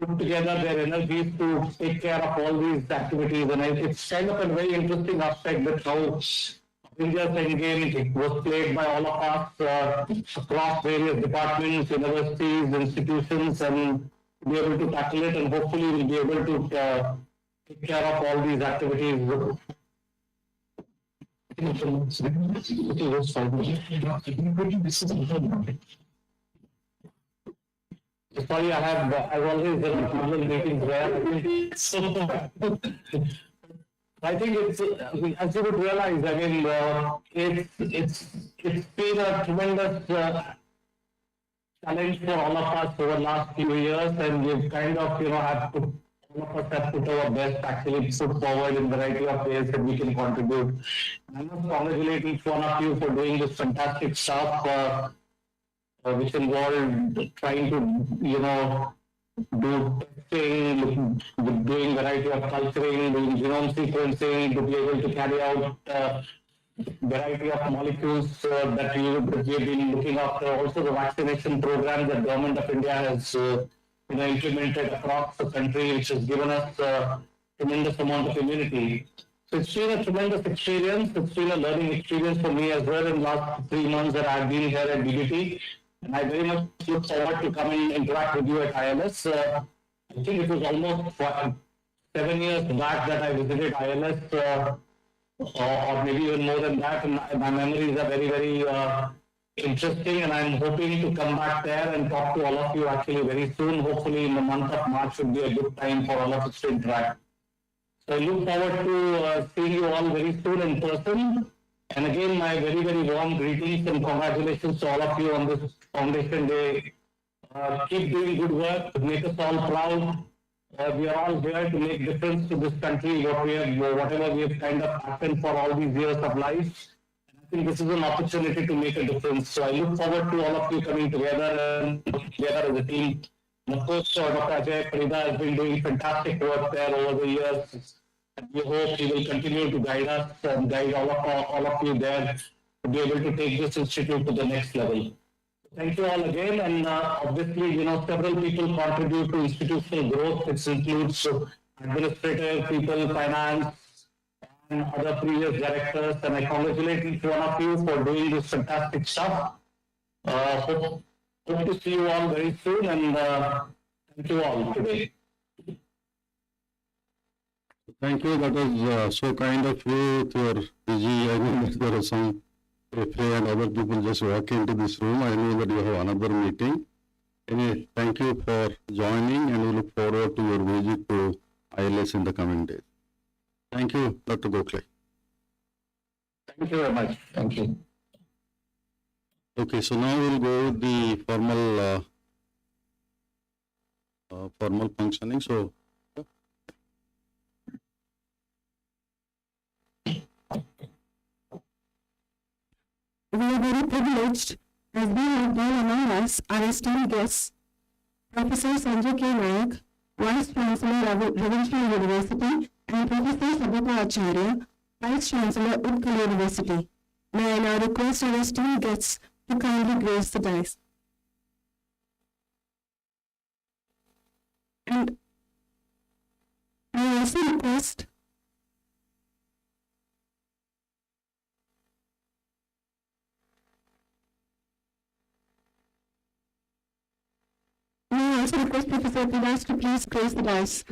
put together their energies to take care of all these activities. And it's kind of a very interesting aspect that how India's endgame was played by all of us across various departments, universities, institutions, and be able to tackle it, and hopefully we'll be able to take care of all these activities. Sorry, I've always done problem meetings where I think it's, as you would realize, I mean, it's been a tremendous challenge for all of us over the last few years, and we've kind of, all of us have put our best, actually put forward in a variety of ways that we can contribute. I must congratulate each one of you for doing this fantastic stuff, which involved trying to, do testing, doing variety of culturing, doing genome sequencing, to be able to carry out variety of molecules that we have been looking after. Also, the vaccination program that Government of India has implemented across the country, which has given us a tremendous amount of immunity. So it's been a tremendous experience. It's been a learning experience for me as well in the last 3 months that I've been here at BBT. And I very much look forward to come and interact with you at ILS. I think it was almost 7 years back that I visited ILS, or maybe even more than that. And my memories are very, very interesting. And I'm hoping to come back there and talk to all of you actually very soon. Hopefully in the month of March would be a good time for all of us to interact. So I look forward to seeing you all very soon in person. And again, my very, very warm greetings and congratulations to all of you on this Foundation Day. Keep doing good work, make us all proud. We are all here to make difference to this country, whatever we have kind of happened for all these years of life. And I think this is an opportunity to make a difference. So I look forward to all of you coming together and together as a team. And of course, Dr. Ajay Parida has been doing fantastic work there over the years. And we hope he will continue to guide us and guide all of you there to be able to take this institute to the next level. Thank you all again. And obviously, several people contribute to institutional growth. It includes administrative people, finance, and other previous directors. And I congratulate each one of you for doing this fantastic stuff. Hope to see you all very soon. And thank you all today. Thank you. That was so kind of you with your busy. I mean, there are some FA and other people just walk into this room. I know that you have another meeting. Anyway, thank you for joining, and we look forward to your visit to ILS in the coming days. Thank you, Dr. Gokhale. Thank you very much. Thank you. Okay, so now we'll go with the formal functioning. So. We are very privileged as we have done among us our esteemed guests, Professor Sanjay K. Nayak, Vice Chancellor of Provincial University, and Professor Sabita Acharya, Vice Chancellor Utkal University. May I now request our esteemed guests to kindly grace the dais. And may I also request Professor Pidas to please grace the dais.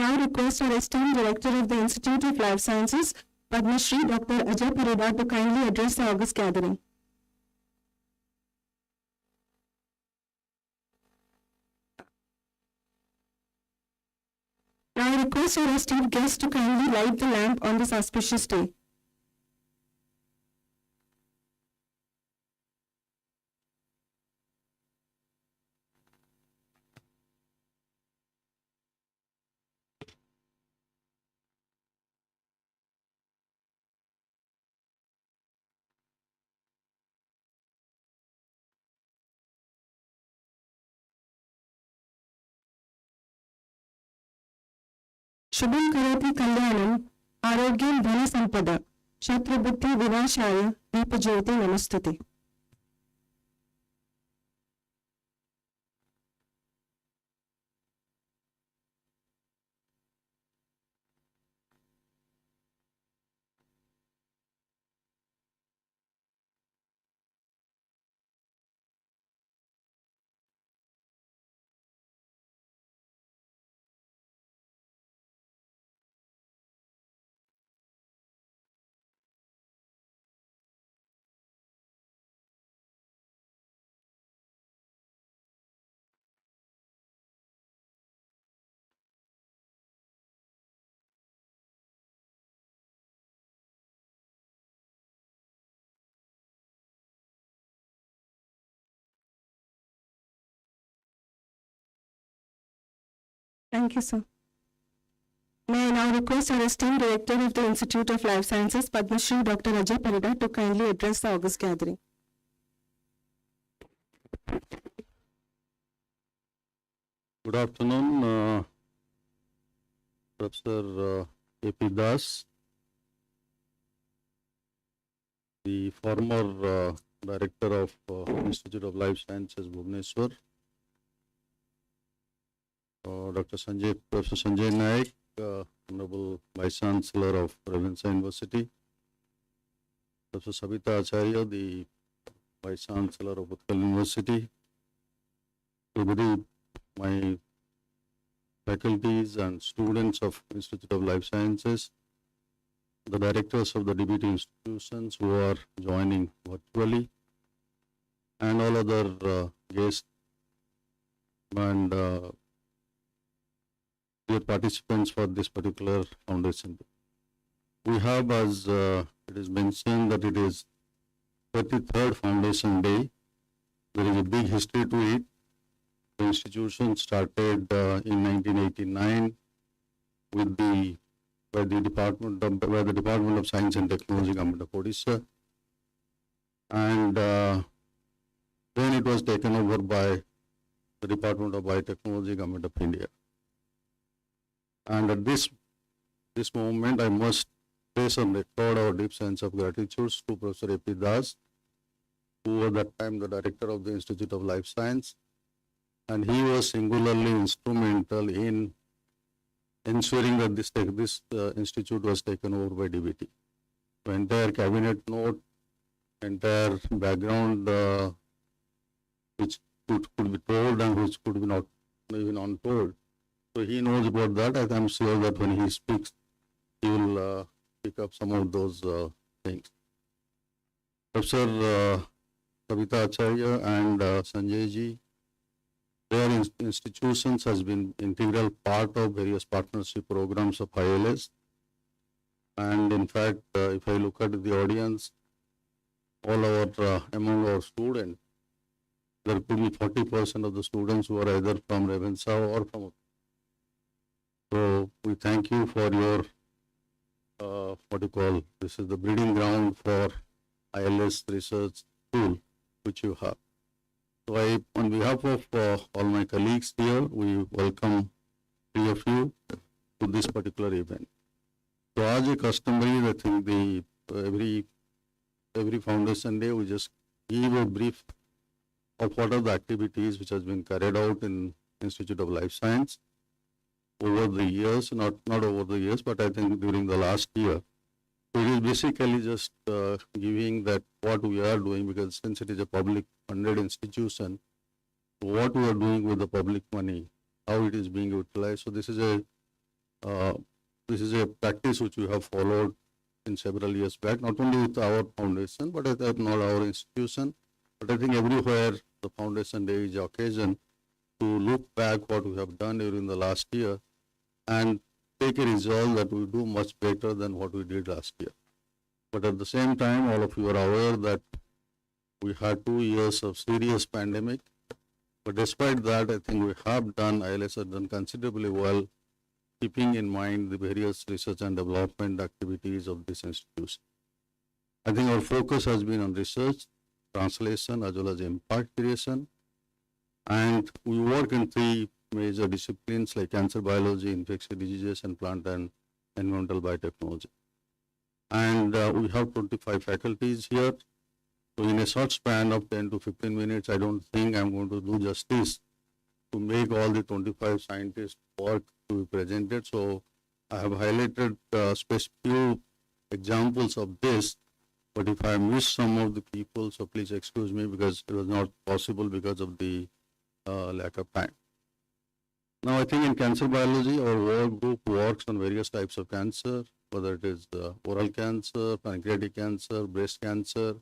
now request our esteemed Director of the Institute of Life Sciences, Padma Shri Dr. Ajay Parida, to kindly address the August gathering. Now I request our esteemed guests to kindly light the lamp on this auspicious day. Shubham Karoti Kalyanam, Arogyam Dhana Sampada, Shatrabuddhi Vinashaya, Deepajyoti Namastute. Thank you, sir. May I now request our esteemed Director of the Institute of Life Sciences, Padma Shri Dr. Ajay Parida, to kindly address the August gathering. Good afternoon, Professor A.P. Das, the former Director of Institute of Life Sciences, Bhubaneswar, Professor Sanjay Naik, Honorable Vice Chancellor of Ravenshaw University, Professor Sabita Acharya, the Vice Chancellor of Utkal University, everybody, my faculties and students of Institute of Life Sciences, the directors of the DBT institutions who are joining virtually, and all other guests and dear participants for this particular foundation. We have, as it is mentioned, that it is 33rd Foundation Day. There is a big history to it. The institution started in 1989 with by the Department of Science and Technology, Government of Odisha, and then it was taken over by the Department of Biotechnology, Government of India. And at this moment, I must place on record our deep sense of gratitude to Professor A.P. Das, who was at that time the Director of the Institute of Life Science, and he was singularly instrumental in ensuring that this institute was taken over by DBT. The entire cabinet note, entire background which could be told and which could be not even untold. So he knows about that, and I'm sure that when he speaks, he will pick up some of those things. Professor Sabita Acharya and Sanjay ji, their institutions has been integral part of various partnership programs of ILS. And in fact, if I look at the audience, all our among our students, there could be 40% of the students who are either from Ravenshaw or from. So we thank you for your what you call, this is the breeding ground for ILS research tool which you have. So I, on behalf of all my colleagues here, we welcome three of you to this particular event. So as a customary, I think the every Foundation Day we just give a brief of what are the activities which has been carried out in Institute of Life Science over the years, not over the years, but I think during the last year. So it is basically just giving that what we are doing, because since it is a public funded institution, what we are doing with the public money, how it is being utilized. So this is a this is a practice which we have followed in several years back, not only with our foundation, but not our institution, but I think everywhere the foundation day is the occasion to look back what we have done during the last year and take a resolve that we do much better than what we did last year. But at the same time, all of you are aware that we had 2 years of serious pandemic. But despite that, I think we have done, ILS has done considerably well, keeping in mind the various research and development activities of this institution. I think our focus has been on research, translation, as well as impact creation. And we work in 3 major disciplines like cancer biology, infectious diseases, and plant and environmental biotechnology. And we have 25 faculties here. So in a short span of 10 to 15 minutes, I don't think I'm going to do justice to make all the 25 scientists work to be presented. So I have highlighted few examples of this, but if I miss some of the people, so please excuse me because it was not possible because of the lack of time. Now I think in cancer biology, our work group works on various types of cancer, whether it is oral cancer, pancreatic cancer, breast cancer,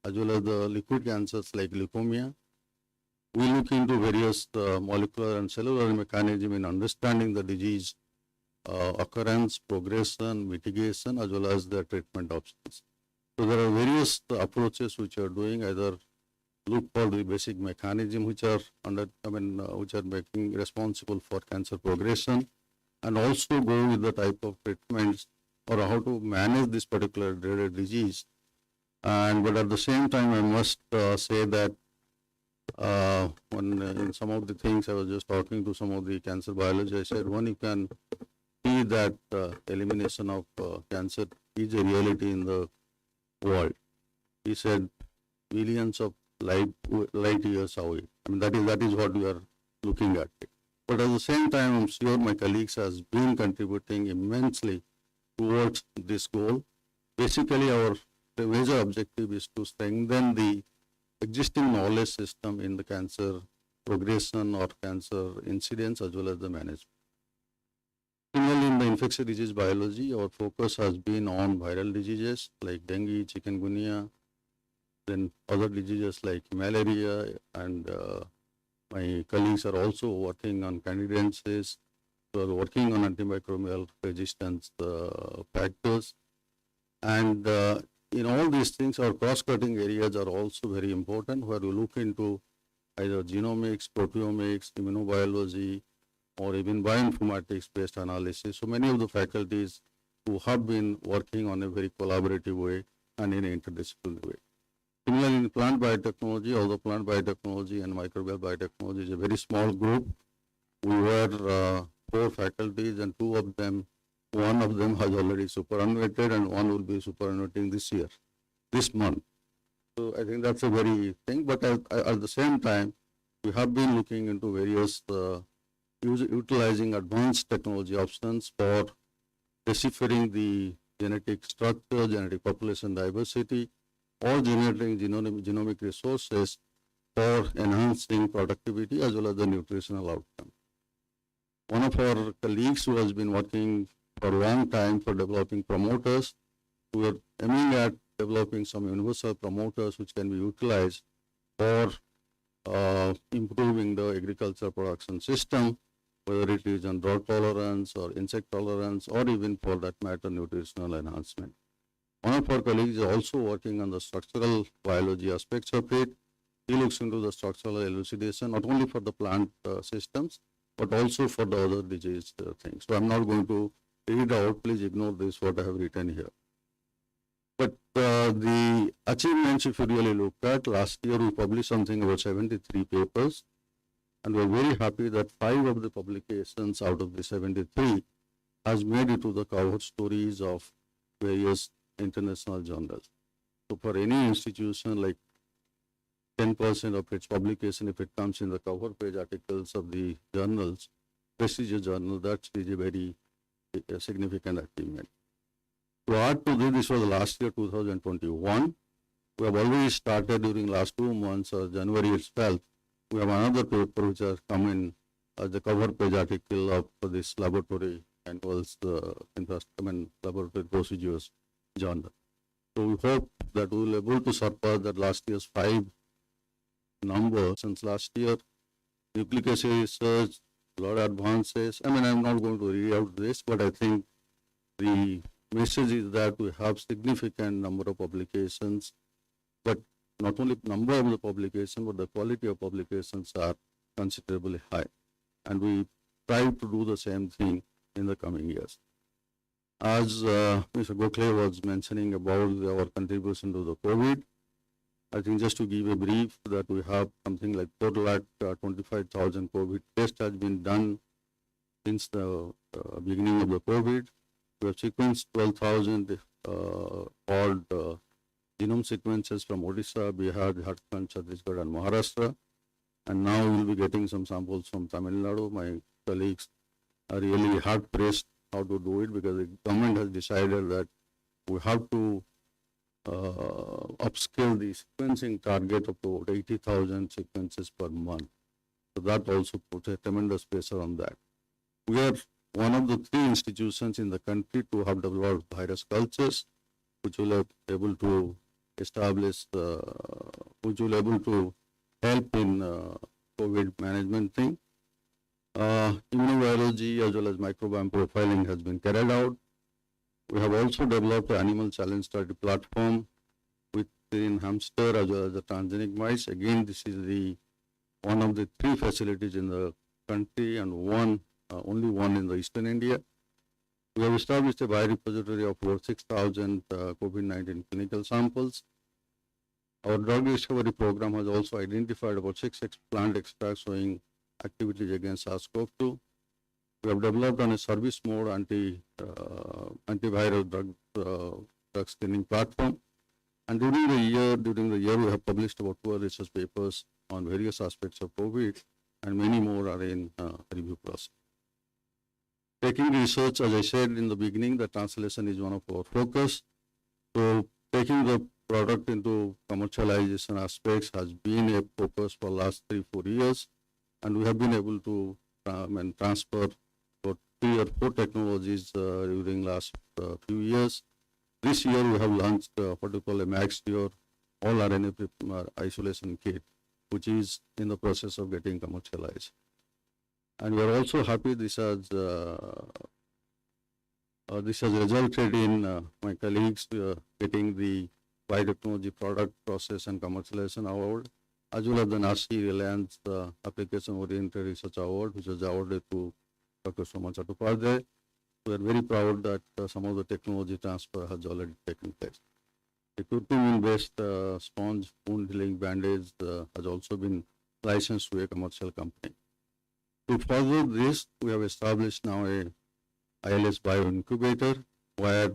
as well as the liquid cancers like leukemia. We look into various molecular and cellular mechanism in understanding the disease occurrence, progression, mitigation, as well as the treatment options. So there are various approaches which are doing, either look for the basic mechanism which are which are making responsible for cancer progression, and also go with the type of treatments or how to manage this particular dreaded disease. But at the same time, I must say that when in some of the things I was just talking to some of the cancer biologists, I said one you can see that elimination of cancer is a reality in the world. He said millions of light years away. I mean that is what we are looking at. But at the same time, I'm sure my colleagues has been contributing immensely towards this goal. Basically, our major objective is to strengthen the existing knowledge system in the cancer progression or cancer incidence as well as the management. Similarly, in the infectious disease biology, our focus has been on viral diseases like dengue, chikungunya, then other diseases like malaria, and my colleagues are also working on candidiasis, we are working on antimicrobial resistance factors. And in all these things, our cross-cutting areas are also very important, where we look into either genomics, proteomics, immunobiology, or even bioinformatics-based analysis. So many of the faculties who have been working on a very collaborative way and in an interdisciplinary way. Similarly, in plant biotechnology, although plant biotechnology and microbial biotechnology is a very small group, we were 4 faculties, and 2 of them, one of them has already superannuated and one will be superannuating this month. So I think that's a very thing, but at the same time, we have been looking into various utilizing advanced technology options for deciphering the genetic structure, genetic population diversity, or generating genomic resources for enhancing productivity as well as the nutritional outcome. One of our colleagues who has been working for a long time for developing promoters, we are aiming at developing some universal promoters which can be utilized for improving the agricultural production system, whether it is on drought tolerance or insect tolerance, or even for that matter nutritional enhancement. One of our colleagues is also working on the structural biology aspects of it. He looks into the structural elucidation, not only for the plant systems, but also for the other disease things. So I'm not going to read out, please ignore this, what I have written here. But the achievements, if you really look at, last year we published something about 73 papers, and we're very happy that 5 of the publications out of the 73 has made it to the cover stories of various international journals. So for any institution, like 10% of its publication, if it comes in the cover page articles of the journals, prestigious journal, that is a very significant achievement. To add to this was last year, 2021. We have already started during last 2 months, January itself. We have another paper which has come in as the cover page article of this laboratory annual laboratory procedures journal. So we hope that we will be able to surpass that last year's 5 number. Since last year, nucleic acid research, a lot of advances. I mean, I'm not going to read out this, but I think the message is that we have significant number of publications, but not only number of the publications, but the quality of publications are considerably high. And we try to do the same thing in the coming years. As Mr. Gokhale was mentioning about our contribution to the COVID, I think just to give a brief that we have something like 4,25,000 COVID tests has been done since the beginning of the COVID. We have sequenced 12,000 odd genome sequences from Odisha, Bihar, Jharkhand, Chhattisgarh, and Maharashtra. And now we will be getting some samples from Tamil Nadu. My colleagues are really hard pressed how to do it because the government has decided that we have to upscale the sequencing target of about 80,000 sequences per month. So that also puts a tremendous pressure on that. We are one of the 3 institutions in the country to have developed virus cultures, which will be able to establish, which will be able to help in COVID management thing. Immunobiology as well as microbiome profiling has been carried out. We have also developed an animal challenge study platform within hamster as well as the transgenic mice. Again, this is the one of the 3 facilities in the country and only one in the Eastern India. We have established a biorepository of over 6,000 COVID-19 clinical samples. Our drug discovery program has also identified about 6 plant extracts showing activities against SARS-CoV-2. We have developed on a service mode antiviral drug screening platform. And during the year, we have published about 12 research papers on various aspects of COVID, and many more are in review process. Taking research, as I said in the beginning, the translation is one of our focus. So taking the product into commercialization aspects has been a focus for last 3-4 years, and we have been able to transfer about 3 or 4 technologies during last few years. This year we have launched what we call a MaxCure all RNA isolation kit, which is in the process of getting commercialized. And we are also happy this has resulted in my colleagues getting the biotechnology product process and commercialization award, as well as the NASI Reliance Application Oriented Research Award, which was awarded to Dr. Soma Chattopadhyay. We are very proud that some of the technology transfer has already taken place. The curcumin-based sponge wound healing bandage has also been licensed to a commercial company. To further this, we have established now a ILS bio incubator, where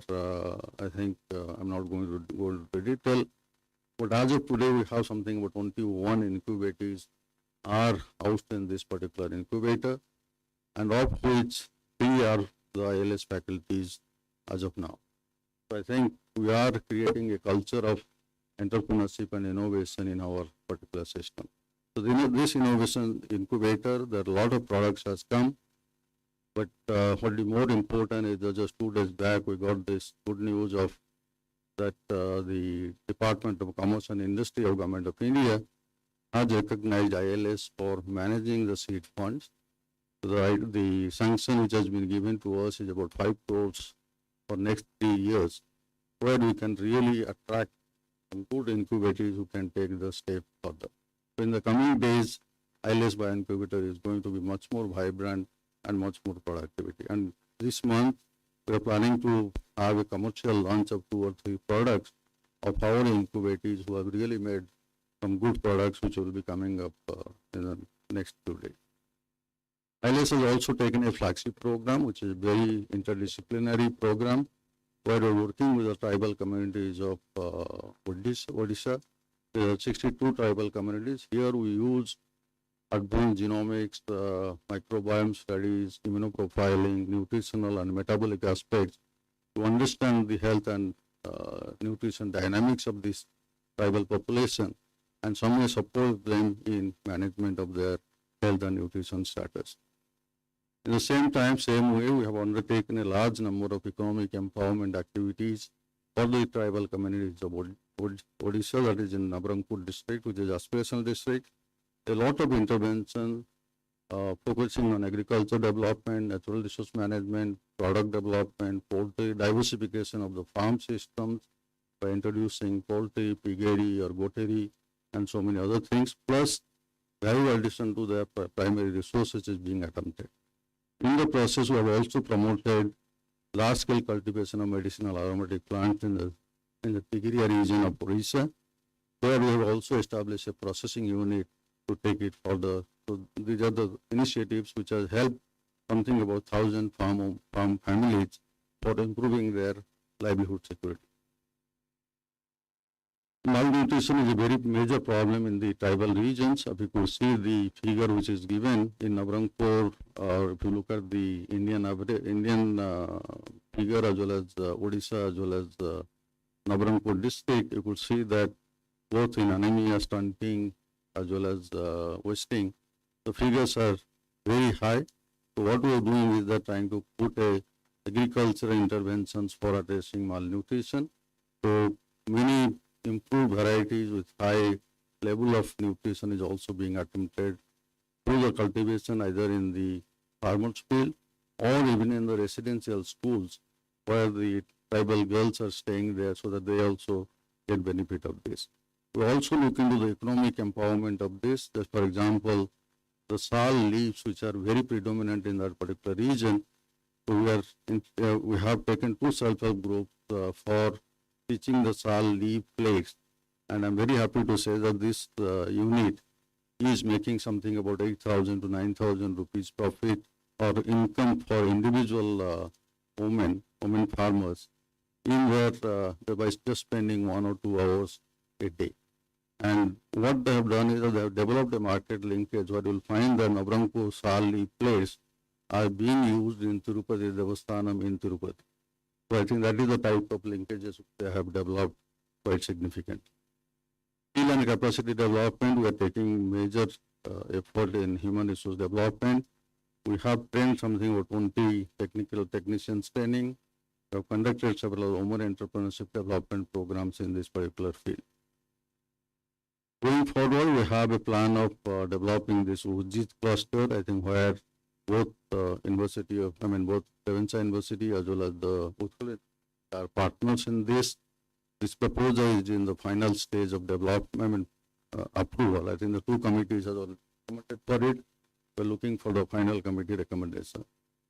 I think I'm not going to go into detail, but as of today, we have something about 21 incubators are housed in this particular incubator, and of which 3 are the ILS faculties as of now. So I think we are creating a culture of entrepreneurship and innovation in our particular system. So this innovation incubator, there are a lot of products has come, but what is more important is that just 2 days back we got this good news of that the Department of Commerce and Industry of Government of India has recognized ILS for managing the seed funds. The sanction which has been given to us is about 5 crores for next 3 years, where we can really attract some good incubators who can take the step further. So in the coming days, ILS by incubator is going to be much more vibrant and much more productivity. And this month, we are planning to have a commercial launch of 2 or 3 products of our incubators who have really made some good products which will be coming up in the next 2 days. ILS has also taken a flagship program, which is a very interdisciplinary program, where we're working with the tribal communities of Odisha. There are 62 tribal communities. Here we use advanced genomics, microbiome studies, immunoprofiling, nutritional and metabolic aspects to understand the health and nutrition dynamics of this tribal population, and some way support them in management of their health and nutrition status. In the same time, same way, we have undertaken a large number of economic empowerment activities for the tribal communities of Odisha, that is in Nabarangpur district, which is aspirational district. A lot of intervention focusing on agriculture development, natural resource management, product development, poultry, diversification of the farm systems by introducing poultry, piggery or goatery, and so many other things, plus value addition to their primary resources is being attempted. In the process, we have also promoted large-scale cultivation of medicinal aromatic plants in the Tigiriya region of Odisha. There we have also established a processing unit to take it further. So these are the initiatives which have helped something about 1,000 farm families for improving their livelihood security. Malnutrition is a very major problem in the tribal regions. If you could see the figure which is given in Nabarangpur, or if you look at the Indian figure as well as Odisha as well as Nabarangpur district, you could see that both in anemia, stunting as well as wasting, the figures are very high. So what we are doing is that trying to put agricultural interventions for addressing malnutrition. So many improved varieties with high level of nutrition is also being attempted through the cultivation either in the farmers field or even in the residential schools where the tribal girls are staying there so that they also get benefit of this. We also look into the economic empowerment of this. Just for example, the sal leaves which are very predominant in that particular region. So we have taken 2 self-help groups for teaching the sal leaf plates, and I'm very happy to say that this unit is making something about 8,000 to 9,000 rupees profit or income for individual women farmers in their by just spending 1 or 2 hours a day. And what they have done is that they have developed a market linkage where you will find that Nabarangpur sal leaf plates are being used in Tirupati Devasthanam in Tirupati. So I think that is the type of linkages they have developed quite significant. Skill and capacity development, we are taking major effort in human resource development. We have trained something about 20 technical technicians training. We have conducted several women entrepreneurship development programs in this particular field. Going forward, we have a plan of developing this Ujjit cluster, I think, where both both Provincia University as well as the Utkal are partners in this. This proposal is in the final stage of development, approval. I think the 2 committees have already committed for it. We're looking for the final committee recommendation.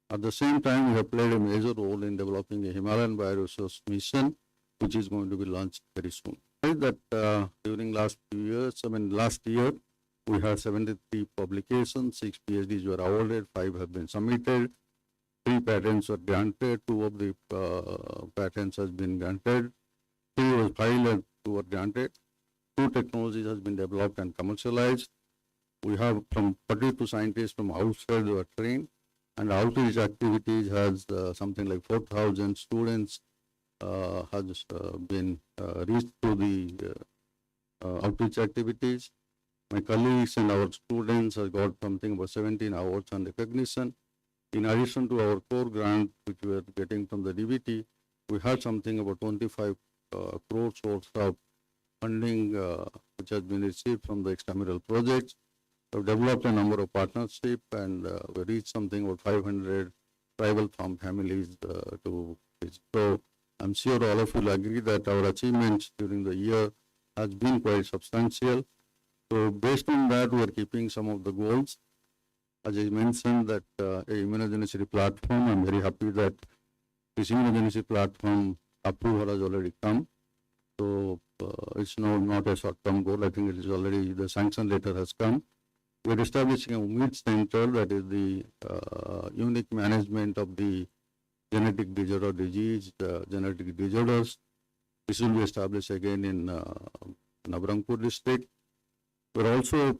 At the same time, we have played a major role in developing a Himalayan bioresource mission, which is going to be launched very soon. That during last year, we had 73 publications, 6 PhDs were awarded, 5 have been submitted, 3 patents were granted, 2 of the patents has been granted, 3 were filed and 2 were granted, 2 technologies has been developed and commercialized. We have from 42 scientists from outside who are trained, and outreach activities has something like 4,000 students has been reached through the outreach activities. My colleagues and our students have got something about 17 awards and recognition. In addition to our core grant, which we are getting from the DBT, we had something about 25 crore source of funding which has been received from the extramural projects. We have developed a number of partnerships and we reached something about 500 tribal farm families to this. So I'm sure all of you will agree that our achievements during the year has been quite substantial. So based on that, we are keeping some of the goals. As I mentioned that a immunogenicity platform, I'm very happy that this immunogenicity platform approval has already come. So it's not a short-term goal. I think it is already, the sanction letter has come. We're establishing a UMID center, that is the unique management of the genetic disorder disease, genetic disorders. This will be established again in Nabarangpur district. We're also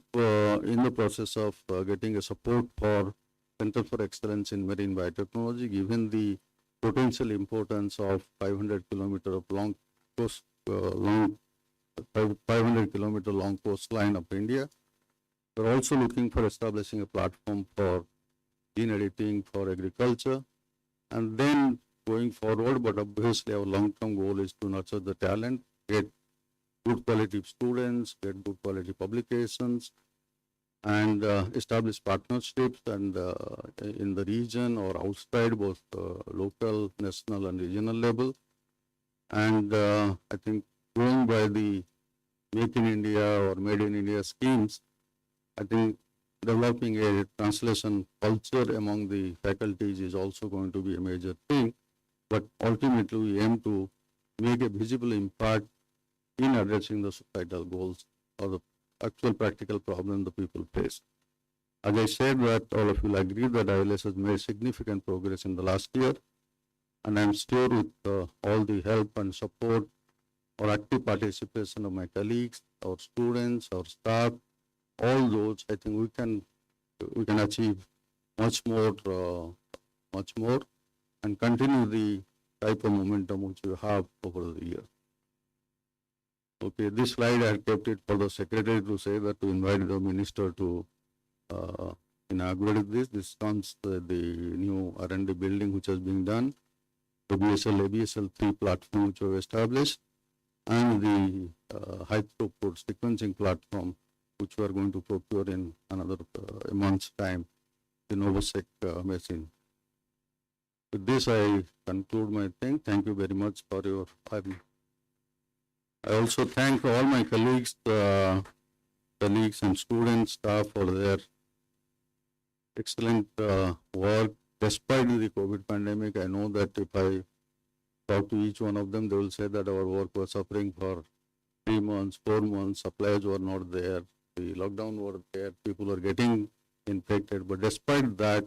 in the process of getting a support for Center for Excellence in Marine Biotechnology, given the potential importance of 500 kilometer of long coast, 500 kilometer long coastline of India. We're also looking for establishing a platform for gene editing for agriculture, and then going forward, but obviously our long-term goal is to nurture the talent, get good quality students, get good quality publications, and establish partnerships and in the region or outside, both local, national, and regional level. And I think going by the Make in India or Made in India schemes, I think developing a translation culture among the faculties is also going to be a major thing. But ultimately, we aim to make a visible impact in addressing the societal goals or the actual practical problem the people face. As I said, that all of you will agree that ILS has made significant progress in the last year, and I'm sure with all the help and support or active participation of my colleagues, our students, our staff, all those, I think we can achieve much more, and continue the type of momentum which we have over the years. Okay, this slide I have kept it for the secretary to say that to invite the minister to inaugurate this. This comes the new R&D building which has been done, the ABSL 3 platform which we have established, and the high throughput sequencing platform which we are going to procure in another a month's time, the Novosec machine. With this, I conclude my thing. Thank you very much for your time. I also thank all my colleagues and students, staff for their excellent work. Despite the COVID pandemic, I know that if I talk to each one of them, they will say that our work was suffering for 3 months, 4 months, supplies were not there, the lockdown were there, people were getting infected. But despite that,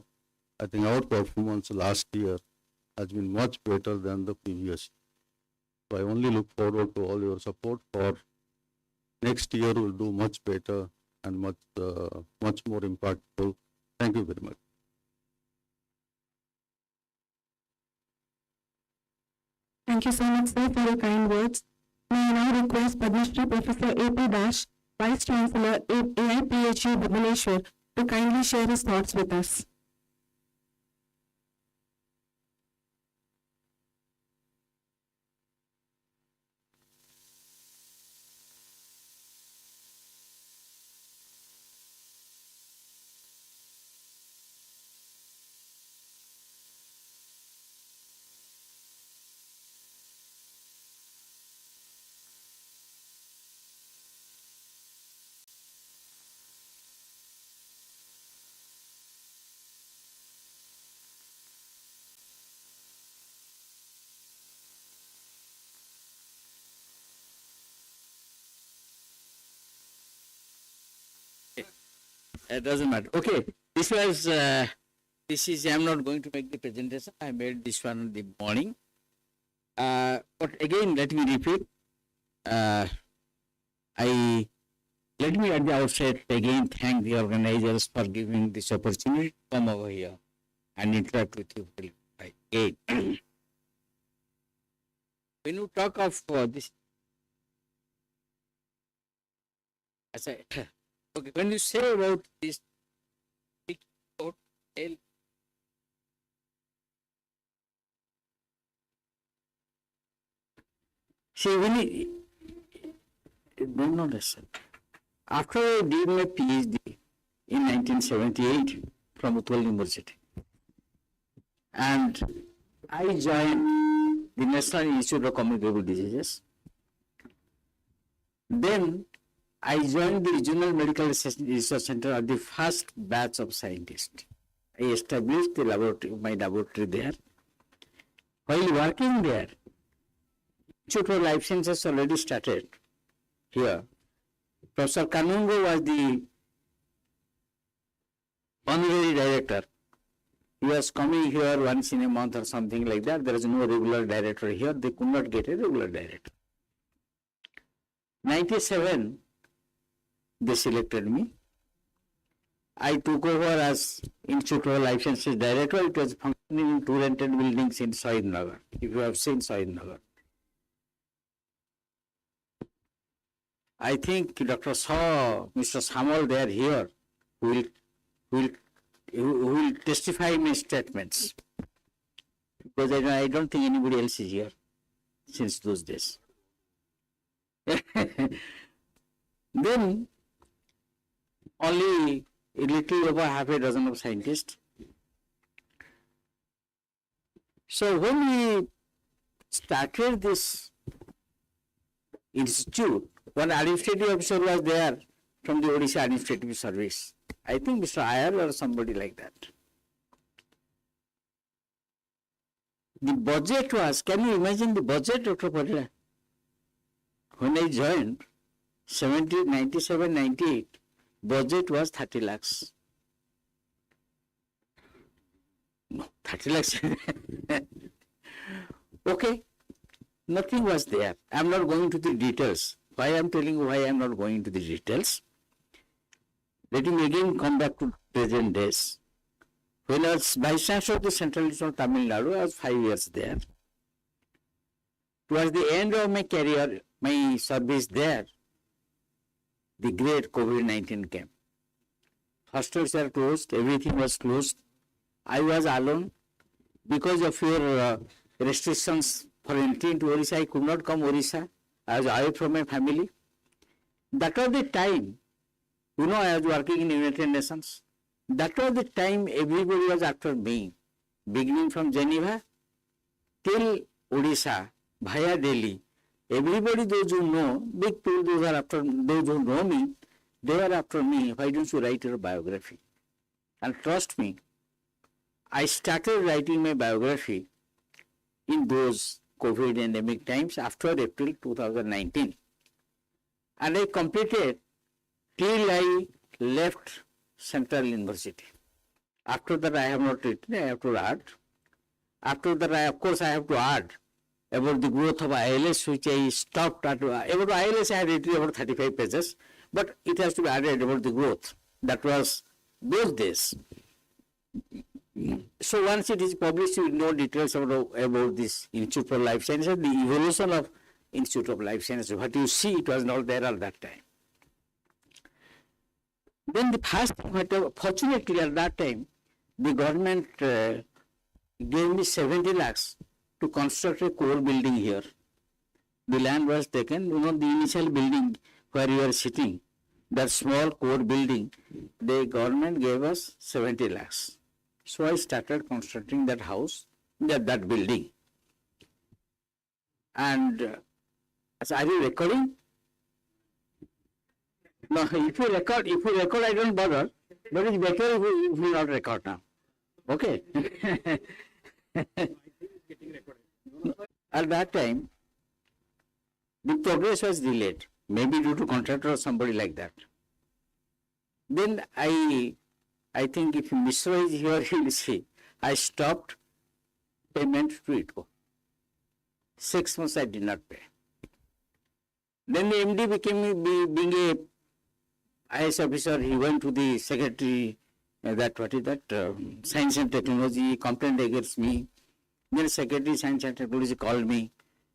I think our performance last year has been much better than the previous. So I only look forward to all your support for next year. We'll do much better and much more impactful. Thank you very much. Thank you so much, sir, for your kind words. May I now request Padma Shri Professor A.P. Dash, Vice Chancellor, AIPHU Bhubaneswar, to kindly share his thoughts with us. It doesn't matter. Okay, I'm not going to make the presentation. I made this one in the morning. But again, let me repeat. Let me at the outset again thank the organizers for giving this opportunity to come over here and interact with you again. When you talk of this, okay, when you say about this see, don't understand. After I did my PhD in 1978 from Utkal University, and I joined the National Institute of Communicable Diseases, then I joined the Regional Medical Research Center at the first batch of scientists. I established the laboratory, my laboratory there. While working there, Institute of Life Sciences already started here. Professor Kanungo was the honorary director. He was coming here once in a month or something like that. There is no regular director here. They could not get a regular director. 1997, they selected me. I took over as Institute of Life Sciences Director. It was functioning in 2 rented buildings in Sahid Nagar, if you have seen Sahid Nagar. I think Dr. Shaw, Mr. Samal, they are here, who will who will testify my statements. Because I don't think anybody else is here since those days. Then only a little over half a dozen of scientists. So when we started this institute, one administrative officer was there from the Odisha Administrative Service. I think Mr. Iyer or somebody like that. The budget was, can you imagine the budget, Dr. Padilla? When I joined, 97, 98, budget was 30 lakhs. No, 30 lakhs. Okay, nothing was there. I am not going to the details. Why I am telling you why I am not going into the details? Let me again come back to present days. When I was Vice Chancellor of the Central Institute of Tamil Nadu, I was 5 years there. Towards the end of my career, my service there, the great COVID-19 came. Hostels were closed, everything was closed. I was alone. Because of your restrictions for entry into Orissa, I could not come Orissa. I was away from my family. That was the time, you know, I was working in United Nations. That was the time everybody was after me, beginning from Geneva till Odisha, via Delhi. Everybody, those who know, big people, those are after, those who know me, they are after me. Why don't you write your biography? And trust me, I started writing my biography in those COVID endemic times after April 2019. And I completed till I left Central University. After that, I have not written, I have to add. After that, of course, I have to add about the growth of ILS, which I stopped at. About ILS, I had written about 35 pages, but it has to be added about the growth. That was those days. So once it is published, you know details about this Institute for Life Sciences, the evolution of Institute of Life Sciences. What you see, it was not there at that time. Then the first thing, fortunately at that time, the government gave me 70 lakhs to construct a core building here. The land was taken, you know, the initial building where you are sitting, that small core building, the government gave us 70 lakhs. So I started constructing that house, that building. And so are you recording? No, if you record, I don't bother. But it's better if you not record now. Okay. At that time, the progress was delayed, maybe due to contractor or somebody like that. Then I think if Mr. is here, he will see. I stopped payment to ITCO. 6 months I did not pay. Then the MD became, being a IS officer, he went to the secretary, Science and Technology, complained against me. Then Secretary Science and Technology called me,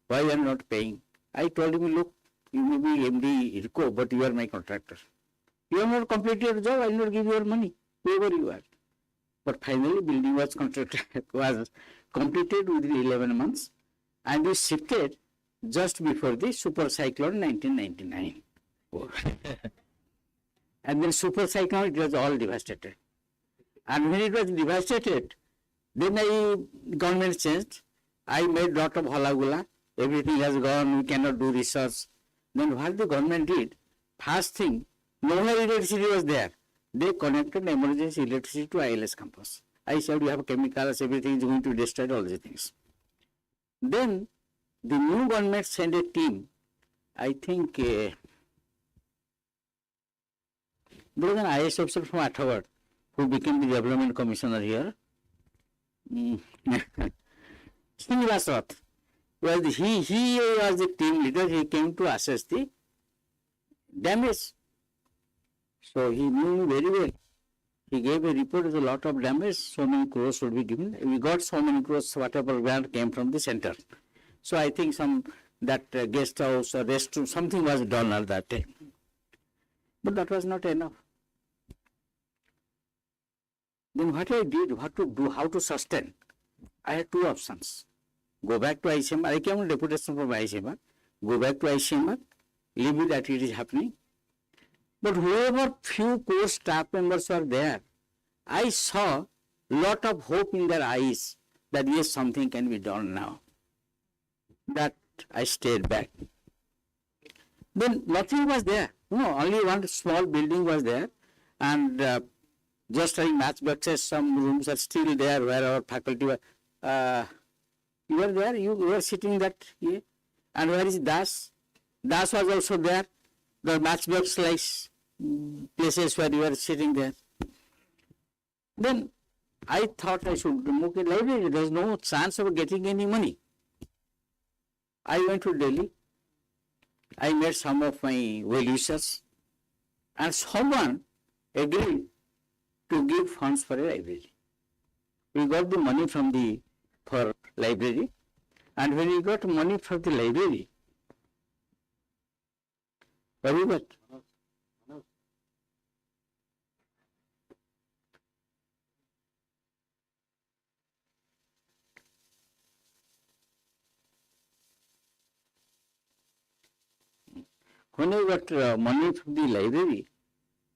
why you are not paying? I told him, look, you may be MD ITCO, but you are my contractor. You have not completed your job, I will not give you your money, whoever you are. But finally, building was completed within 11 months, and we shifted just before the super cyclone 1999. And then super cyclone, it was all devastated. And when it was devastated, then government changed. I made lot of halagula. Everything has gone, we cannot do research. Then what the government did, first thing, no electricity was there. They connected emergency electricity to ILS campus. I said, you have chemicals, everything is going to destroy all these things. Then the new government sent a team. I think there was an IS officer from Athawad who became the development commissioner here. Srinivas Rath. Well, he was the team leader. He came to assess the damage. So he knew me very well. He gave a report of a lot of damage, so many crores would be given. We got so many crores, whatever grant came from the center. So I think that guest house or restroom, something was done at that time. But that was not enough. Then what I did, what to do, how to sustain? I had two options. Go back to ICMR. I came on deputation from ICMR. Go back to ICMR. Leave it that it is happening. But whoever few core staff members were there, I saw lot of hope in their eyes that yes, something can be done now. That I stayed back. Then nothing was there. No, only one small building was there, and just like matchboxes, some rooms are still there where our faculty were. You were there. You were sitting that. Yeah. And where is Das? Das was also there. The matchbox like places where you were sitting there. Then I thought I should move a library. There is no chance of getting any money. I went to Delhi. I met some of my well-wishers, and someone agreed to give funds for a library. We got the money from for library, and when we got money for the library, what we got? When we got money from the library,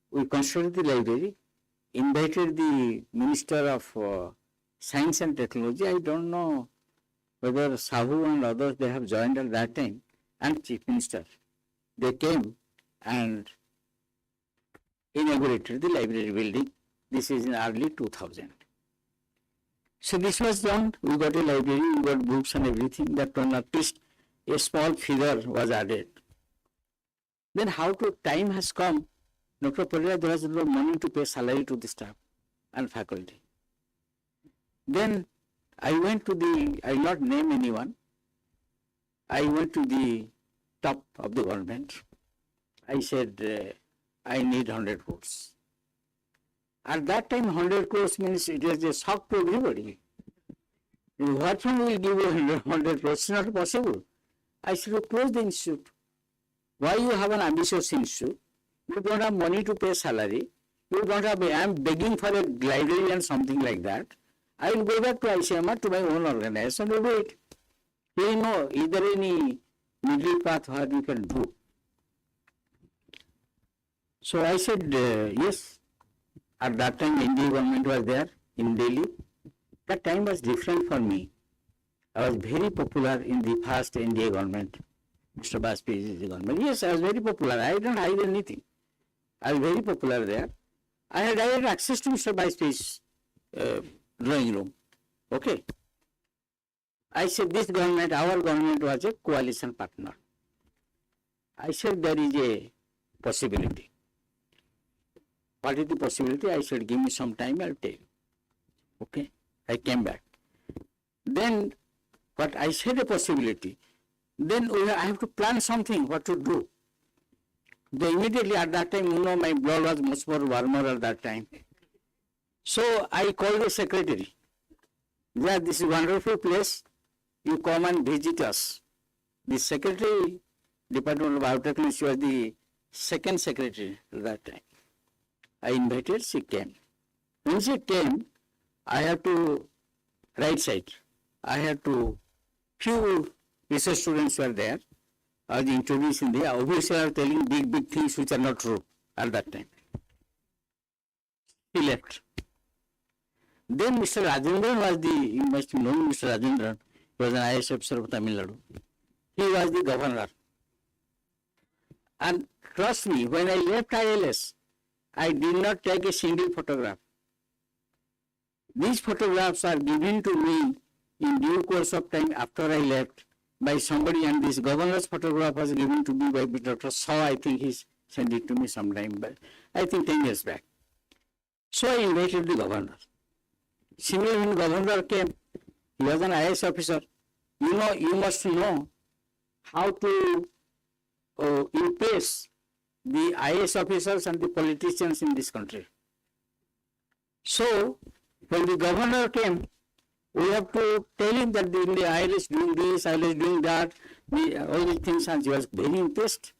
we constructed the library, invited the Minister of Science and Technology. I don't know whether Sahu and others, they have joined at that time, and Chief Minister. They came and inaugurated the library building. This is in early 2000. So this was done. We got a library, we got books and everything. That one, at least a small figure was added. Then how to time has come. Dr. Parira, there was no money to pay salary to the staff and faculty. Then I went to I will not name anyone. I went to the top of the government. I said, I need 100 crores. At that time, 100 crores means it was a shock to everybody. What one will give you 100 crores? It's not possible. I said, you close the institute. Why you have an ambitious institute? You don't have money to pay salary. You don't have, I am begging for a library and something like that. I will go back to ICMR to my own organization and do it. You know, is there any middle path what you can do? So I said, yes. At that time, Indian government was there in Delhi. That time was different for me. I was very popular in the first NDA government. Mr. Bajpayee's government. Yes, I was very popular. I don't hide anything. I was very popular there. I had access to Mr. Bajpayee's drawing room. Okay. I said this government, our government was a coalition partner. I said there is a possibility. What is the possibility? I said give me some time, I'll tell you. Okay. I came back. Then what I said a possibility. Then I have to plan something, what to do. Then immediately at that time, you know, my blood was much more warmer at that time. So I called the secretary. Yeah, this is a wonderful place. You come and visit us. The secretary, Department of Biotechnology, was the second secretary at that time. I invited, she came. When she came, I have to, right side, I have to, few research students were there. I was introducing there. Obviously, I was telling big things which are not true at that time. He left. Then Mr. Rajendran was you must know Mr. Rajendran, he was an IAS officer of Tamil Nadu. He was the governor. And trust me, when I left ILS, I did not take a single photograph. These photographs are given to me in due course of time after I left by somebody, and this governor's photograph was given to me by Dr. Shaw. I think he sent it to me sometime, but I think 10 years back. So I invited the governor. Similarly, when governor came, he was an IAS officer. You know, you must know how to impress the IAS officers and the politicians in this country. So, when the governor came, we have to tell him that the ILS doing this, ILS doing that, all these things, and he was very impressed.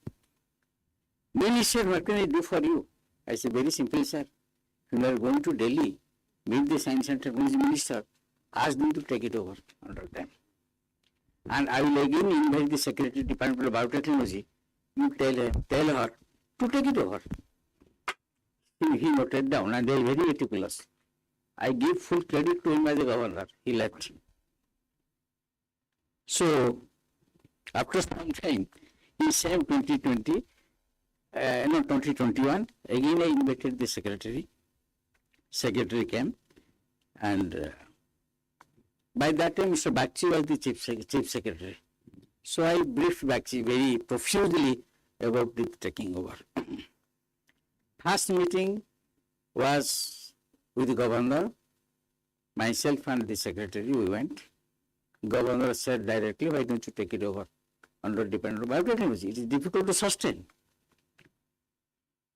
Then he said, what can I do for you? I said, very simple, sir. When you are going to Delhi, meet the Science and Technology Minister, ask them to take it over under them. And I will again invite the Secretary Department of Biotechnology, you tell her to take it over. He noted down and they are very meticulous. I give full credit to him as a governor. He left. So, after some time, in same 2021, again I invited the secretary. Secretary came, and by that time Mr. Bakchi was the chief secretary. So I briefed Bakchi very profusely about the taking over. First meeting was with the governor, myself and the secretary, we went. Governor said directly, why don't you take it over under Department of Biotechnology? It is difficult to sustain.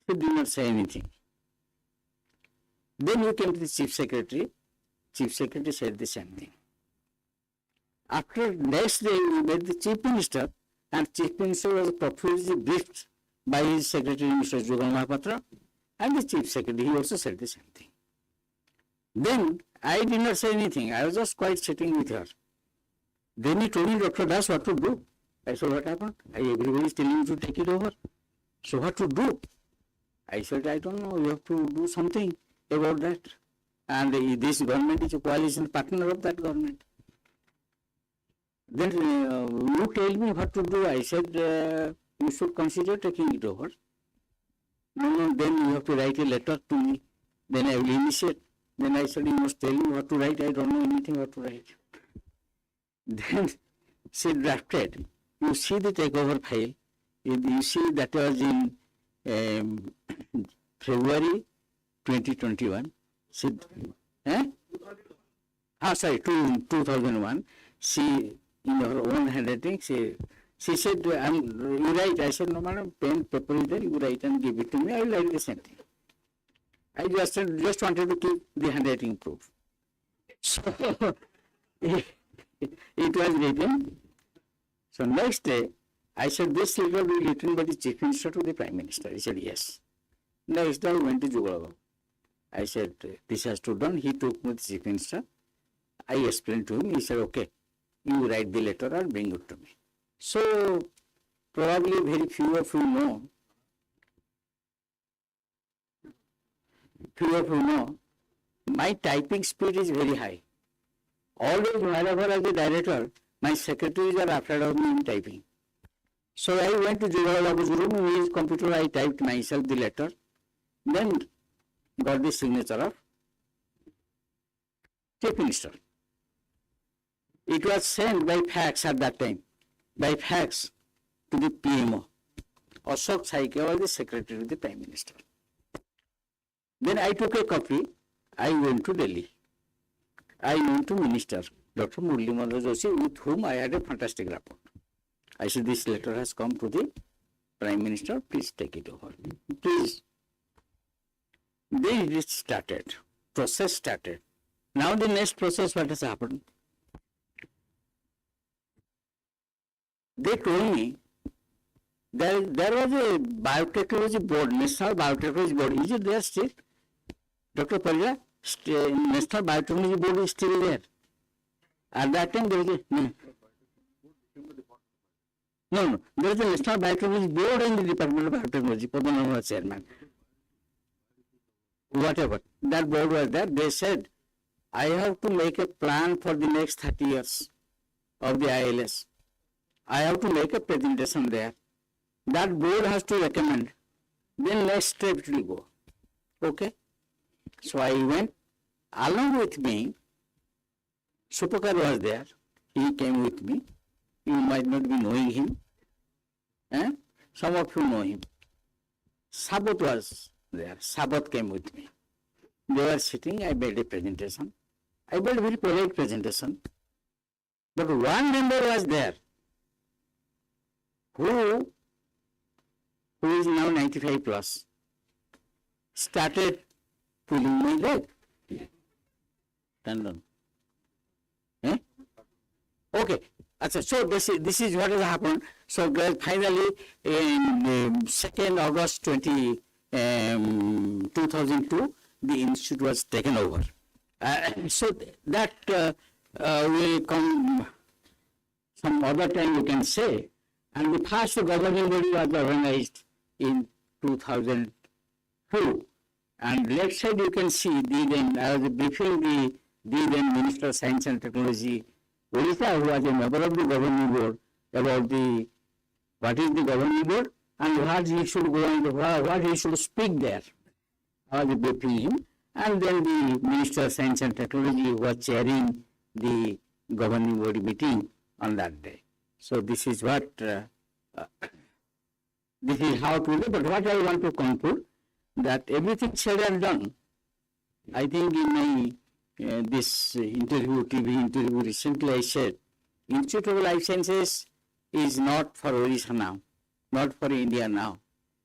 He did not say anything. Then we came to the chief secretary. Chief secretary said the same thing. After next day, we met the chief minister, and chief minister was profusely briefed by his secretary, Mr. Jugal Mahapatra, and the chief secretary, he also said the same thing. Then I did not say anything. I was just quite sitting with her. Then he told me, Dr. Das, what to do? I said, what happened? Everybody is telling you to take it over. So what to do? I said, I don't know. You have to do something about that. And this government is a coalition partner of that government. Then you tell me what to do. I said, you should consider taking it over. No, then you have to write a letter to me. Then I will initiate. Then I said, you must tell me what to write. I don't know anything what to write. Then she drafted. You see the takeover file. You see that was in February 2021. She, 2001. She, in her own handwriting, she said, you write. I said, no, madam, pen, paper is there. You write and give it to me. I will write the same thing. I just wanted to keep the handwriting proof. So, it was written. So next day, I said, this letter will be written by the chief minister to the prime minister. He said, yes. Next day, I went to Jugal. I said, this has to be done. He took me to the chief minister. I explained to him. He said, okay, you write the letter and bring it to me. So, probably very few of you know, my typing speed is very high. Always, whenever as a director, my secretaries are afraid of me in typing. So I went to Jugal Babu's room, in his computer, I typed myself the letter, then got the signature of chief minister. It was sent by fax at that time, by fax to the PMO. Ashok Saike was the secretary to the prime minister. Then I took a copy, I went to Delhi. I went to Minister, Dr. Murli Manohar Joshi, with whom I had a fantastic rapport. I said, this letter has come to the Prime Minister, please take it over. Please. Then it started, process started. Now the next process, what has happened? They told me there was a biotechnology board, National Biotechnology Board. Is it there still? Dr. Parja, National Biotechnology Board is still there. At that time, there was a... No, there is a National Biotechnology Board in the Department of Biotechnology, Padmanabhan was chairman. Whatever. That board was there. They said, I have to make a plan for the next 30 years of the ILS. I have to make a presentation there. That board has to recommend. Then next step it will go. Okay? So I went. Along with me, Supakar was there. He came with me. You might not be knowing him. Some of you know him. Sabat was there. Sabat came with me. They were sitting. I made a presentation. I made a very polite presentation. But one member was there who is now 95 plus, started pulling my leg. Tandon. Okay. So this is what has happened. So finally, in 2nd August 2002, the institute was taken over So that will come some other time, you can say. And the first governing body was organized in 2002. And left side you can see the then, I was briefing the then Minister of Science and Technology, Odisha, who was a member of the governing board, about the what is the governing board and what he should go and what he should speak there. I was briefing him. And then the Minister of Science and Technology was chairing the governing body meeting on that day. So this is what, this is how to do. But what I want to conclude, that everything said and done, I think in my this interview, TV interview recently, I said, Institute of Life Sciences is not for Odisha now, not for India now.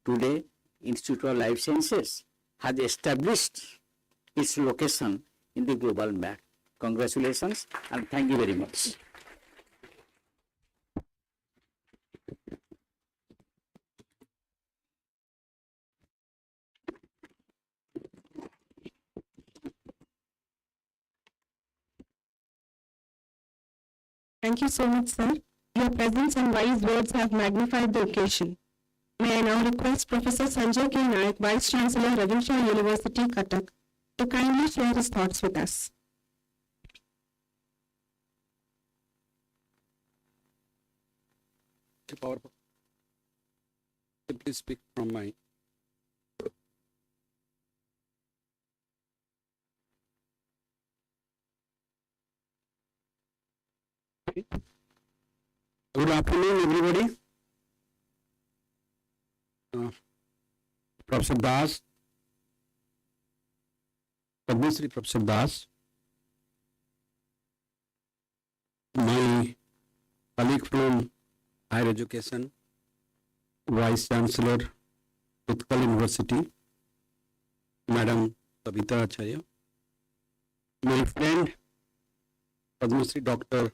Today, Institute of Life Sciences has established its location in the global map. Congratulations and thank you very much. Thank you so much, sir. Your presence and wise words have magnified the occasion. May I now request Professor Sanjay K. Nayak, Vice Chancellor, Ravi Shah University, Cuttack, to kindly share his thoughts with us. PowerPoint. Please speak from my. Good afternoon, everybody. Professor Das, Padma Shri Professor Das, my colleague from Higher Education, Vice Chancellor, Utkal University, Madam Sabita Acharya, my friend, Padma Shri Dr.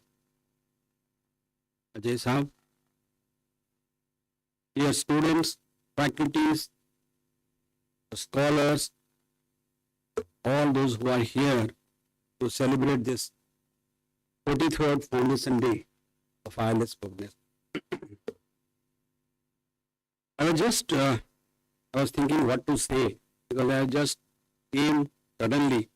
Ajay Saab, dear students, faculties, scholars, all those who are here to celebrate this 43rd Foundation Day of ILS Foundation. I was thinking what to say because I just came suddenly.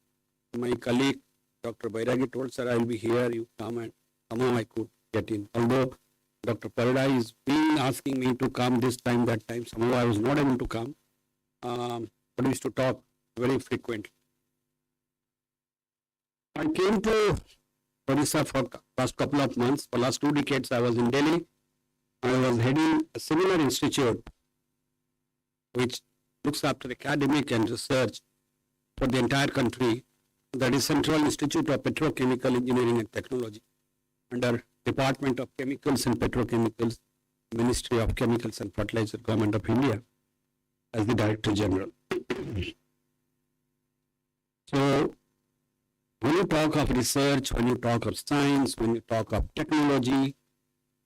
My colleague Dr. Bairagi told, sir, I will be here, you come, and somehow I could get in. Although Dr. Parada is been asking me to come this time, that time, somehow I was not able to come. But we used to talk very frequently. I came to Odisha for past couple of months. For last 2 decades, I was in Delhi. I was heading a similar institute which looks after academic and research for the entire country. That is Central Institute of Petrochemical Engineering and Technology under Department of Chemicals and Petrochemicals, Ministry of Chemicals and Fertilizer, Government of India, as the Director General. So, when you talk of research, when you talk of science, when you talk of technology,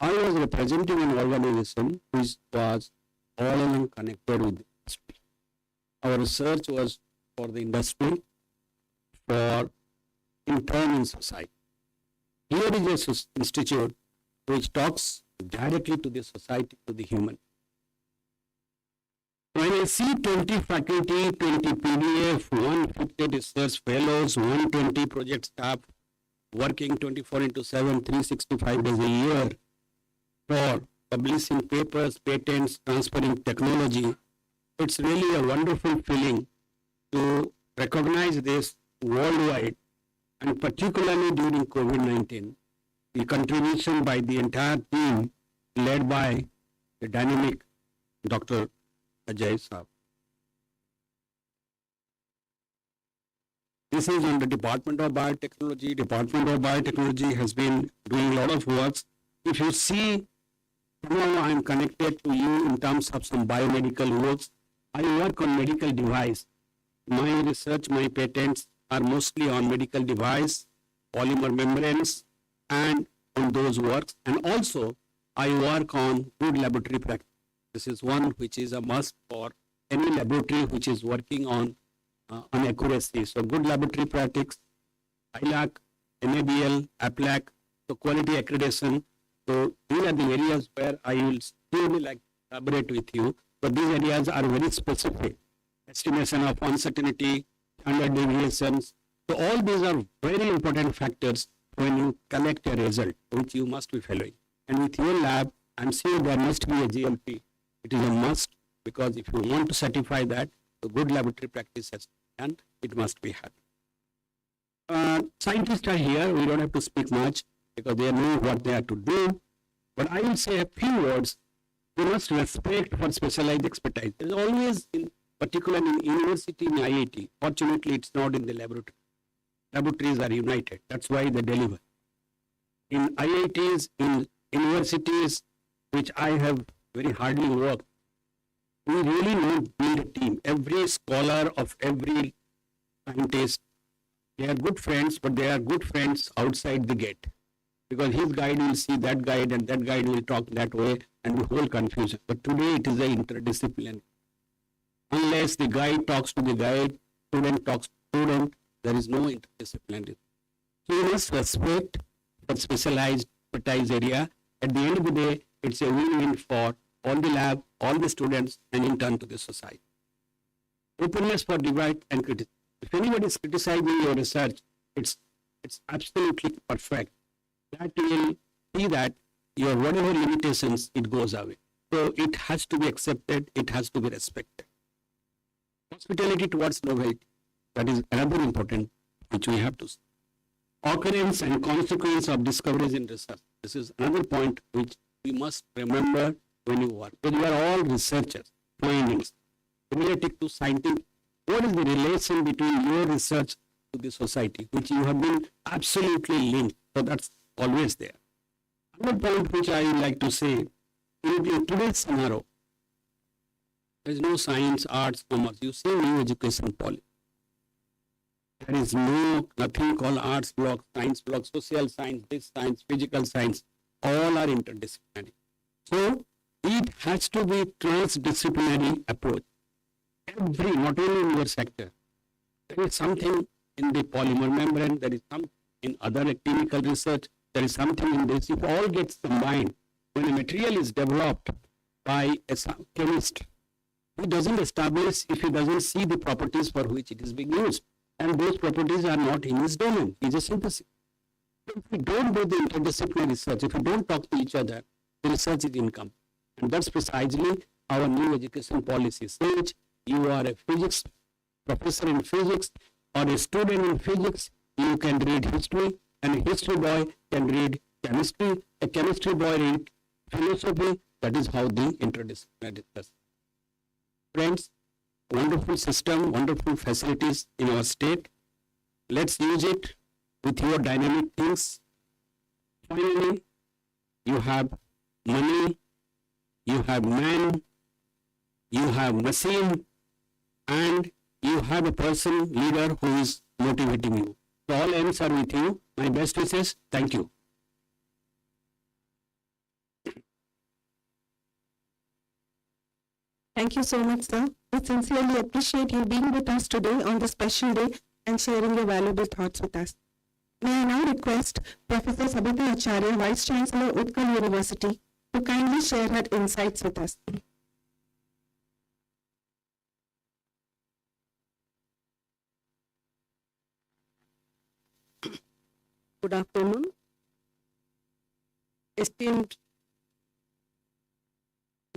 I was representing an organization which was all along connected with the industry. Our research was for the industry, for in turn in society. Here is an institute which talks directly to the society, to the human. When I see 20 faculty, 20 PDF, 150 research fellows, 120 project staff working 24/7, 365 days a year for publishing papers, patents, transferring technology, it's really a wonderful feeling to recognize this worldwide, and particularly during COVID-19, the contribution by the entire team led by the dynamic Dr. Ajay Saab. This is on the Department of Biotechnology. Department of Biotechnology has been doing a lot of works. If you see, now I am connected to you in terms of some biomedical works. I work on medical device. My research, my patents are mostly on medical device, polymer membranes, and on those works. And also, I work on good laboratory practice. This is one which is a must for any laboratory which is working on accuracy. So, good laboratory practice ILAC, NABL, APLAC, so quality accreditation. So these are the areas where I will still like to collaborate with you. But these areas are very specific. Estimation of uncertainty, standard deviations. So all these are very important factors when you collect a result, which you must be following. And with your lab, I'm sure there must be a GLP. It is a must, because if you want to certify that, the good laboratory practice has and it must be happening. Scientists are here, we don't have to speak much because they know what they have to do. But I will say a few words. We must respect for specialized expertise. There is always, particularly in university, in IIT, fortunately it's not in the laboratory. Laboratories are united, that's why they deliver. In IITs, in universities, which I have very hardly worked, we really don't build a team. Every scholar of every scientist, they are good friends, but they are good friends outside the gate. Because his guide will see that guide and that guide will talk that way and the whole confusion. But today it is a interdisciplinary. Unless the guide talks to the guide, student talks to student, there is no interdisciplinary. So you must respect the specialized expertise area. At the end of the day, it's a win-win for all the lab, all the students, and in turn to the society. Openness for debate and criticism. If anybody is criticizing your research, it's absolutely perfect. That you will see that your whatever limitations, it goes away. So it has to be accepted, it has to be respected. Hospitality towards novelty, that is another important which we have to see. Occurrence and consequence of discoveries in research. This is another point which we must remember when you work. Because we are all researchers, findings related to scientific. What is the relation between your research to the society, which you have been absolutely linked? So that's always there. Another point which I like to say, in today's scenario, there is no science, arts, commerce. You see new education policy. There is nothing called arts block, science block, social science, this science, physical science. All are interdisciplinary. So it has to be transdisciplinary approach. Every, not only in your sector, there is something in the polymer membrane, there is some in other chemical research, there is something in this. If all gets combined, when a material is developed by a chemist, he doesn't establish if he doesn't see the properties for which it is being used. And those properties are not in his domain. He is a synthesis. If we don't do the interdisciplinary research, if we don't talk to each other, the research is incomplete. And that's precisely our new education policy says. You are a physics professor in physics or a student in physics, you can read history, and a history boy can read chemistry, a chemistry boy read philosophy. That is how the interdisciplinary research. Friends, wonderful system, wonderful facilities in our state. Let's use it with your dynamic things. Finally, you have money, you have man, you have machine, and you have a person, leader who is motivating you. So all ends are with you. My best wishes. Thank you. Thank you so much, sir. We sincerely appreciate you being with us today on this special day and sharing your valuable thoughts with us. May I now request Professor Sabita Acharya, Vice Chancellor, Utkal University, to kindly share her insights with us. Good afternoon, esteemed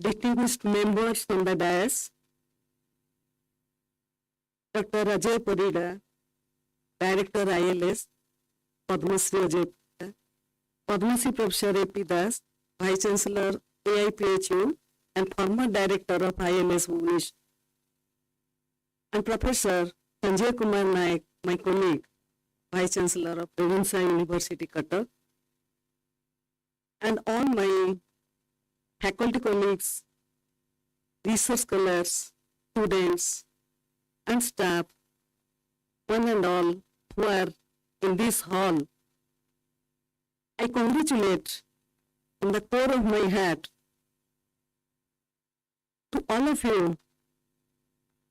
distinguished members on the dais, Dr. Ajay Parida, Director ILS, Padma Shri Ajay Parida, Padma Shri Professor A.P. Das, Vice Chancellor AIPHU, and former Director of ILS Bhubaneswar, and Professor Sanjay Kumar Naik, my colleague, Vice Chancellor of Ravenshaw University, Cuttack, and all my faculty colleagues, research scholars, students, and staff, one and all who are in this hall. I congratulate from the core of my heart to all of you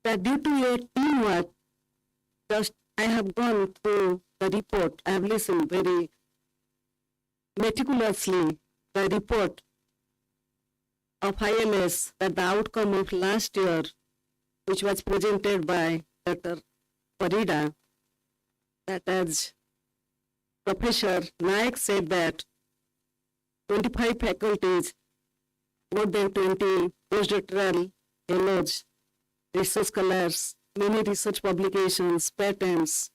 that due to your teamwork, just I have gone through the report, I have listened very meticulously the report of ILS, that the outcome of last year, which was presented by Dr. Parida, that as Professor Naik said that 25 faculties, more than 20 postdoctoral fellows, research scholars, many research publications, patents.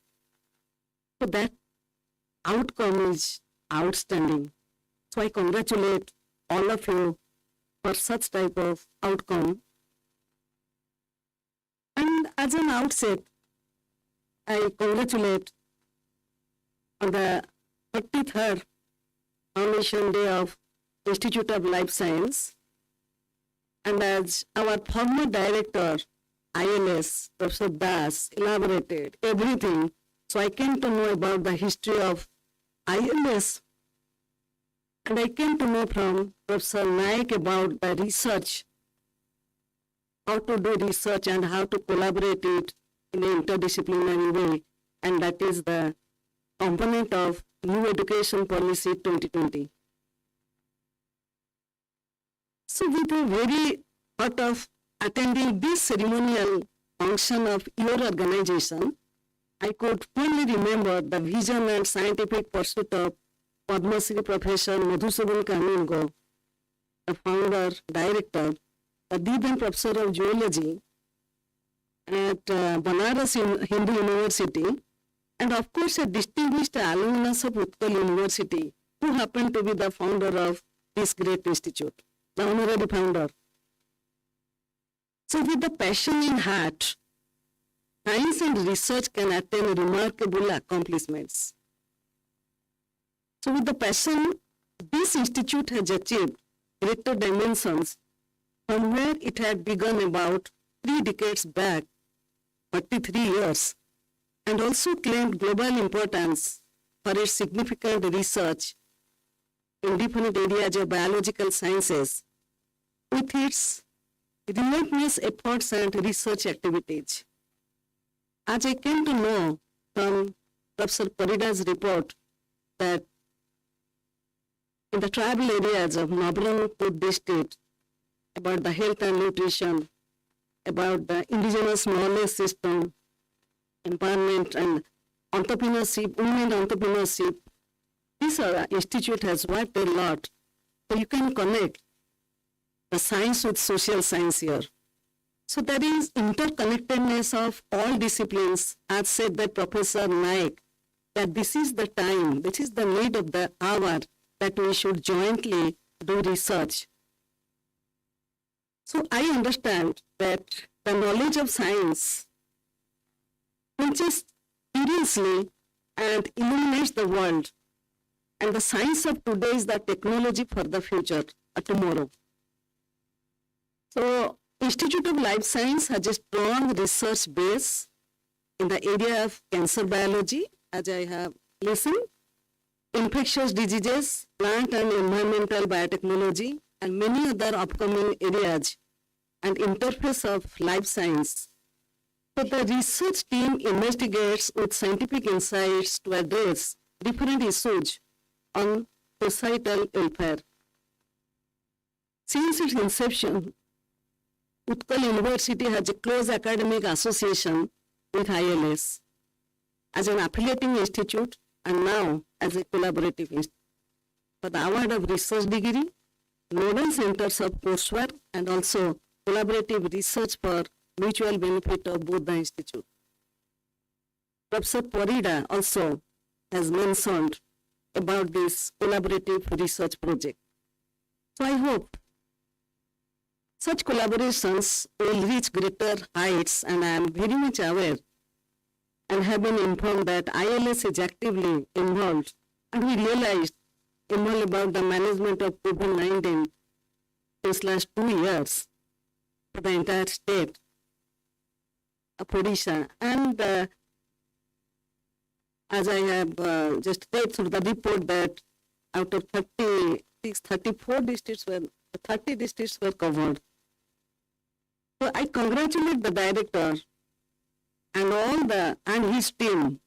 So that outcome is outstanding. So I congratulate all of you for such type of outcome. And as an outset, I congratulate on the 33rd Foundation Day of Institute of Life Science. And as our former director, ILS, Professor Das, elaborated everything, so I came to know about the history of ILS. And I came to know from Professor Naik about the research, how to do research and how to collaborate it in an interdisciplinary way. And that is the component of New Education Policy 2020. So with the very thought of attending this ceremonial function of your organization, I could fully remember the vision and scientific pursuit of Padma Shri Professor Madhusudan Kamingo, the founder, director, the then Professor of Geology at Banaras Hindu University, and of course a distinguished alumnus of Utkal University, who happened to be the founder of this great institute, the honorary founder. So with the passion in heart, science and research can attain remarkable accomplishments. So with the passion, this institute has achieved greater dimensions from where it had begun about 3 decades back, 33 years, and also claimed global importance for its significant research in different areas of biological sciences with its relentless efforts and research activities. As I came to know from Professor Parida's report that in the tribal areas of Navranpur district, about the health and nutrition, about the indigenous knowledge system, empowerment and entrepreneurship, women entrepreneurship, this institute has worked a lot. So you can connect the science with social science here. So there is interconnectedness of all disciplines, as said by Professor Naik, that this is the time, this is the need of the hour that we should jointly do research. So I understand that the knowledge of science reaches seriously and illuminates the world. And the science of today is the technology for the future, tomorrow. So Institute of Life Science has a strong research base in the area of cancer biology, as I have listened, infectious diseases, plant and environmental biotechnology, and many other upcoming areas, and interface of life science. So the research team investigates with scientific insights to address different issues on societal welfare. Since its inception, Utkal University has a close academic association with ILS as an affiliating institute and now as a collaborative institute. For the award of research degree, nodal centers of coursework, and also collaborative research for mutual benefit of both the institute. Professor Parida also has mentioned about this collaborative research project. So I hope such collaborations will reach greater heights, and I am very much aware and have been informed that ILS is actively involved, and we realized involved about the management of COVID-19 this last 2 years for the entire state of Odisha. And as I have just read through the report that out of 34 districts were, 30 districts were covered. So I congratulate the director and his team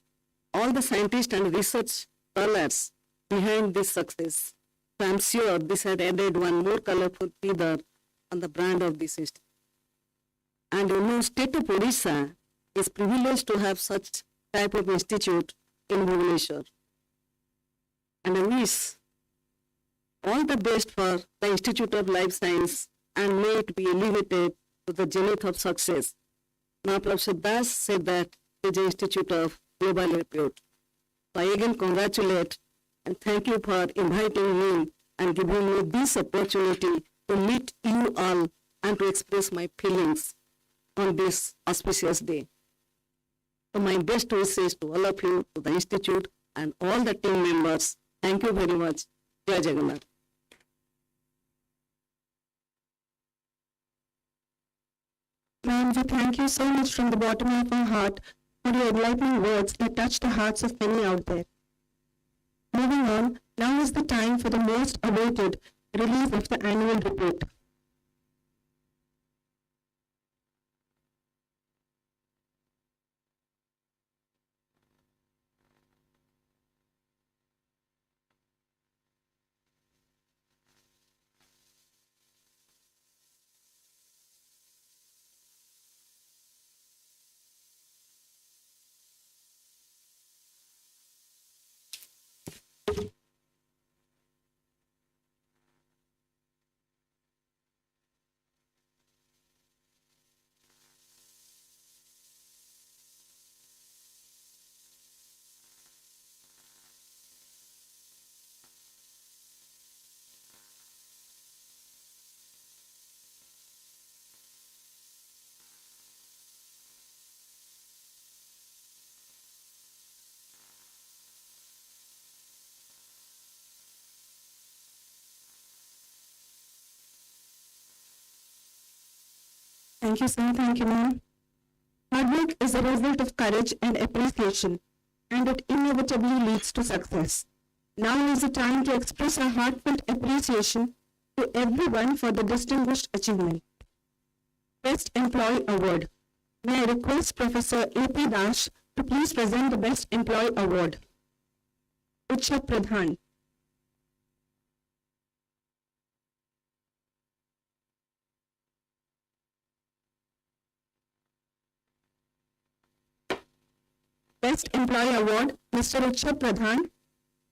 all the scientists and research scholars behind this success. So I'm sure this had added one more colorful feather on the brand of this institute. And state of Odisha is privileged to have such type of institute in Bhubaneswar. And I wish all the best for the Institute of Life Science and may it be elevated to the zenith of success. Now, Professor Das said that it is an institute of global repute. So I again congratulate and thank you for inviting me and giving me this opportunity to meet you all and to express my feelings on this auspicious day. So my best wishes to all of you, to the Institute and all the team members. Thank you very much. Jai Jagannath. Ma'am, we thank you so much from the bottom of our heart for your enlightening words that touch the hearts of many out there. Moving on, now is the time for the most awaited release of the annual report. Thank you, sir. Thank you, ma'am. Hard work is a result of courage and appreciation, and it inevitably leads to success. Now is the time to express our heartfelt appreciation to everyone for the distinguished achievement. Best Employee Award. May I request Professor A.P. Dash to please present the Best Employee Award. Utsav Pradhan. Best Employee Award, Mr. Utsav Pradhan,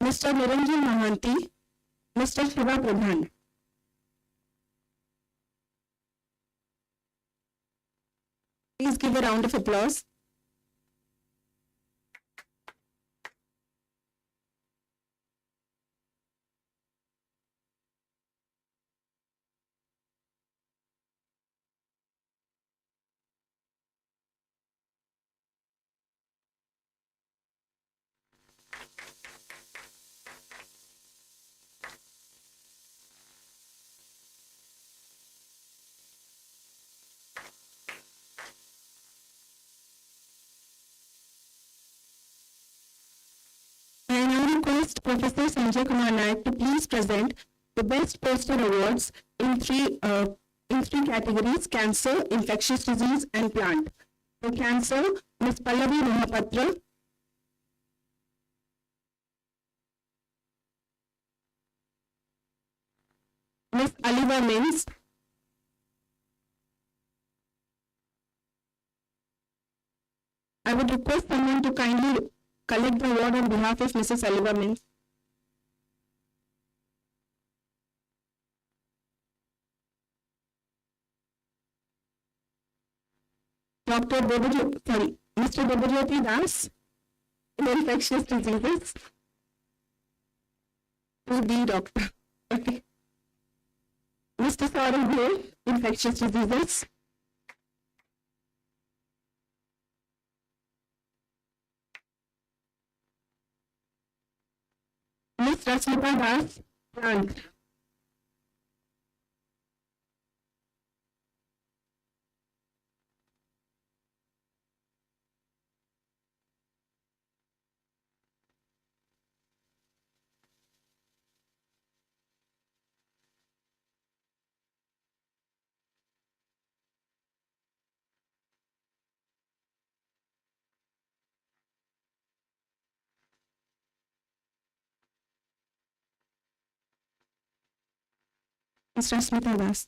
Mr. Niranjan Mahanti, Mr. Shiva Pradhan. Please give a round of applause. I now request Professor Sanjay Kumar Naik to please present the Best Poster Awards in three categories: Cancer, Infectious Disease, and Plant. For Cancer, Ms. Pallavi Mahapatra. Ms. Aliva Mins. I would request someone to kindly collect the award on behalf of Mrs. Aliva Mins. Mr. Debajyoti Das in infectious diseases. To the doctor. Okay. Mr. Saurabh Gray, infectious diseases. Ms. Rasmita Das, Plant. Ms. Rashmita Das.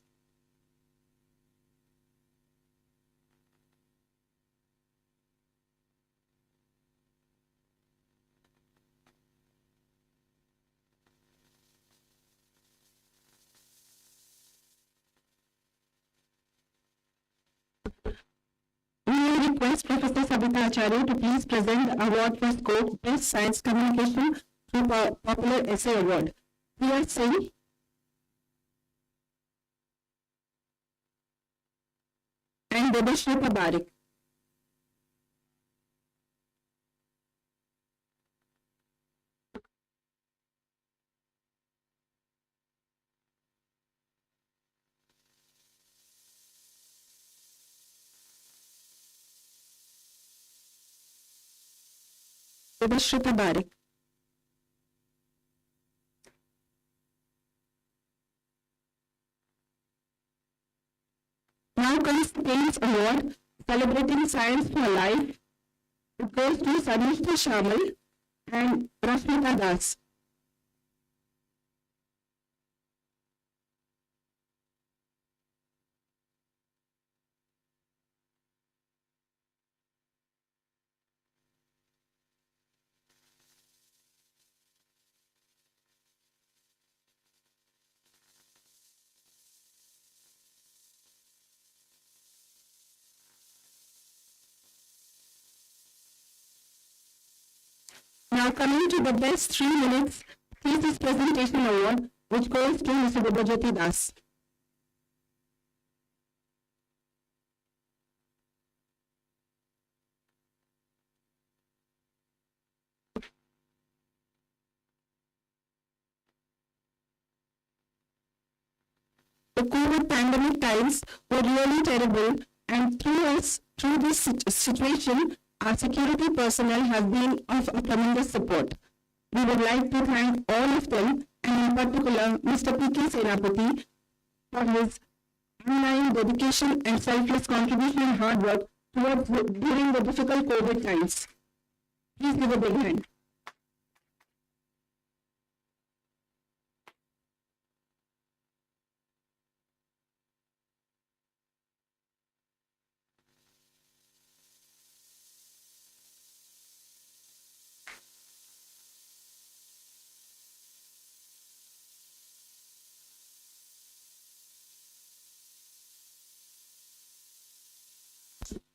We will request Professor Sabita Acharya to please present the award for scope Best Science Communication through Popular Essay Award. Priya Singh. And Debashrita Barik. Debashrita Barik. Now comes the Paynes Award, celebrating science for life. It goes to Sanishta Shamal and Rashmita Das. Now coming to the best 3 minutes thesis presentation award, which goes to Mr. Debajyoti Das. The COVID pandemic times were really terrible, and through this situation, our security personnel have been of a tremendous support. We would like to thank all of them, and in particular, Mr. P.K. Senapati for his undying dedication and selfless contribution and hard work during the difficult COVID times. Please give a big hand.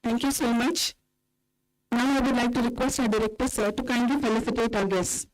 Thank you so much. Now I would like to request our director, sir, to kindly felicitate our guests.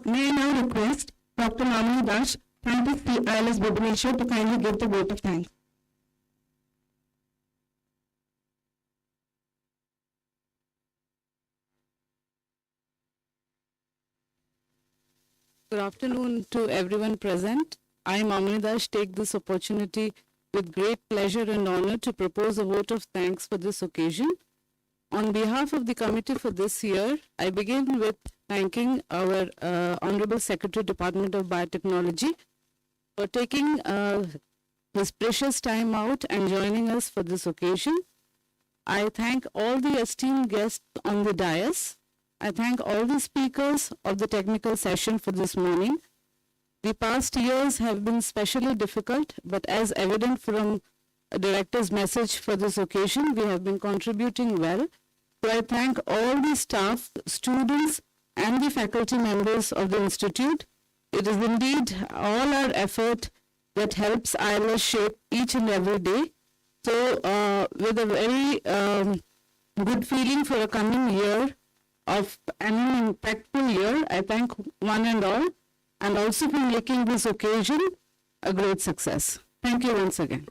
May I now request Dr. Mamani Das, scientist at ILS Foundation, to kindly give the vote of thanks. Good afternoon to everyone present. I, Mamani Das, take this opportunity with great pleasure and honor to propose a vote of thanks for this occasion. On behalf of the committee for this year, I begin with thanking our Honorable Secretary, Department of Biotechnology, for taking his precious time out and joining us for this occasion. I thank all the esteemed guests on the dais. I thank all the speakers of the technical session for this morning. The past years have been especially difficult, but as evident from a director's message for this occasion, we have been contributing well. So I thank all the staff, students, and the faculty members of the Institute. It is indeed all our effort that helps ILS shape each and every day. So with a very good feeling for a coming year of an impactful year, I thank one and all, and also for making this occasion a great success. Thank you once again.